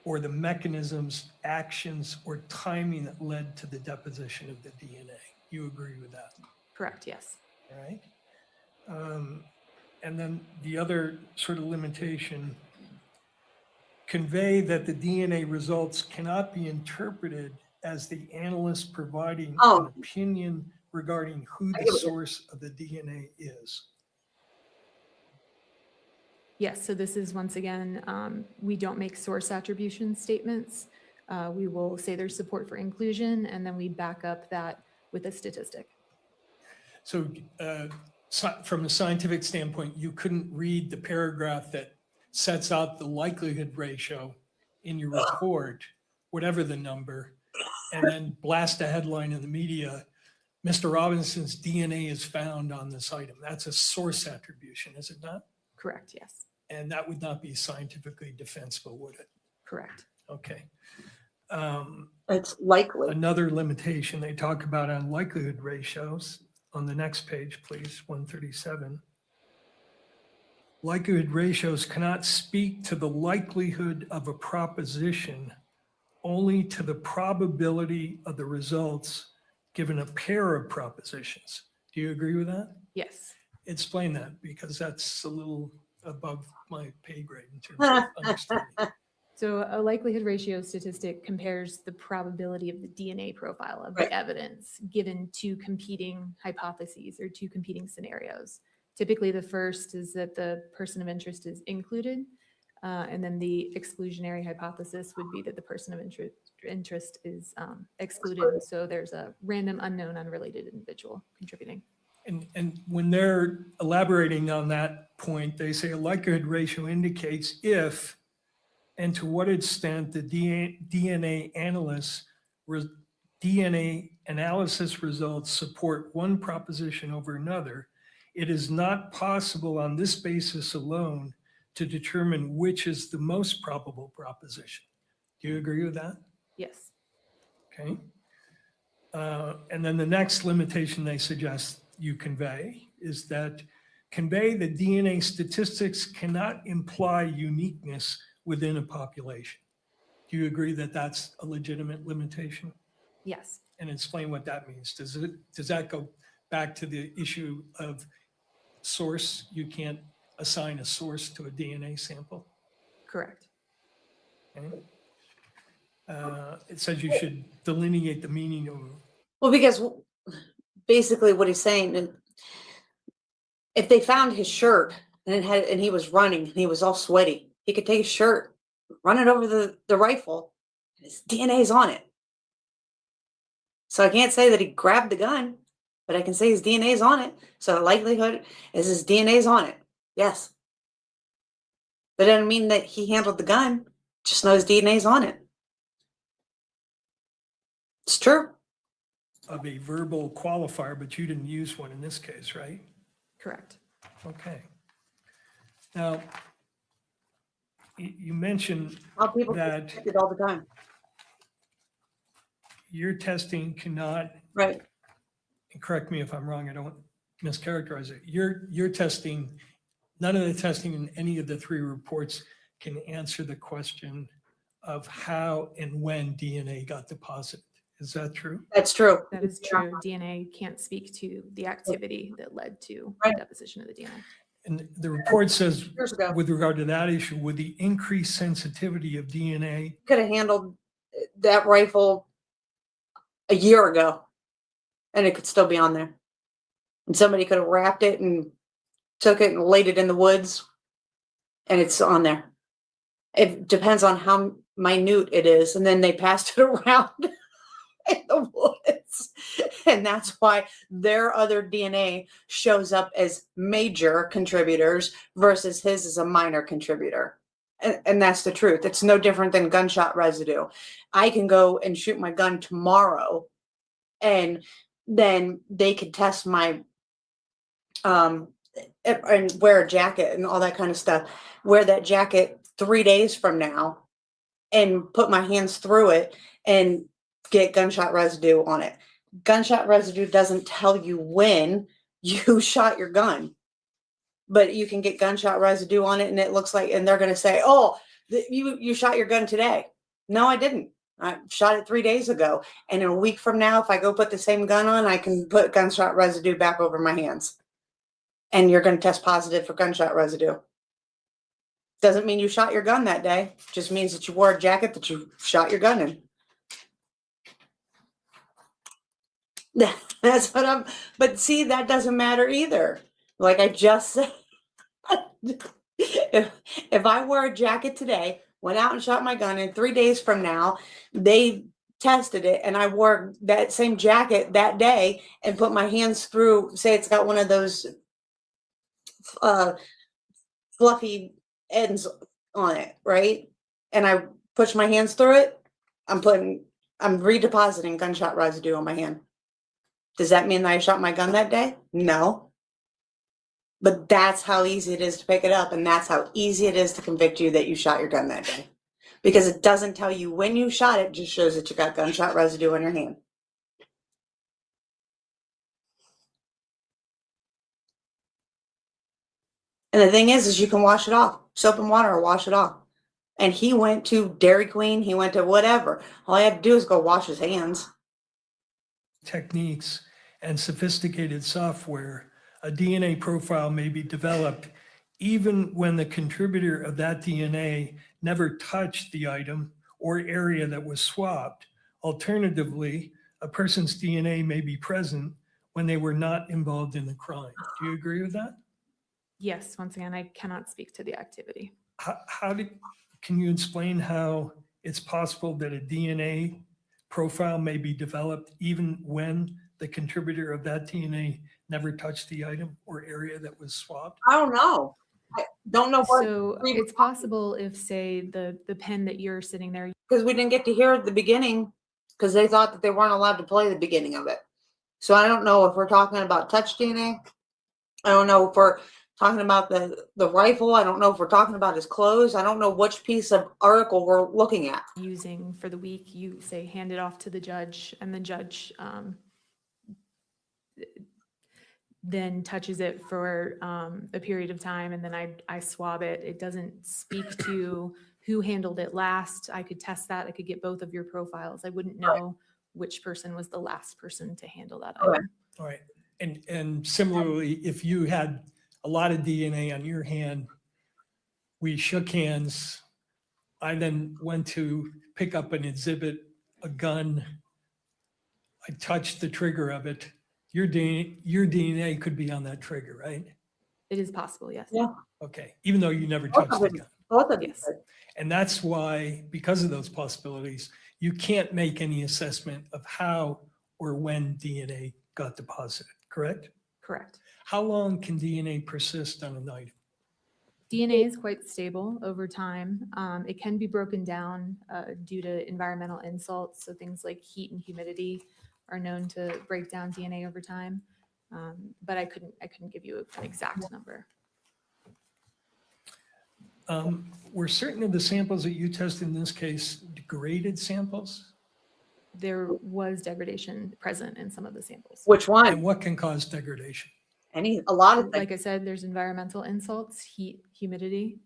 or the mechanisms, actions, or timing that led to the deposition of the DNA. You agree with that? Correct, yes. All right. And then the other sort of limitation, convey that the DNA results cannot be interpreted as the analyst providing an opinion regarding who the source of the DNA is. Yes, so this is once again, we don't make source attribution statements. We will say there's support for inclusion, and then we back up that with a statistic. So from a scientific standpoint, you couldn't read the paragraph that sets out the likelihood ratio in your report, whatever the number, and then blast a headline in the media, Mr. Robinson's DNA is found on this item. That's a source attribution, is it not? Correct, yes. And that would not be scientifically defensible, would it? Correct. Okay. It's likely. Another limitation they talk about on likelihood ratios on the next page, please, 137. Likelihood ratios cannot speak to the likelihood of a proposition, only to the probability of the results given a pair of propositions. Do you agree with that? Yes. Explain that, because that's a little above my pay grade in terms of understanding. So a likelihood ratio statistic compares the probability of the DNA profile of the evidence given two competing hypotheses or two competing scenarios. Typically, the first is that the person of interest is included, and then the exclusionary hypothesis would be that the person of interest is excluded. So there's a random, unknown, unrelated individual contributing. And when they're elaborating on that point, they say a likelihood ratio indicates if and to what extent the DNA analysis results support one proposition over another. It is not possible on this basis alone to determine which is the most probable proposition. Do you agree with that? Yes. Okay. And then the next limitation they suggest you convey is that convey the DNA statistics cannot imply uniqueness within a population. Do you agree that that's a legitimate limitation? Yes. And explain what that means. Does that go back to the issue of source? You can't assign a source to a DNA sample? Correct. Okay. It says you should delineate the meaning of. Well, because basically what he's saying, and if they found his shirt and he was running and he was all sweaty, he could take his shirt, run it over the rifle, and his DNA's on it. So I can't say that he grabbed the gun, but I can say his DNA is on it. So the likelihood is his DNA is on it. Yes. But it doesn't mean that he handled the gun. Just know his DNA is on it. It's true. Of a verbal qualifier, but you didn't use one in this case, right? Correct. Okay. Now, you mentioned How people that get it all the time. your testing cannot, Right. and correct me if I'm wrong, I don't mischaracterize it. Your testing, none of the testing in any of the three reports can answer the question of how and when DNA got deposited. Is that true? That's true. That is true. DNA can't speak to the activity that led to the deposition of the DNA. And the report says, Years ago. with regard to that issue, with the increased sensitivity of DNA, Could have handled that rifle a year ago and it could still be on there. And somebody could have wrapped it and took it and laid it in the woods and it's on there. It depends on how minute it is. And then they passed it around in the woods. And that's why their other DNA shows up as major contributors versus his is a minor contributor. And that's the truth. It's no different than gunshot residue. I can go and shoot my gun tomorrow and then they could test my and wear a jacket and all that kind of stuff. Wear that jacket 3 days from now and put my hands through it and get gunshot residue on it. Gunshot residue doesn't tell you when you shot your gun, but you can get gunshot residue on it and it looks like, and they're going to say, oh, you shot your gun today. No, I didn't. I shot it 3 days ago. And in a week from now, if I go put the same gun on, I can put gunshot residue back over my hands. And you're going to test positive for gunshot residue. Doesn't mean you shot your gun that day. Just means that you wore a jacket that you shot your gun in. That's what I'm, but see, that doesn't matter either. Like I just said, if I wore a jacket today, went out and shot my gun, and 3 days from now, they tested it and I wore that same jacket that day and put my hands through, say it's got one of those fluffy ends on it, right? And I push my hands through it, I'm redepositing gunshot residue on my hand. Does that mean that I shot my gun that day? No. But that's how easy it is to pick it up, and that's how easy it is to convict you that you shot your gun that day. Because it doesn't tell you when you shot it, just shows that you got gunshot residue on your hand. And the thing is you can wash it off. Soap and water will wash it off. And he went to Dairy Queen, he went to whatever. All he had to do is go wash his hands. techniques, and sophisticated software, a DNA profile may be developed even when the contributor of that DNA never touched the item or area that was swapped. Alternatively, a person's DNA may be present when they were not involved in the crime. Do you agree with that? Yes, once again, I cannot speak to the activity. Can you explain how it's possible that a DNA profile may be developed even when the contributor of that DNA never touched the item or area that was swapped? I don't know. I don't know what. So it's possible if, say, the pen that you're sitting there. Because we didn't get to hear at the beginning because they thought that they weren't allowed to play the beginning of it. So I don't know if we're talking about touch DNA. I don't know if we're talking about the rifle. I don't know if we're talking about his clothes. I don't know which piece of article we're looking at. Using for the week, you say hand it off to the judge, and the judge then touches it for a period of time, and then I swab it. It doesn't speak to who handled it last. I could test that. I could get both of your profiles. I wouldn't know which person was the last person to handle that item. All right. And similarly, if you had a lot of DNA on your hand, we shook hands. I then went to pick up an exhibit, a gun. I touched the trigger of it. Your DNA could be on that trigger, right? It is possible, yes. Yeah. Okay. Even though you never touched the gun. Both of Yes. And that's why, because of those possibilities, you can't make any assessment of how or when DNA got deposited, correct? Correct. How long can DNA persist on an item? DNA is quite stable over time. It can be broken down due to environmental insults. So things like heat and humidity are known to break down DNA over time. But I couldn't give you an exact number. Were certain of the samples that you tested in this case degraded samples? There was degradation present in some of the samples. Which one? And what can cause degradation? A lot of things. Like I said, there's environmental insults, heat, humidity.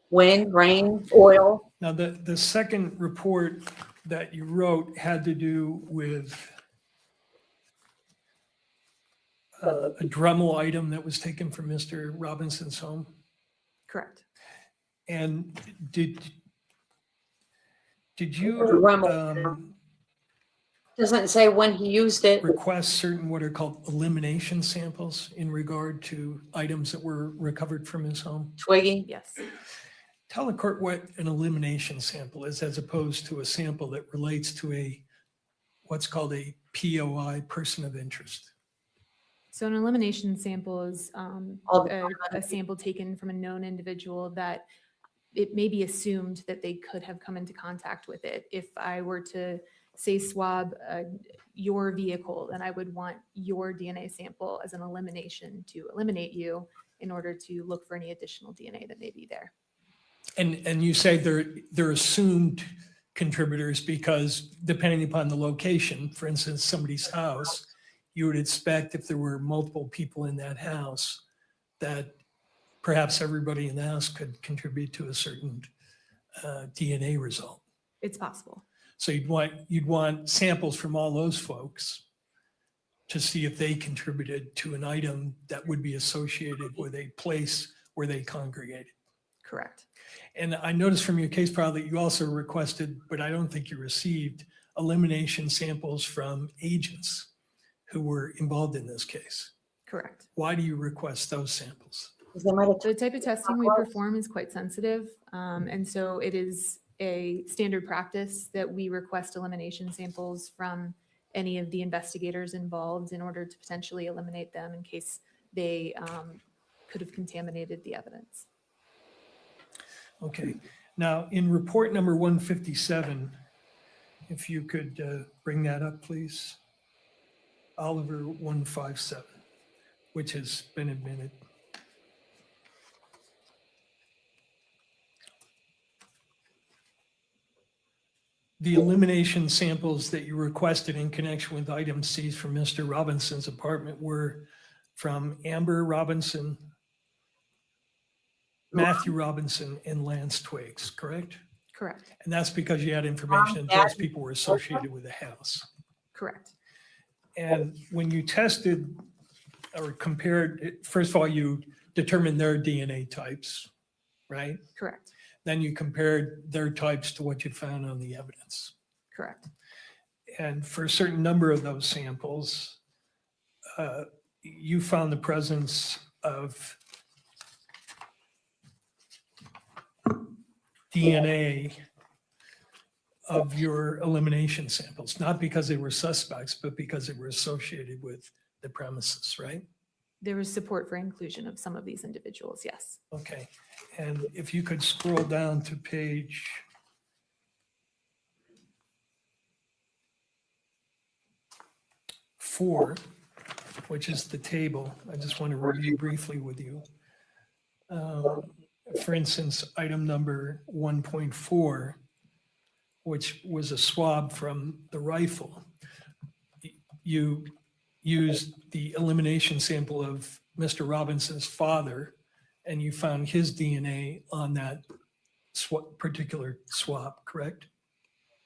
Wind, rain, oil. Now, the second report that you wrote had to do with a Dremel item that was taken from Mr. Robinson's home. Correct. And did you Dremel. Doesn't say when he used it. request certain what are called elimination samples in regard to items that were recovered from his home? Twiggy? Yes. Tell the court what an elimination sample is as opposed to a sample that relates to what's called a POI, person of interest. So an elimination sample is a sample taken from a known individual that it may be assumed that they could have come into contact with it. If I were to say swab your vehicle, then I would want your DNA sample as an elimination to eliminate you in order to look for any additional DNA that may be there. And you say they're assumed contributors because depending upon the location, for instance, somebody's house, you would expect if there were multiple people in that house that perhaps everybody in the house could contribute to a certain DNA result. It's possible. So you'd want samples from all those folks to see if they contributed to an item that would be associated with a place where they congregated. Correct. And I noticed from your case file that you also requested, but I don't think you received, elimination samples from agents who were involved in this case. Correct. Why do you request those samples? The type of testing we perform is quite sensitive. And so it is a standard practice that we request elimination samples from any of the investigators involved in order to potentially eliminate them in case they could have contaminated the evidence. Okay. Now, in report number 157, if you could bring that up, please. Oliver 157, which has been admitted. The elimination samples that you requested in connection with items seized from Mr. Robinson's apartment were from Amber Robinson, Matthew Robinson, and Lance Twigs, correct? Correct. And that's because you had information that those people were associated with the house. Correct. And when you tested or compared, first of all, you determined their DNA types, right? Correct. Then you compared their types to what you found on the evidence. Correct. And for a certain number of those samples, you found the presence of DNA of your elimination samples, not because they were suspects, but because they were associated with the premises, right? There was support for inclusion of some of these individuals, yes. Okay. And if you could scroll down to page 4, which is the table. I just want to review briefly with you. For instance, item number 1.4, which was a swab from the rifle. You used the elimination sample of Mr. Robinson's father, and you found his DNA on that particular swab, correct?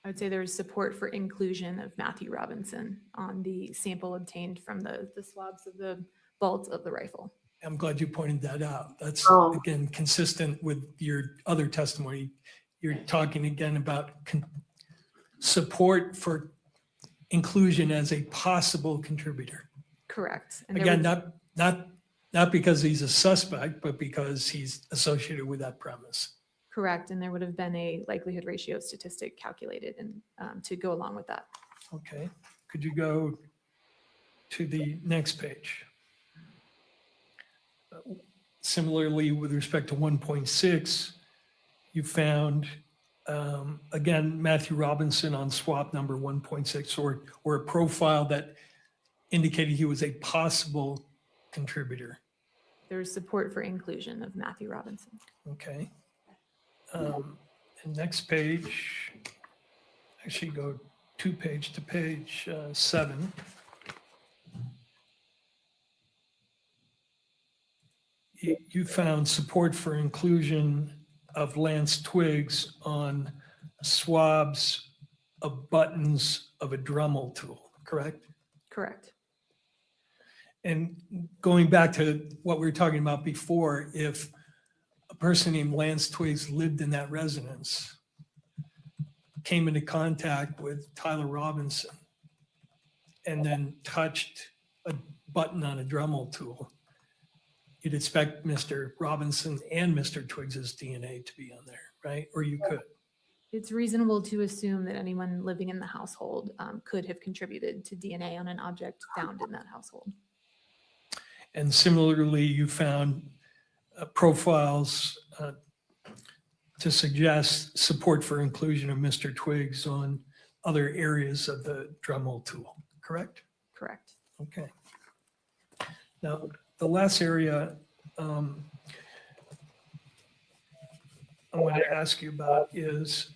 I would say there was support for inclusion of Matthew Robinson on the sample obtained from the swabs of the bolt of the rifle. I'm glad you pointed that out. That's, again, consistent with your other testimony. You're talking again about support for inclusion as a possible contributor. Correct. And Again, not because he's a suspect, but because he's associated with that premise. correct. And there would have been a likelihood ratio statistic calculated and to go along with that. Okay. Could you go to the next page? Similarly, with respect to 1.6, you found, again, Matthew Robinson on swap number 1.6, or a profile that indicated he was a possible contributor. There's support for inclusion of Matthew Robinson. Okay. And next page, actually go to page 7. You found support for inclusion of Lance Twiggs on swabs of buttons of a Dremel tool, correct? Correct. And going back to what we were talking about before, if a person named Lance Twiggs lived in that residence, came into contact with Tyler Robinson, and then touched a button on a Dremel tool, you'd expect Mr. Robinson and Mr. Twiggs's DNA to be on there, right? Or you could. It's reasonable to assume that anyone living in the household could have contributed to DNA on an object found in that household. And similarly, you found profiles to suggest support for inclusion of Mr. Twiggs on other areas of the Dremel tool, correct? Correct. Okay. Now, the last area I want to ask you about is,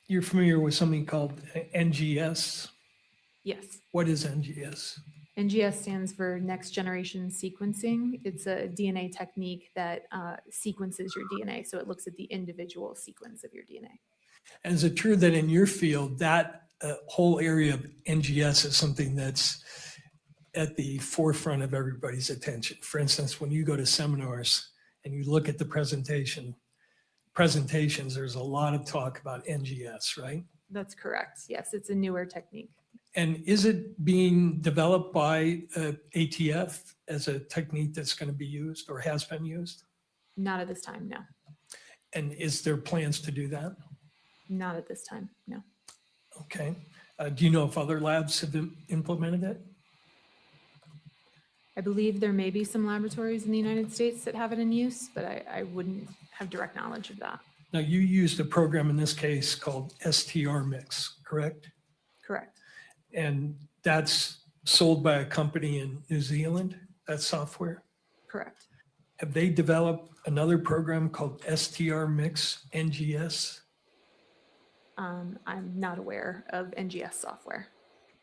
you're familiar with something called NGS? Yes. What is NGS? NGS stands for Next Generation Sequencing. It's a DNA technique that sequences your DNA. So it looks at the individual sequence of your DNA. And is it true that in your field, that whole area of NGS is something that's at the forefront of everybody's attention? For instance, when you go to seminars and you look at the presentations, there's a lot of talk about NGS, right? That's correct. Yes, it's a newer technique. And is it being developed by ATF as a technique that's going to be used or has been used? Not at this time, no. And is there plans to do that? Not at this time, no. Okay. Do you know if other labs have implemented it? I believe there may be some laboratories in the United States that have it in use, but I wouldn't have direct knowledge of that. Now, you used a program in this case called STRMix, correct? Correct. And that's sold by a company in New Zealand, that software? Correct. Have they developed another program called STRMix NGS? I'm not aware of NGS software.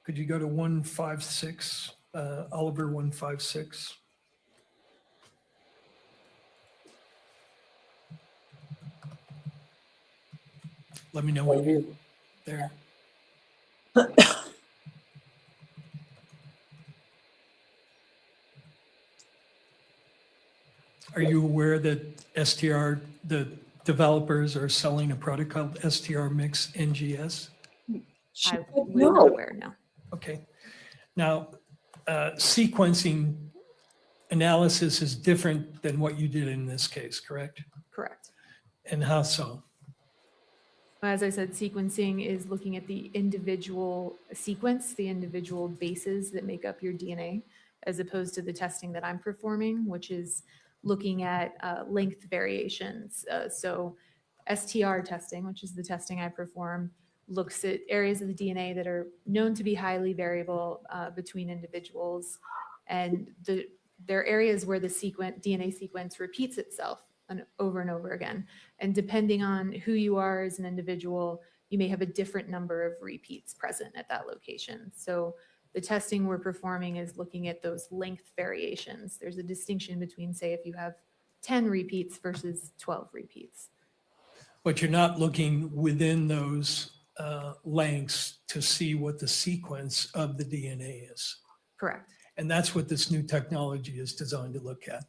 Could you go to 156, Oliver 156? Let me know when you're there. Are you aware that the developers are selling a product called STRMix NGS? I was not aware, no. Okay. Now, sequencing analysis is different than what you did in this case, correct? Correct. And how so? As I said, sequencing is looking at the individual sequence, the individual bases that make up your DNA, as opposed to the testing that I'm performing, which is looking at length variations. So STR testing, which is the testing I perform, looks at areas of the DNA that are known to be highly variable between individuals. And there are areas where the DNA sequence repeats itself and over again. And depending on who you are as an individual, you may have a different number of repeats present at that location. So the testing we're performing is looking at those length variations. There's a distinction between, say, if you have 10 repeats versus 12 repeats. But you're not looking within those lengths to see what the sequence of the DNA is. Correct. And that's what this new technology is designed to look at.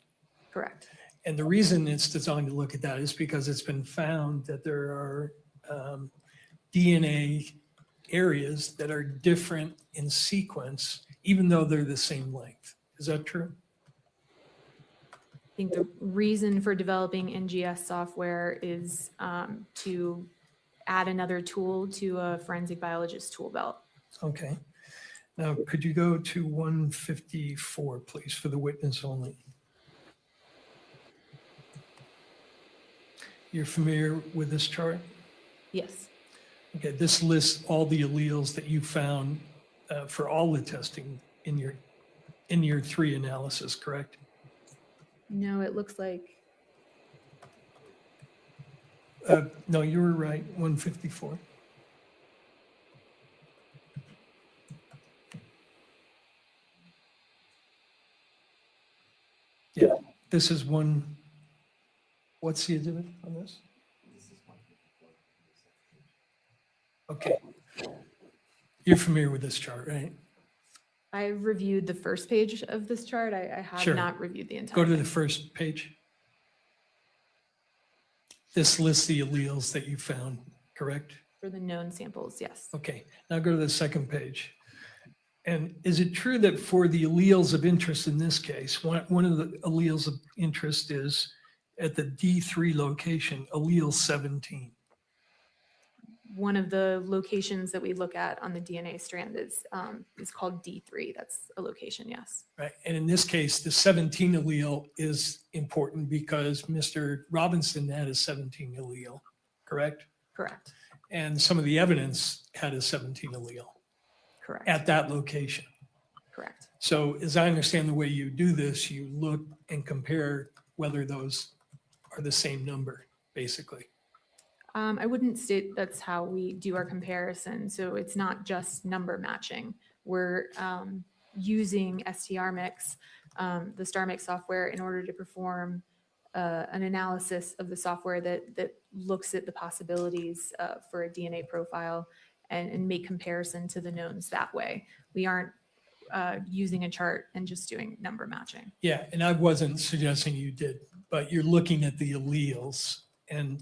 Correct. And the reason it's designed to look at that is because it's been found that there are DNA areas that are different in sequence, even though they're the same length. Is that true? I think the reason for developing NGS software is to add another tool to a forensic biologist tool belt. Okay. Now, could you go to 154, please, for the witness only? You're familiar with this chart? Yes. Okay, this lists all the alleles that you found for all the testing in your 3 analysis, correct? No, it looks like, No, you were right, 154. Yeah, this is one. What's the exhibit on this? Okay. You're familiar with this chart, right? I reviewed the first page of this chart. I have Sure. not reviewed the entire Go to the thing. first page. This lists the alleles that you found, correct? For the known samples, yes. Okay, now go to the second page. And is it true that for the alleles of interest in this case, one of the alleles of interest is at the D3 location, allele 17? One of the locations that we look at on the DNA strand is called D3. That's a location, yes. Right, and in this case, the 17 allele is important because Mr. Robinson had a 17 allele, correct? Correct, And some of the evidence had a 17 allele correct, at that location. correct. So as I understand the way you do this, you look and compare whether those are the same number, basically. I wouldn't state that's how we do our comparison. So it's not just number matching. We're using STRMix, the STRMix software, in order to perform an analysis of the software that looks at the possibilities for a DNA profile and make comparison to the knowns that way. We aren't using a chart and just doing number matching. Yeah, and I wasn't suggesting you did, but you're looking at the alleles and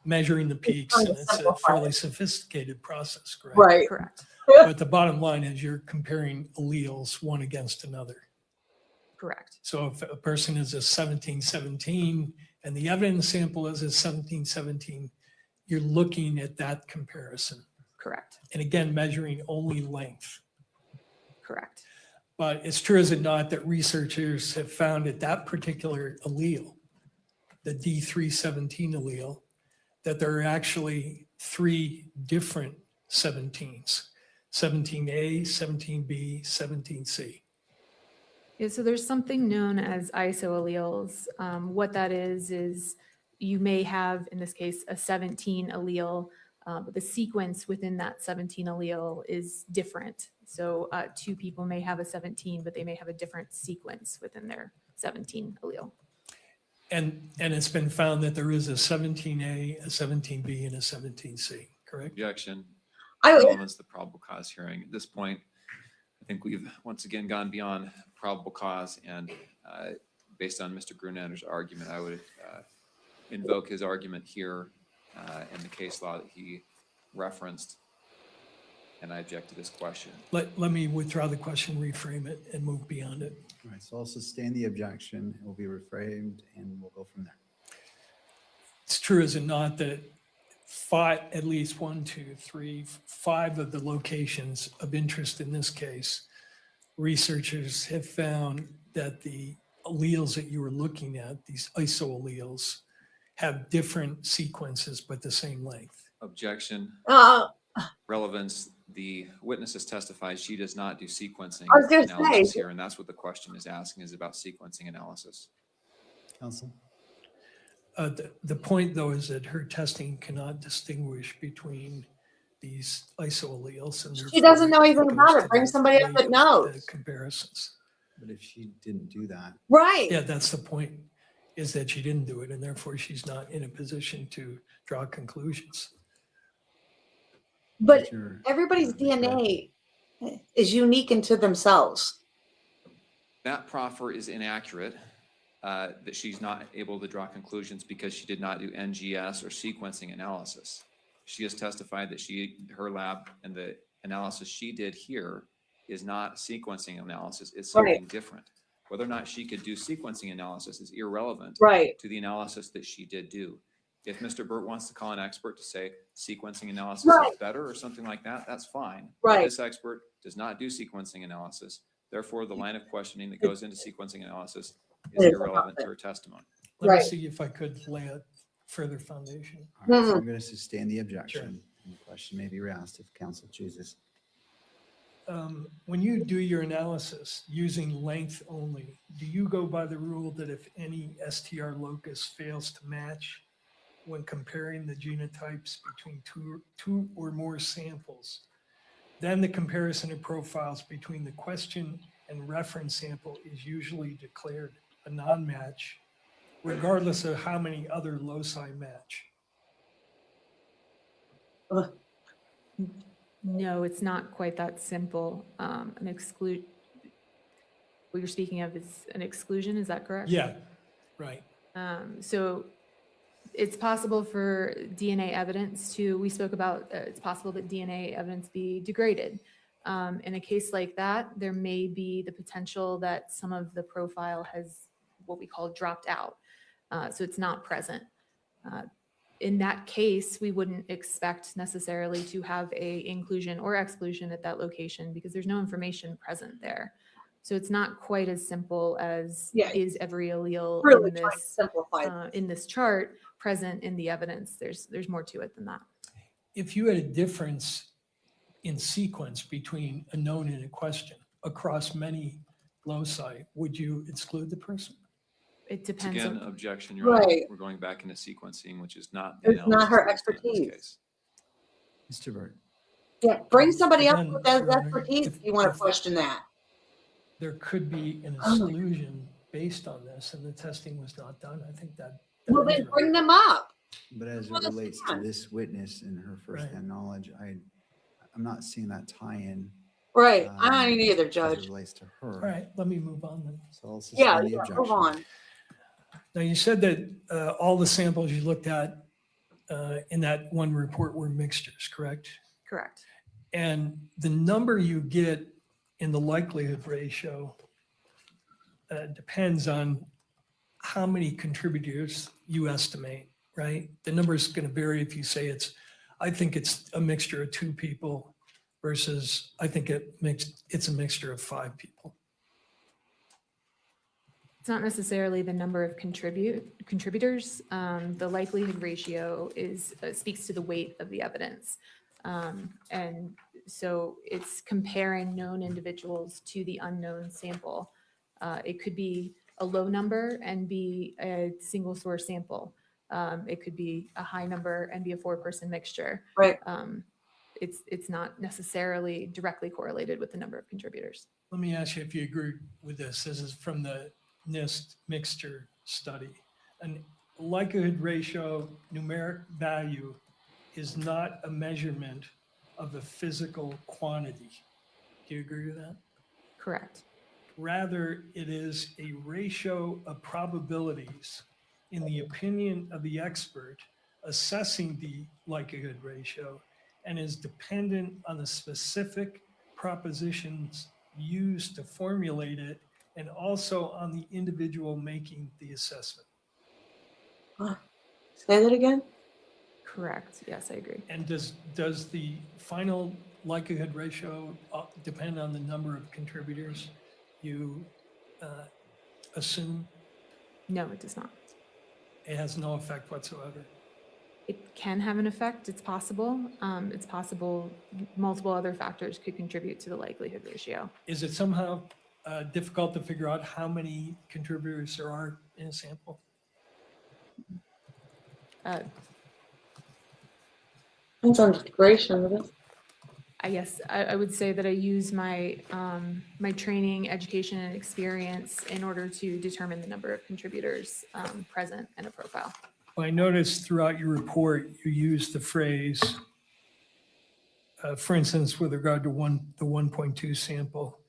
measuring the peaks, and it's a fairly sophisticated process, correct? Right. Correct, But the bottom line is you're comparing alleles one against another. correct, So if a person is a 1717 and the evidence sample is a 1717, you're looking at that comparison. correct, And again, measuring only length. correct. But it's true, is it not, that researchers have found at that particular allele, the D317 allele, that there are actually 3 different 17s, 17A, 17B, 17C. Yeah, so there's something known as isoalleles. What that is you may have, in this case, a 17 allele, but the sequence within that 17 allele is different. So 2 people may have a 17, but they may have a different sequence within their 17 allele. And it's been found that there is a 17A, a 17B, and a 17C, correct? Objection. I would- Relevance to the probable cause hearing. At this point, I think we've once again gone beyond probable cause, and based on Mr. Grunlander's argument, I would invoke his argument here in the case law that he referenced, and I object to this question. Let me withdraw the question, reframe it, and move beyond it. All right, so I'll sustain the objection. It will be reframed and we'll go from there. It's true, is it not, that at least 1, 2, 3, 5 of the locations of interest in this case, researchers have found that the alleles that you were looking at, these isoalleles, have different sequences but the same length. Objection. Relevance. The witness has testified she does not do sequencing I was gonna analysis say. here, and that's what the question is asking, is about sequencing analysis. Counsel? The point, though, is that her testing cannot distinguish between these isoalleles. And She doesn't know therefore anything goes about it. to Bring the somebody else weight that of knows. the comparisons. But if she didn't do that, Right. Yeah, that's the point, is that she didn't do it, and therefore she's not in a position to draw conclusions. But your- everybody's DNA is unique into themselves. That proffer is inaccurate, that she's not able to draw conclusions because she did not do NGS or sequencing analysis. She has testified that her lab and the analysis she did here is not sequencing analysis, it's something different. Whether or not she could do sequencing analysis is irrelevant Right. to the analysis that she did do. If Mr. Burt wants to call an expert to say sequencing analysis Right. is better or something like that, that's fine. Right. This expert does not do sequencing analysis. Therefore, the line of questioning that goes into sequencing analysis is It is irrelevant to her testimony. Let me Right. see if I could lay a further foundation. All right, so Mhm. I'm going to sustain the objection. And the question may be re-asked if council chooses. When you do your analysis using length only, do you go by the rule that if any STR locus fails to match when comparing the genotypes between two or more samples, then the comparison of profiles between the question and reference sample is usually declared a non-match, regardless of how many other loci match? No, it's not quite that simple. What you're speaking of is an exclusion, is that correct? Yeah, right. So it's possible for DNA evidence we spoke about, it's possible that DNA evidence be degraded. In a case like that, there may be the potential that some of the profile has what we call dropped out. So it's not present. In that case, we wouldn't expect necessarily to have a inclusion or exclusion at that location because there's no information present there. So it's not quite as simple as is every allele Really in trying to this simplify. in this chart present in the evidence. There's more to it than that. If you had a difference in sequence between a known and a question across many loci, would you exclude the person? It It's depends again, on. objection, Your Honor. Right. We're going back into sequencing, which is not the It's not her analysis that was done in this expertise. case. Mr. Burt. Yeah, bring somebody else Again, with that Your Honor, expertise if- if you want to if- question that. There could be an Oh my exclusion based on this and the testing was not done. I think that. Well, is then right. bring them up. But as it Well, that's relates to fine. this witness and her firsthand knowledge, I'm not seeing that tie-in. Right. I ain't either, As Judge. it relates to All her. right, let me move on then. So I'll Yeah, suspend the yeah, objection. move on. Now, you said that all the samples you looked at in that one report were mixtures, correct? Correct. And the number you get in the likelihood ratio depends on how many contributors you estimate, right? The number is going to vary if you say I think it's a mixture of 2 people versus I think it's a mixture of 5 people. It's not necessarily the number of contributors. The likelihood ratio speaks to the weight of the evidence. And so it's comparing known individuals to the unknown sample. It could be a low number and be a single source sample. It could be a high number and be a 4-person mixture. Right. It's not necessarily directly correlated with the number of contributors. Let me ask you if you agree with this. This is from the NIST mixture study. An likelihood ratio numeric value is not a measurement of a physical quantity. Do you agree with that? Correct. Rather, it is a ratio of probabilities in the opinion of the expert assessing the likelihood ratio and is dependent on the specific propositions used to formulate it and also on the individual making the assessment. Say that again? Correct. Yes, I agree. And does the final likelihood ratio depend on the number of contributors you assume? No, it does not. It has no effect whatsoever. It can have an effect. It's possible. It's possible multiple other factors could contribute to the likelihood ratio. Is it somehow difficult to figure out how many contributors there are in a sample? Depends on the degradation of it. I guess I would say that I use my my training, education, and experience in order to determine the number of contributors present in a profile. Well, I noticed throughout your report, you use the phrase, for instance, with regard to the 1.2 sample,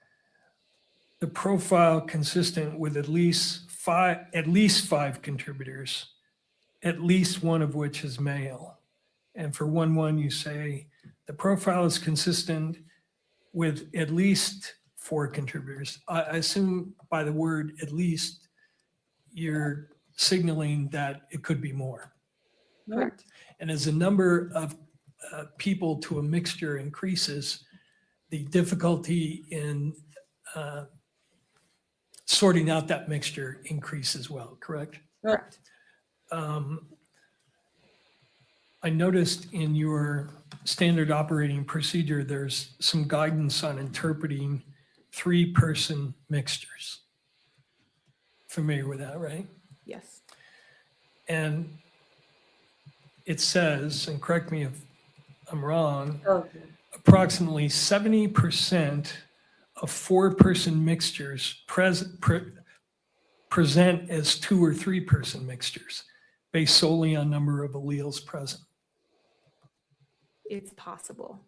the profile consistent with at least five contributors, at least one of which is male. And for 1.1, you say the profile is consistent with at least 4 contributors. I assume by the word at least, you're signaling that it could be more. Correct. And as the number of people to a mixture increases, the difficulty in sorting out that mixture increases as well, correct? Correct. I noticed in your standard operating procedure, there's some guidance on interpreting 3-person mixtures. Familiar with that, right? Yes. And it says, and correct me if I'm wrong, approximately 70% of 4-person mixtures present as 2 or 3-person mixtures based solely on number of alleles present. It's possible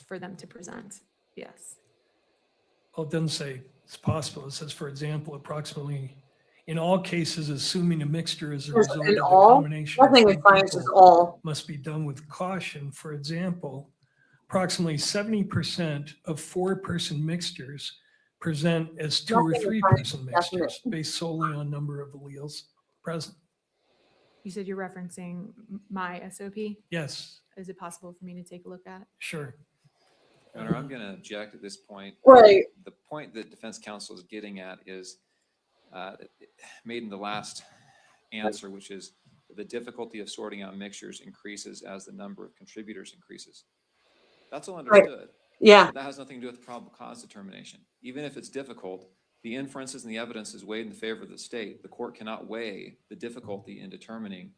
for them to present. Yes. Well, it doesn't say it's possible. It says, for example, approximately in all cases, assuming a mixture is a Yes, result in of the all? combination of Nothing three in science is people all. must be done with caution. For example, approximately 70% of 4-person mixtures present as 2 or Nothing in 3-person science is mixtures definite. based solely on number of alleles present. You said you're referencing my SOP. Yes, Is it possible for me to take a look at it? sure. Your Honor, I'm going to object at this point. Right. The point that defense counsel is getting at is made in the last answer, which is the difficulty of sorting out mixtures increases as the number of contributors increases. That's all understood. Yeah. But that has nothing to do with the probable cause determination. Even if it's difficult, the inferences and the evidence is weighed in favor of the state. The court cannot weigh the difficulty in determining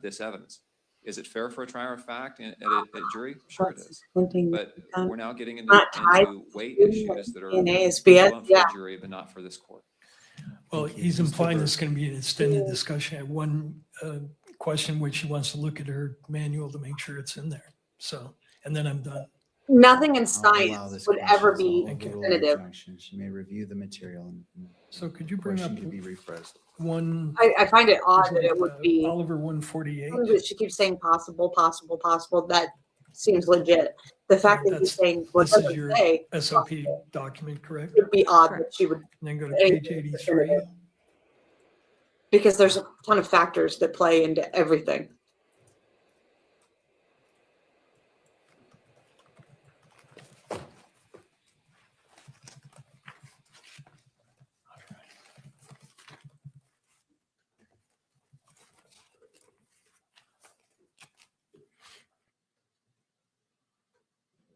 this evidence. Is it fair for a trier of fact at a jury? Sure it is. But we're now getting into weight issues that are relevant for a jury, but not for this court. Well, he's implying this is going to be an extended discussion. I have one question which he wants to look at her manual to make sure it's in there. So, and then I'm done. Nothing in I'll allow science this would question, ever so be I'll overrule definitive. objection. She may review the material and So could you bring up question to be rephrased. one? I find it odd is that it would be, Oliver 148. that she keeps saying possible, possible, possible. That seems legit. The fact that she's saying what This is doesn't your say SOP document, correct? would be odd that she would, And then go to page 83. because there's a ton of factors that play into everything.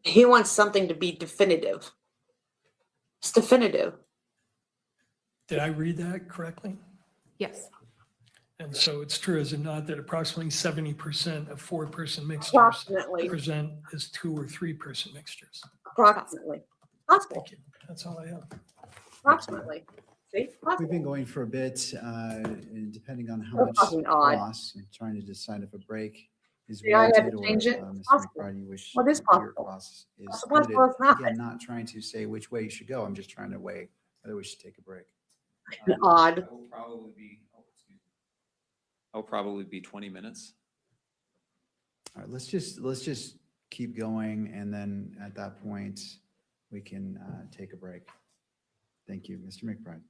He wants something to be definitive. It's definitive. Did I read that correctly? Yes. And so it's true, is it not, that approximately 70% of 4-person mixtures Approximately. present as 2 or 3-person mixtures? Approximately. Possible. Thank you. That's all I have. Approximately. See? We've been going for a bit, and depending on how That's much fucking odd. costs, and trying to decide if a break is See, I had to warranted or change it. Mr. Possible. McBride, you wish What is your possible? costs is What's limited. possible, it's not. Again, not trying to say which way you should go. I'm just trying to weigh whether we should take a break. Odd. I will probably be 20 minutes. All right, let's just keep going, and then at that point, we can take a break. Thank you, Mr. McBride.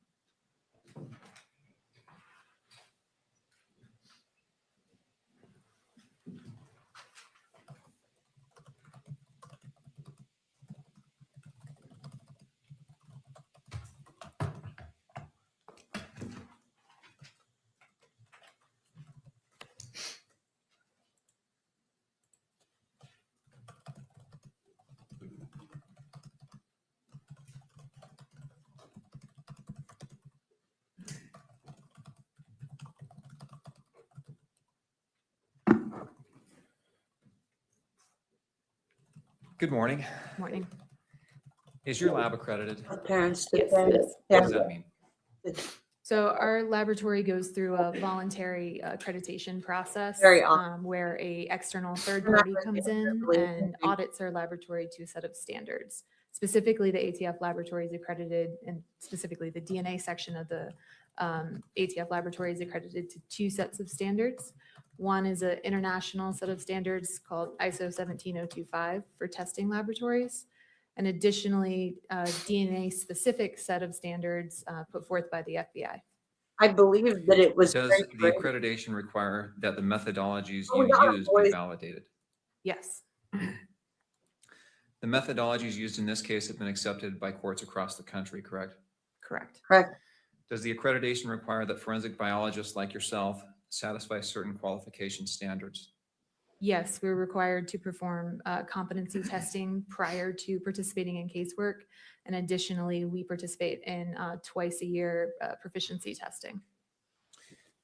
Good morning. Morning. Is your lab accredited? Parents to Yes, parents. it is. What does that mean? So our laboratory goes through a voluntary accreditation process. Very often. Where a external third I'm not party gonna comes get in really and confused. audits our laboratory to a set of standards. Specifically, the ATF laboratory is accredited, and specifically the DNA section of the ATF laboratory is accredited to 2 sets of standards. One is an international set of standards called ISO 17025 for testing laboratories. And additionally, DNA-specific set of standards put forth by the FBI. I believe that it was. Does very the great. accreditation require that the methodologies Oh, we you got it, use be boys. validated? Yes, The methodologies used in this case have been accepted by courts across the country, correct? correct. Correct. Does the accreditation require that forensic biologists like yourself satisfy certain qualification standards? Yes, we're required to perform competency testing prior to participating in casework. And additionally, we participate in twice a year proficiency testing.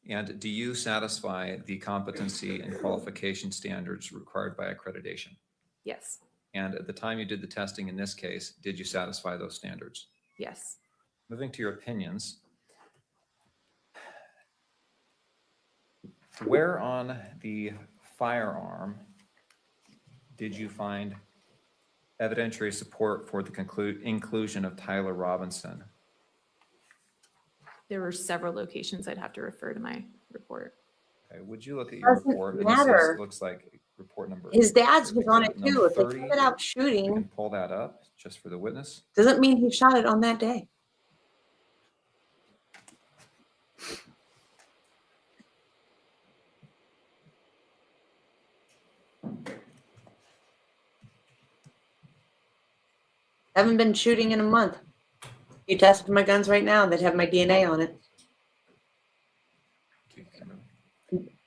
And do you satisfy the competency and qualification standards required by accreditation? Yes, And at the time you did the testing in this case, did you satisfy those standards? yes. Moving to your opinions, where on the firearm did you find evidentiary support for the inclusion of Tyler Robinson? There were several locations. I'd have to refer to my report. Okay, would you look at your Doesn't report? And matter. this looks like report number. His dad's was on it exhibit too. number If they 30. took it out You shooting, can pull that up just for the witness. doesn't mean he shot it on that day. Haven't been shooting in a month. You tested my guns right now, they'd have my DNA on it.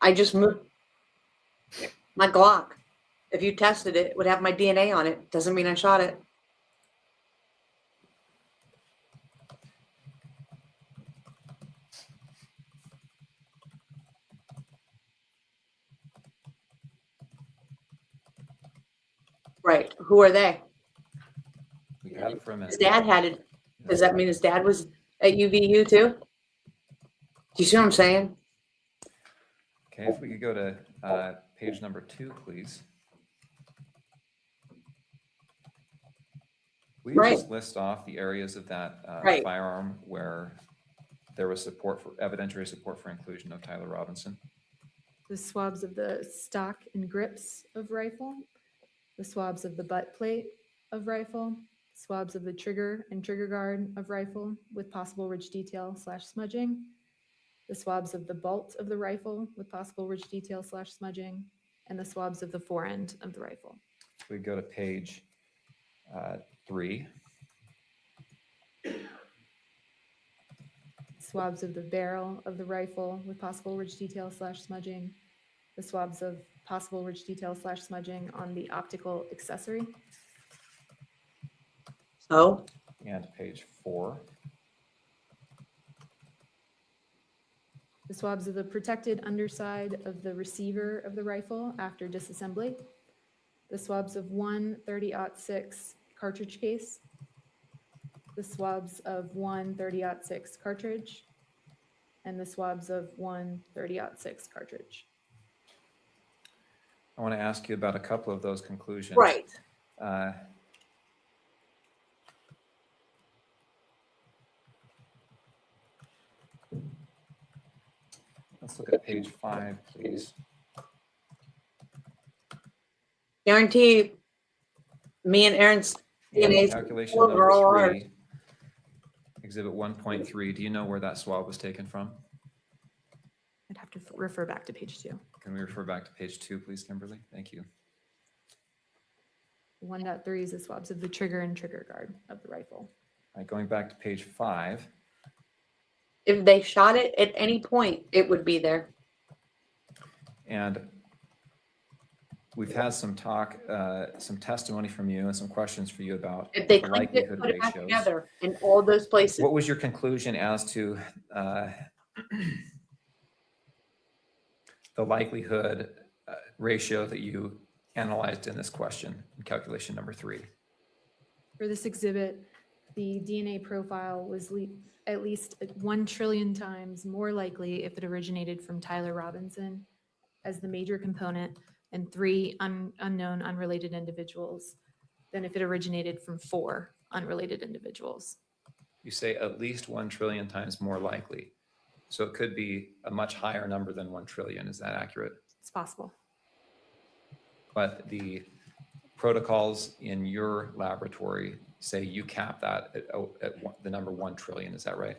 I just moved my Glock. If you tested it, it would have my DNA on it. Doesn't mean I shot it. Right. Who are they? We have it for a minute. His dad had it. Does that mean his dad was at UVU too? Do you see what I'm saying? Okay, if we could go to page number 2, please. Will you Right. just list off the areas of that Right. firearm where there was support for evidentiary support for inclusion of Tyler Robinson? The swabs of the stock and grips of rifle, the swabs of the butt plate of rifle, swabs of the trigger and trigger guard of rifle with possible ridge detail / smudging, the swabs of the bolt of the rifle with possible ridge detail / smudging, and the swabs of the forend of the rifle. We go to page 3. Swabs of the barrel of the rifle with possible ridge detail / smudging, the swabs of possible ridge detail / smudging on the optical accessory. Oh, And page 4. The swabs of the protected underside of the receiver of the rifle after disassembly. The swabs of one 30-06 cartridge case. The swabs of one 30-06 cartridge. And the swabs of one 30-06 cartridge. I want to ask you about a couple of those conclusions. right. Let's look at page 5, please. Guarantee me and Aaron's And DNA's calculation full of all number ours. 3, exhibit 1.3. Do you know where that swab was taken from? I'd have to refer back to page 2. Can we refer back to page 2, please, Kimberly? Thank you. 1.3 is the swabs of the trigger and trigger guard of the rifle. All right, going back to page 5. If they shot it at any point, it would be there. And we've had some talk, some testimony from you and some questions for you about If they the couldn't get likelihood put it back ratios. together in all those places. What was your conclusion as to the likelihood ratio that you analyzed in this question in calculation number 3? For this exhibit, the DNA profile was at least 1 trillion times more likely if it originated from Tyler Robinson as the major component and 3 unknown unrelated individuals than if it originated from 4 unrelated individuals. You say at least 1 trillion times more likely. So it could be a much higher number than 1 trillion. Is that accurate? It's possible. But the protocols in your laboratory say you cap that at the number 1 trillion. Is that right?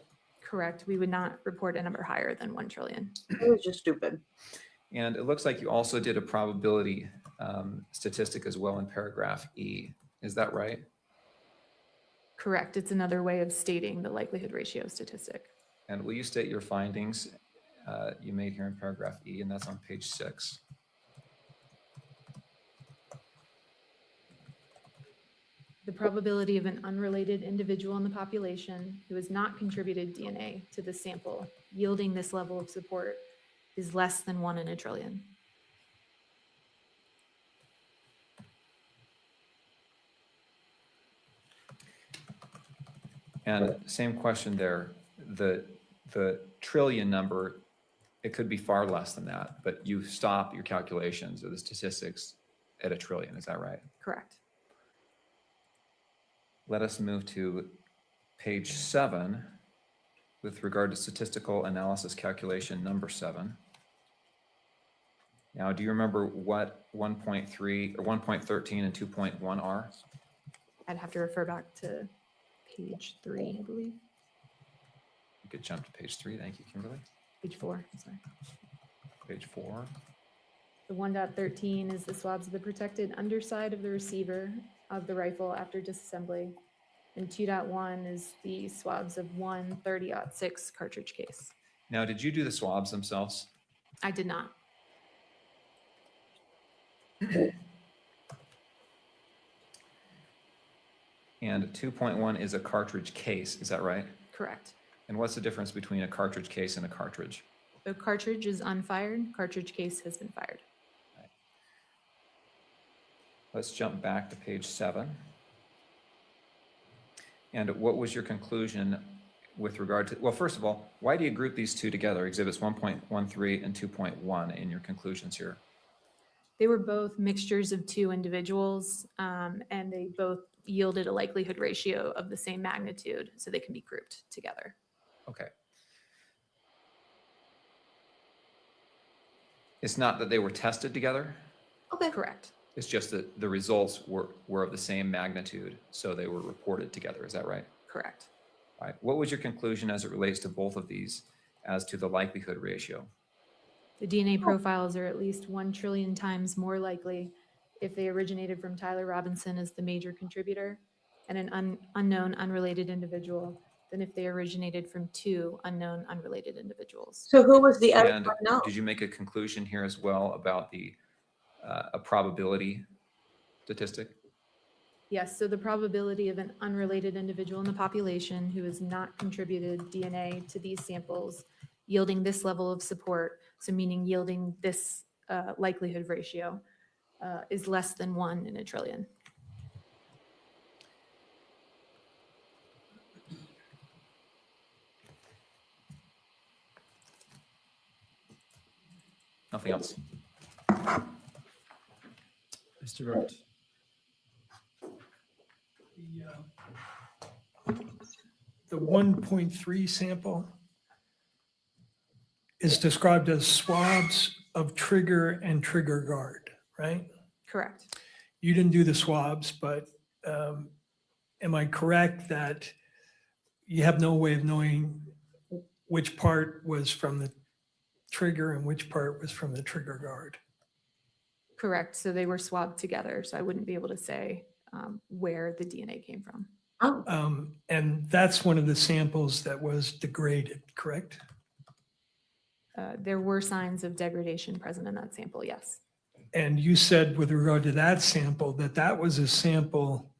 Correct. We would not report a number higher than 1 trillion. It was just stupid. And it looks like you also did a probability statistic as well in paragraph E. Is that right? Correct. It's another way of stating the likelihood ratio statistic. And will you state your findings you made here in paragraph E, and that's on page 6. The probability of an unrelated individual in the population who has not contributed DNA to the sample yielding this level of support is less than 1 in a trillion. And same question there. The trillion number, it could be far less than that, but you stop your calculations or the statistics at 1 trillion. Is that right? Correct. Let us move to page 7 with regard to statistical analysis calculation number 7. Now, do you remember what 1.3 or 1.13 and 2.1 are? I'd have to refer back to page 3, I believe. You could jump to page 3. Thank you, Kimberly. Page 4, sorry. Page 4. The 1.13 is the swabs of the protected underside of the receiver of the rifle after disassembly. And 2.1 is the swabs of one 30-06 cartridge case. Now, did you do the swabs themselves? I did not. And 2.1 is a cartridge case, is that right? Correct. And what's the difference between a cartridge case and a cartridge? The cartridge is unfired, cartridge case has been fired. Let's jump back to page 7. And what was your conclusion with regard to, well, first of all, why do you group these two together, exhibits 1.13 and 2.1 in your conclusions here? They were both mixtures of two individuals, and they both yielded a likelihood ratio of the same magnitude, so they can be grouped together. Okay. It's not that they were tested together? Okay. Correct. It's just that the results were of the same magnitude, so they were reported together. Is that right? Correct. All right. What was your conclusion as it relates to both of these as to the likelihood ratio? The DNA profiles are at least 1 trillion times more likely if they originated from Tyler Robinson as the major contributor and an unknown unrelated individual than if they originated from 2 unknown unrelated individuals. So who was the other And unknown? did you make a conclusion here as well about the a probability statistic? Yes, so the probability of an unrelated individual in the population who has not contributed DNA to these samples yielding this level of support, so meaning yielding this likelihood ratio, is less than 1 in a trillion. Nothing else? Mr. Burt. The 1.3 sample is described as swabs of trigger and trigger guard, right? Correct. You didn't do the swabs, but am I correct that you have no way of knowing which part was from the trigger and which part was from the trigger guard? Correct. So they were swabbed together, so I wouldn't be able to say where the DNA came from. And that's one of the samples that was degraded, correct? There were signs of degradation present in that sample, yes. And you said with regard to that sample, that that was a sample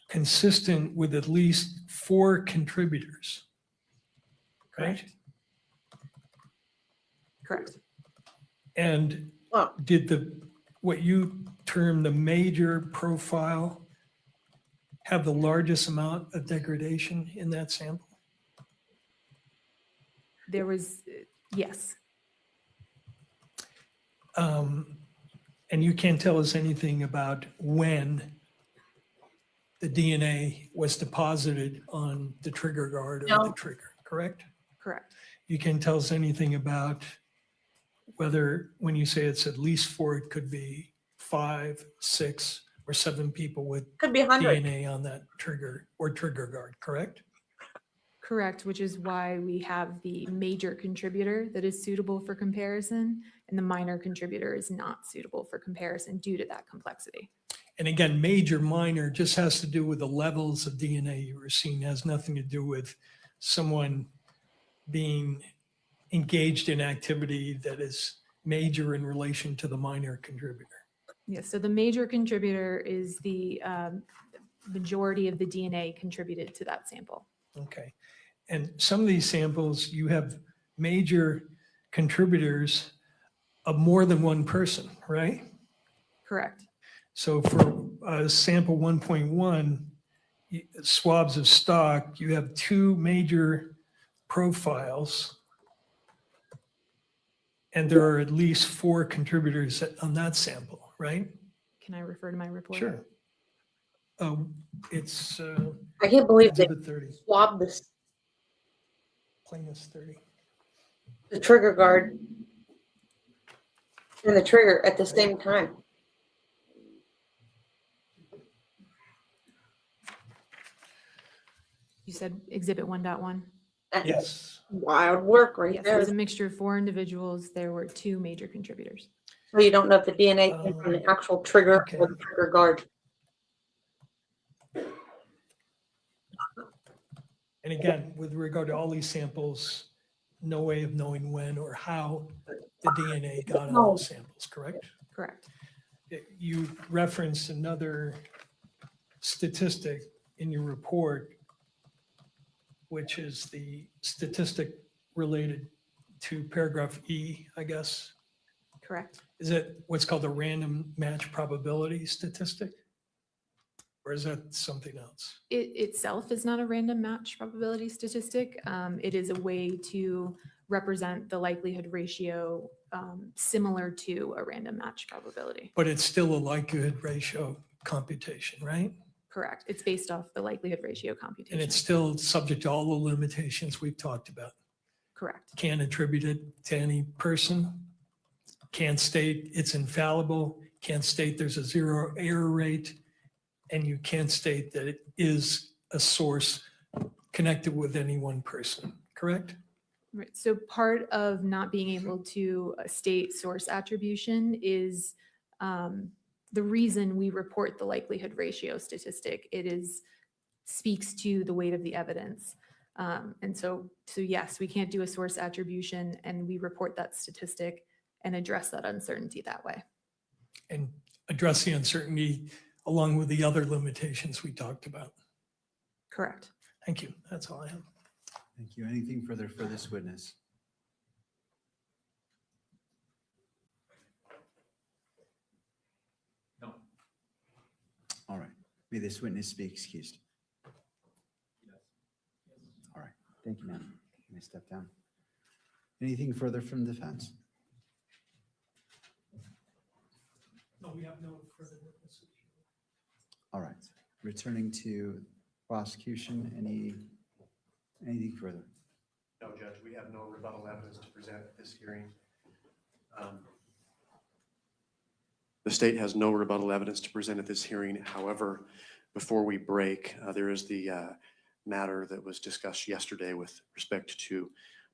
consistent with at least 4 contributors, right? Correct. And did what you term the major profile have the largest amount of degradation in that sample? There was, yes. And you can't tell us anything about when the DNA was deposited on the trigger guard or the trigger, correct? Correct. You can't tell us anything about whether, when you say it's at least 4, it could be 5, 6, or 7 people with Could be 100. DNA on that trigger or trigger guard, correct? Correct, which is why we have the major contributor that is suitable for comparison, and the minor contributor is not suitable for comparison due to that complexity. And again, major, minor just has to do with the levels of DNA you were seeing. It has nothing to do with someone being engaged in activity that is major in relation to the minor contributor. Yes, so the major contributor is the majority of the DNA contributed to that sample. Okay. And some of these samples, you have major contributors of more than one person, right? Correct. So for sample 1.1, swabs of stock, you have 2 major profiles, and there are at least 4 contributors on that sample, right? Can I refer to my report? Sure. It's I can't believe they Exhibit 30, swabbed this, plaintiff's 30. the trigger guard and the trigger at the same time. You said exhibit 1.1? Yes. Wild work right Yes, it there. was a mixture of 4 individuals. There were 2 major contributors. So you don't know if the DNA came from the actual trigger Okay. or the trigger guard. And again, with regard to all these samples, no way of knowing when or how the DNA got on those samples, correct? Correct. You referenced another statistic in your report, which is the statistic related to paragraph E, I guess. Correct. Is it what's called the random match probability statistic? Or is that something else? It itself is not a random match probability statistic. It is a way to represent the likelihood ratio similar to a random match probability. But it's still a likelihood ratio computation, right? Correct. It's based off the likelihood ratio And computation. it's still subject to all the limitations we've talked about. Correct. Can't attribute it to any person. Can't state it's infallible. Can't state there's a 0 error rate. And you can't state that it is a source connected with any one person, correct? Right. So part of not being able to state source attribution is the reason we report the likelihood ratio statistic. It speaks to the weight of the evidence. And so yes, we can't do a source attribution, and we report that statistic and address that uncertainty that way. And address the uncertainty along with the other limitations we talked about. Correct. Thank you. That's all I have. Thank you. Anything further for this witness? No. All right. May this witness be excused? All right. Thank you, ma'am. You may step down. Anything further from the defense? No, we have no further witnesses. All right. Returning to prosecution, anything further? No, Judge, we have no rebuttal evidence to present at this hearing. The state has no rebuttal evidence to present at this hearing. However, before we break, there is the matter that was discussed yesterday with respect to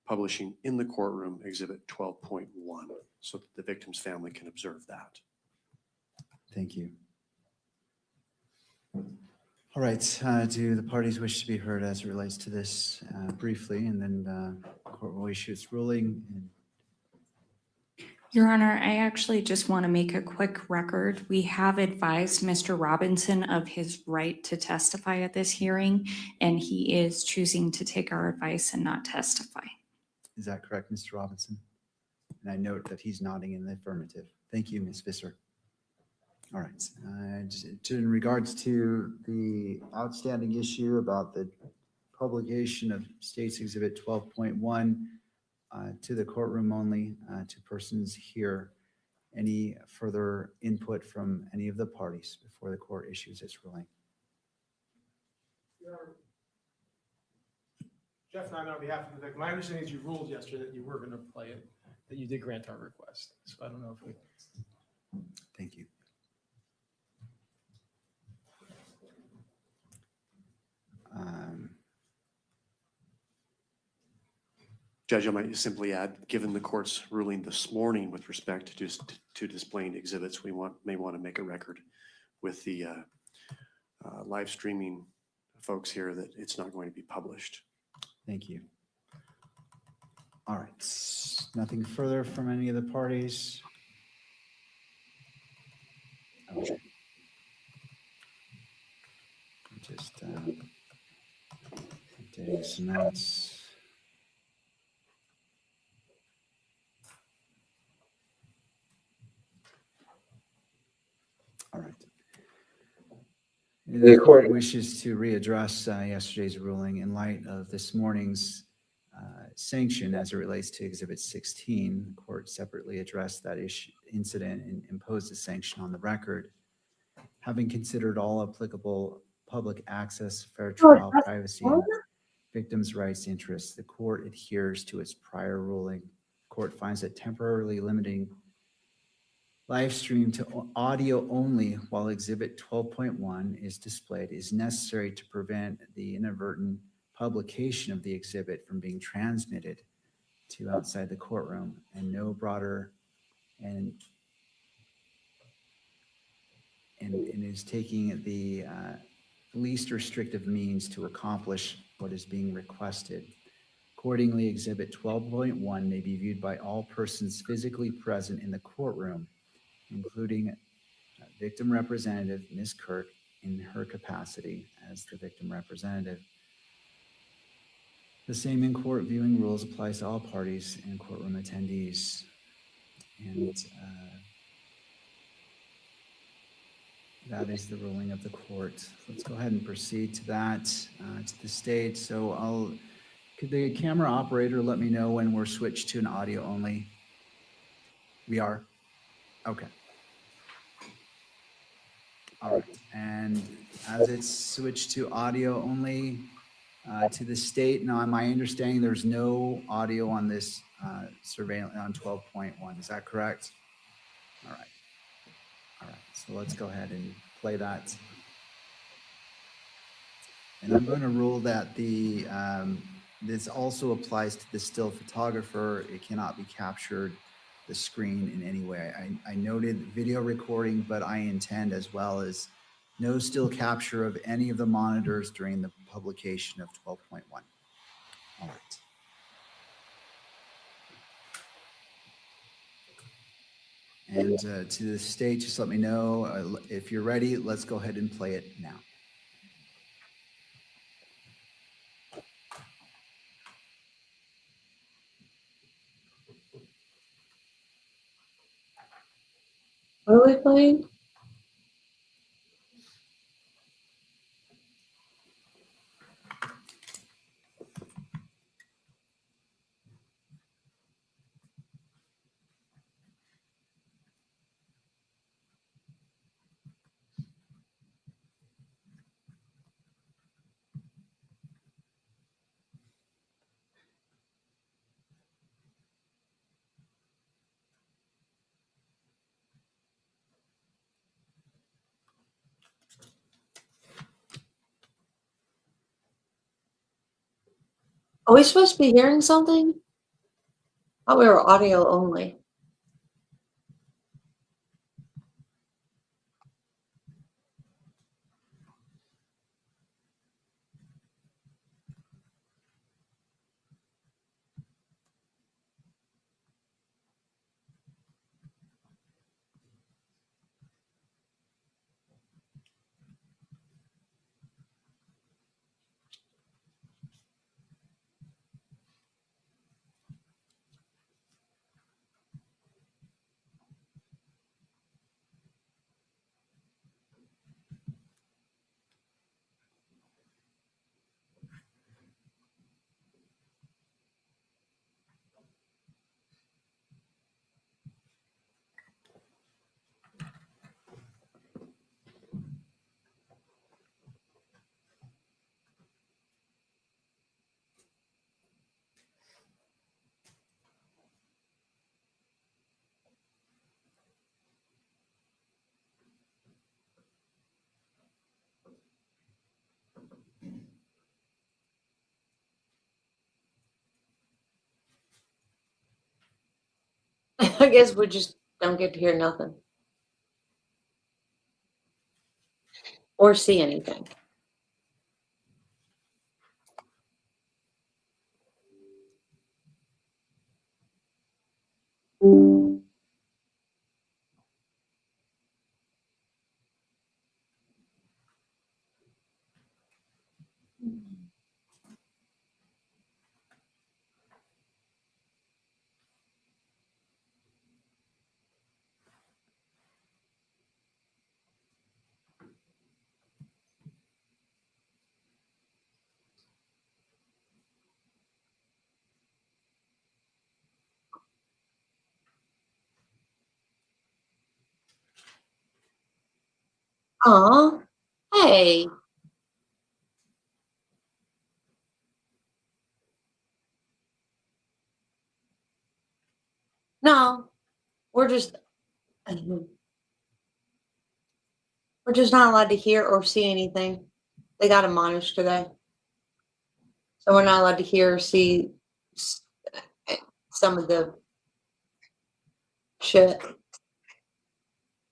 publishing in the courtroom Exhibit 12.1, so that the victim's family can observe that. Thank you. All right. Do the parties wish to be heard as it relates to this briefly, and then the court will issue its ruling? Your Honor, I actually just want to make a quick record. We have advised Mr. Robinson of his right to testify at this hearing, and he is choosing to take our advice and not testify. Is that correct, Mr. Robinson? And I note that he's nodding in the affirmative. Thank you, Ms. Visser. All right. In regards to the outstanding issue about the publication of State's Exhibit 12.1 to the courtroom only, to persons here, any further input from any of the parties before the court issues its ruling? Jeff and I, on behalf of the victim, my understanding is you ruled yesterday that you were going to play it, that you did grant our request. So I don't know if we. Thank you. Judge, I might simply add, given the court's ruling this morning with respect to displaying exhibits, we may want to make a record with the live streaming folks here that it's not going to be published. Thank you. All right, nothing further from any of the parties? Okay. Just updating some notes. All right. The court wishes to readdress yesterday's ruling in light of this morning's sanction as it relates to Exhibit 16. The court separately addressed that incident and imposed a sanction on the record. Having considered all applicable public access, fair trial, privacy, and victims' rights interests, the court adheres to its prior ruling. The court finds that temporarily limiting live stream to audio only while Exhibit 12.1 is displayed is necessary to prevent the inadvertent publication of the exhibit from being transmitted to outside the courtroom, and no broader and is taking the least restrictive means to accomplish what is being requested. Accordingly, Exhibit 12.1 may be viewed by all persons physically present in the courtroom, including victim representative Ms. Kirk in her capacity as the victim representative. The same in-court viewing rules applies to all parties and courtroom attendees. And that is the ruling of the court. Let's go ahead and proceed to that, to the stage. So could the camera operator let me know when we're switched to an audio only? We are? Okay. All right, and as it's switched to audio only to the state, now my understanding there's no audio on this surveillance on 12.1, is that correct? All right, so let's go ahead and play that. And I'm going to rule that this also applies to the still photographer. It cannot be captured the screen in any way. I noted video recording, but I intend as well as no still capture of any of the monitors during the publication of 12.1. All right. And to the stage, just let me know if you're ready. Let's go ahead and play it now. What are we playing? Are we supposed to be hearing something? I thought we were audio only. I guess we just don't get to hear nothing. Or see anything. Aw, hey. No, we're just not allowed to hear or see anything. They got admonished today. So we're not allowed to hear or see some of the shit.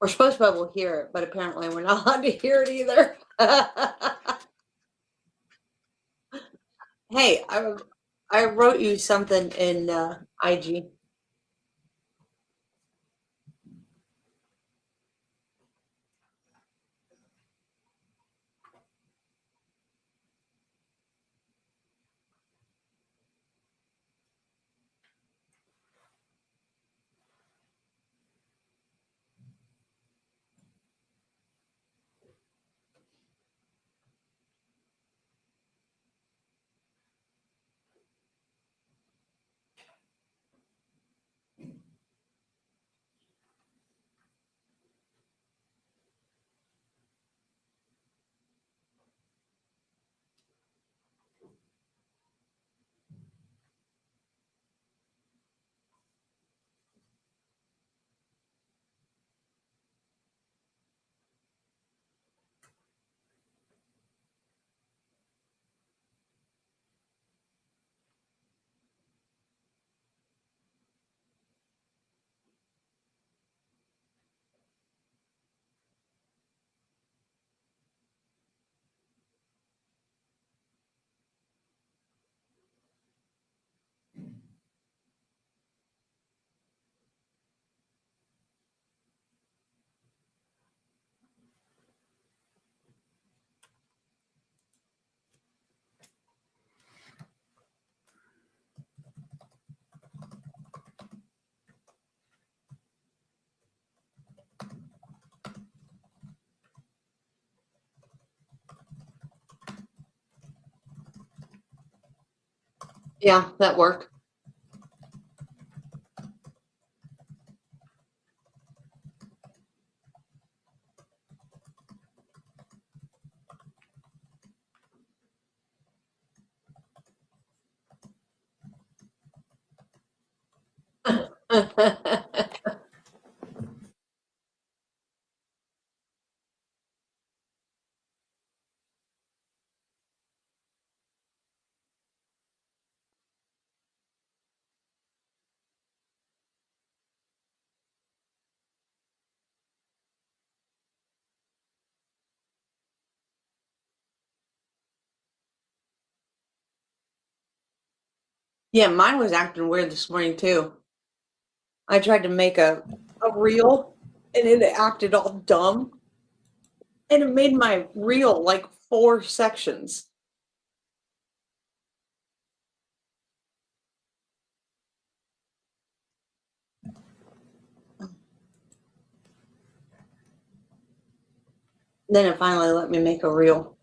We're supposed to be able to hear it, but apparently we're not allowed to hear it either. Hey, I wrote you something in IG. Yeah, that worked. Yeah, mine was acting weird this morning too. I tried to make a reel and it acted all dumb. And it made my reel like 4 sections. Then it finally let me make a reel.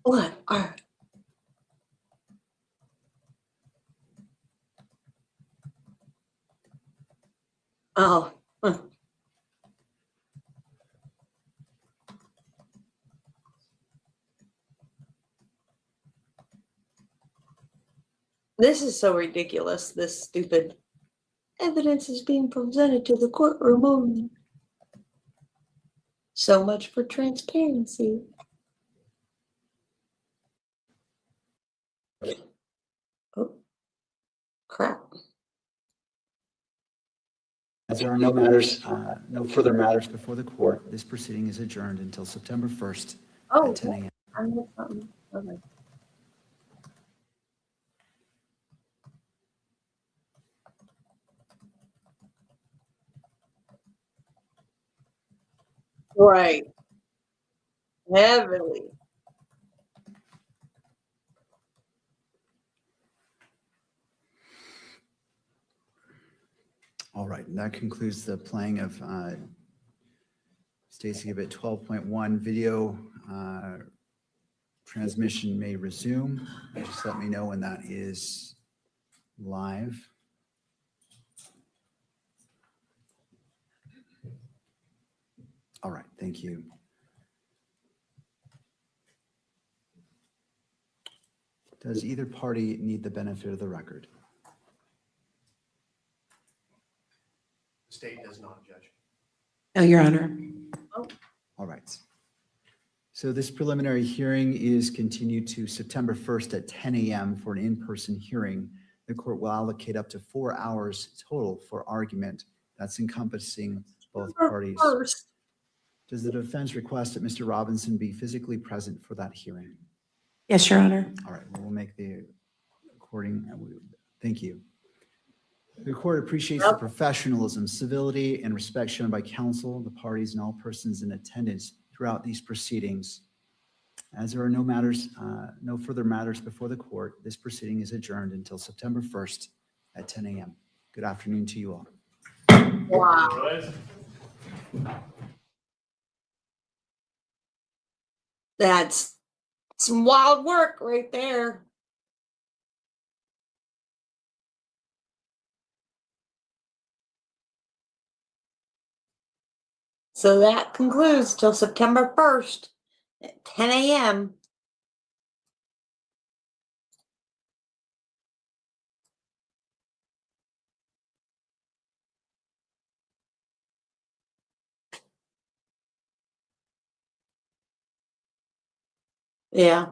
What are oh This is so ridiculous, this stupid evidence is being presented to the courtroom only. So much for transparency. Oh, crap. As there are no matters, no further matters before the court, this proceeding is adjourned until September 1st Oh, at 10 a.m. I missed something. Okay. Right. Heavily. All right, and that concludes the playing of Stacy Exhibit 12.1 video transmission may resume. Just let me know when that is live. All right, thank you. Does either party need the benefit of the record? The state does not, Judge. No, Your Honor. All right. So this preliminary hearing is continued to September 1st at 10 a.m. for an in-person hearing. The court will allocate up to 4 hours total for argument. That's encompassing both parties. Does the defense request that Mr. Robinson be physically present for that hearing? Yes, Your Honor. All right, we'll make the recording. Thank you. The court appreciates the professionalism, civility, and respect shown by counsel, the parties, and all persons in attendance throughout these proceedings. As there are no matters, no further matters before the court, this proceeding is adjourned until September 1st at 10 a.m. Good afternoon to you all. Wow. That's some wild work right there. So that concludes till September 1st at 10 a.m. Yeah.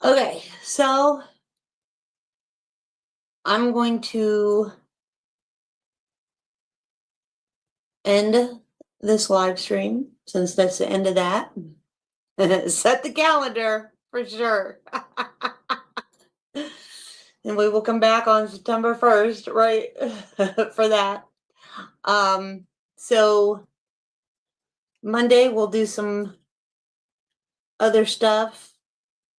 Okay, so I'm going to end this live stream since that's the end of that. Set the calendar for sure. And we will come back on September 1st, right, for that. So Monday we'll do some other stuff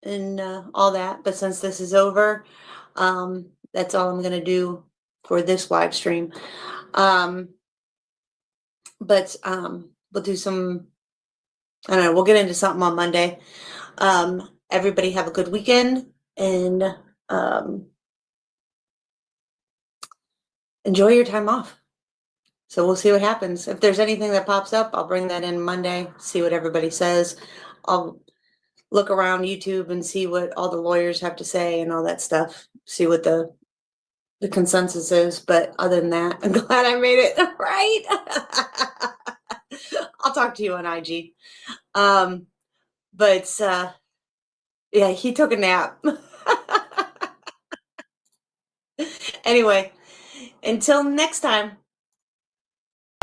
and all that, but since this is over, that's all I'm gonna do for this live stream. But we'll do some, I don't know, we'll get into something on Monday. Everybody have a good weekend and enjoy your time off. So we'll see what happens. If there's anything that pops up, I'll bring that in Monday, see what everybody says. I'll look around YouTube and see what all the lawyers have to say and all that stuff, see what the consensus is. But other than that, I'm glad I made it right. I'll talk to you on IG. But yeah, he took a nap. Anyway, until next time.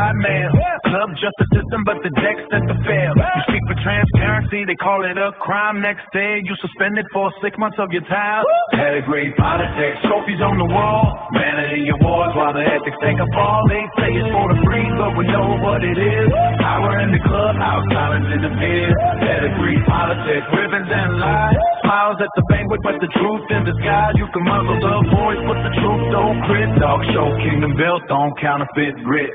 Man, club justice system, but the deck set to fail. You speak for transparency, they call it a crime. Next day, you suspended for 6 months of your time. Pedigree politics, trophies on the wall, vanity awards while the ethics take a fall. They say it's for the free, but we know what it is. Power in the clubhouse, silence in the beer. Pedigree politics, ribbons and lies. Smiles at the banquet, but the truth in disguise. You can muzzle the voice, but the truth don't crit. Dog show, kingdom built on counterfeit grit.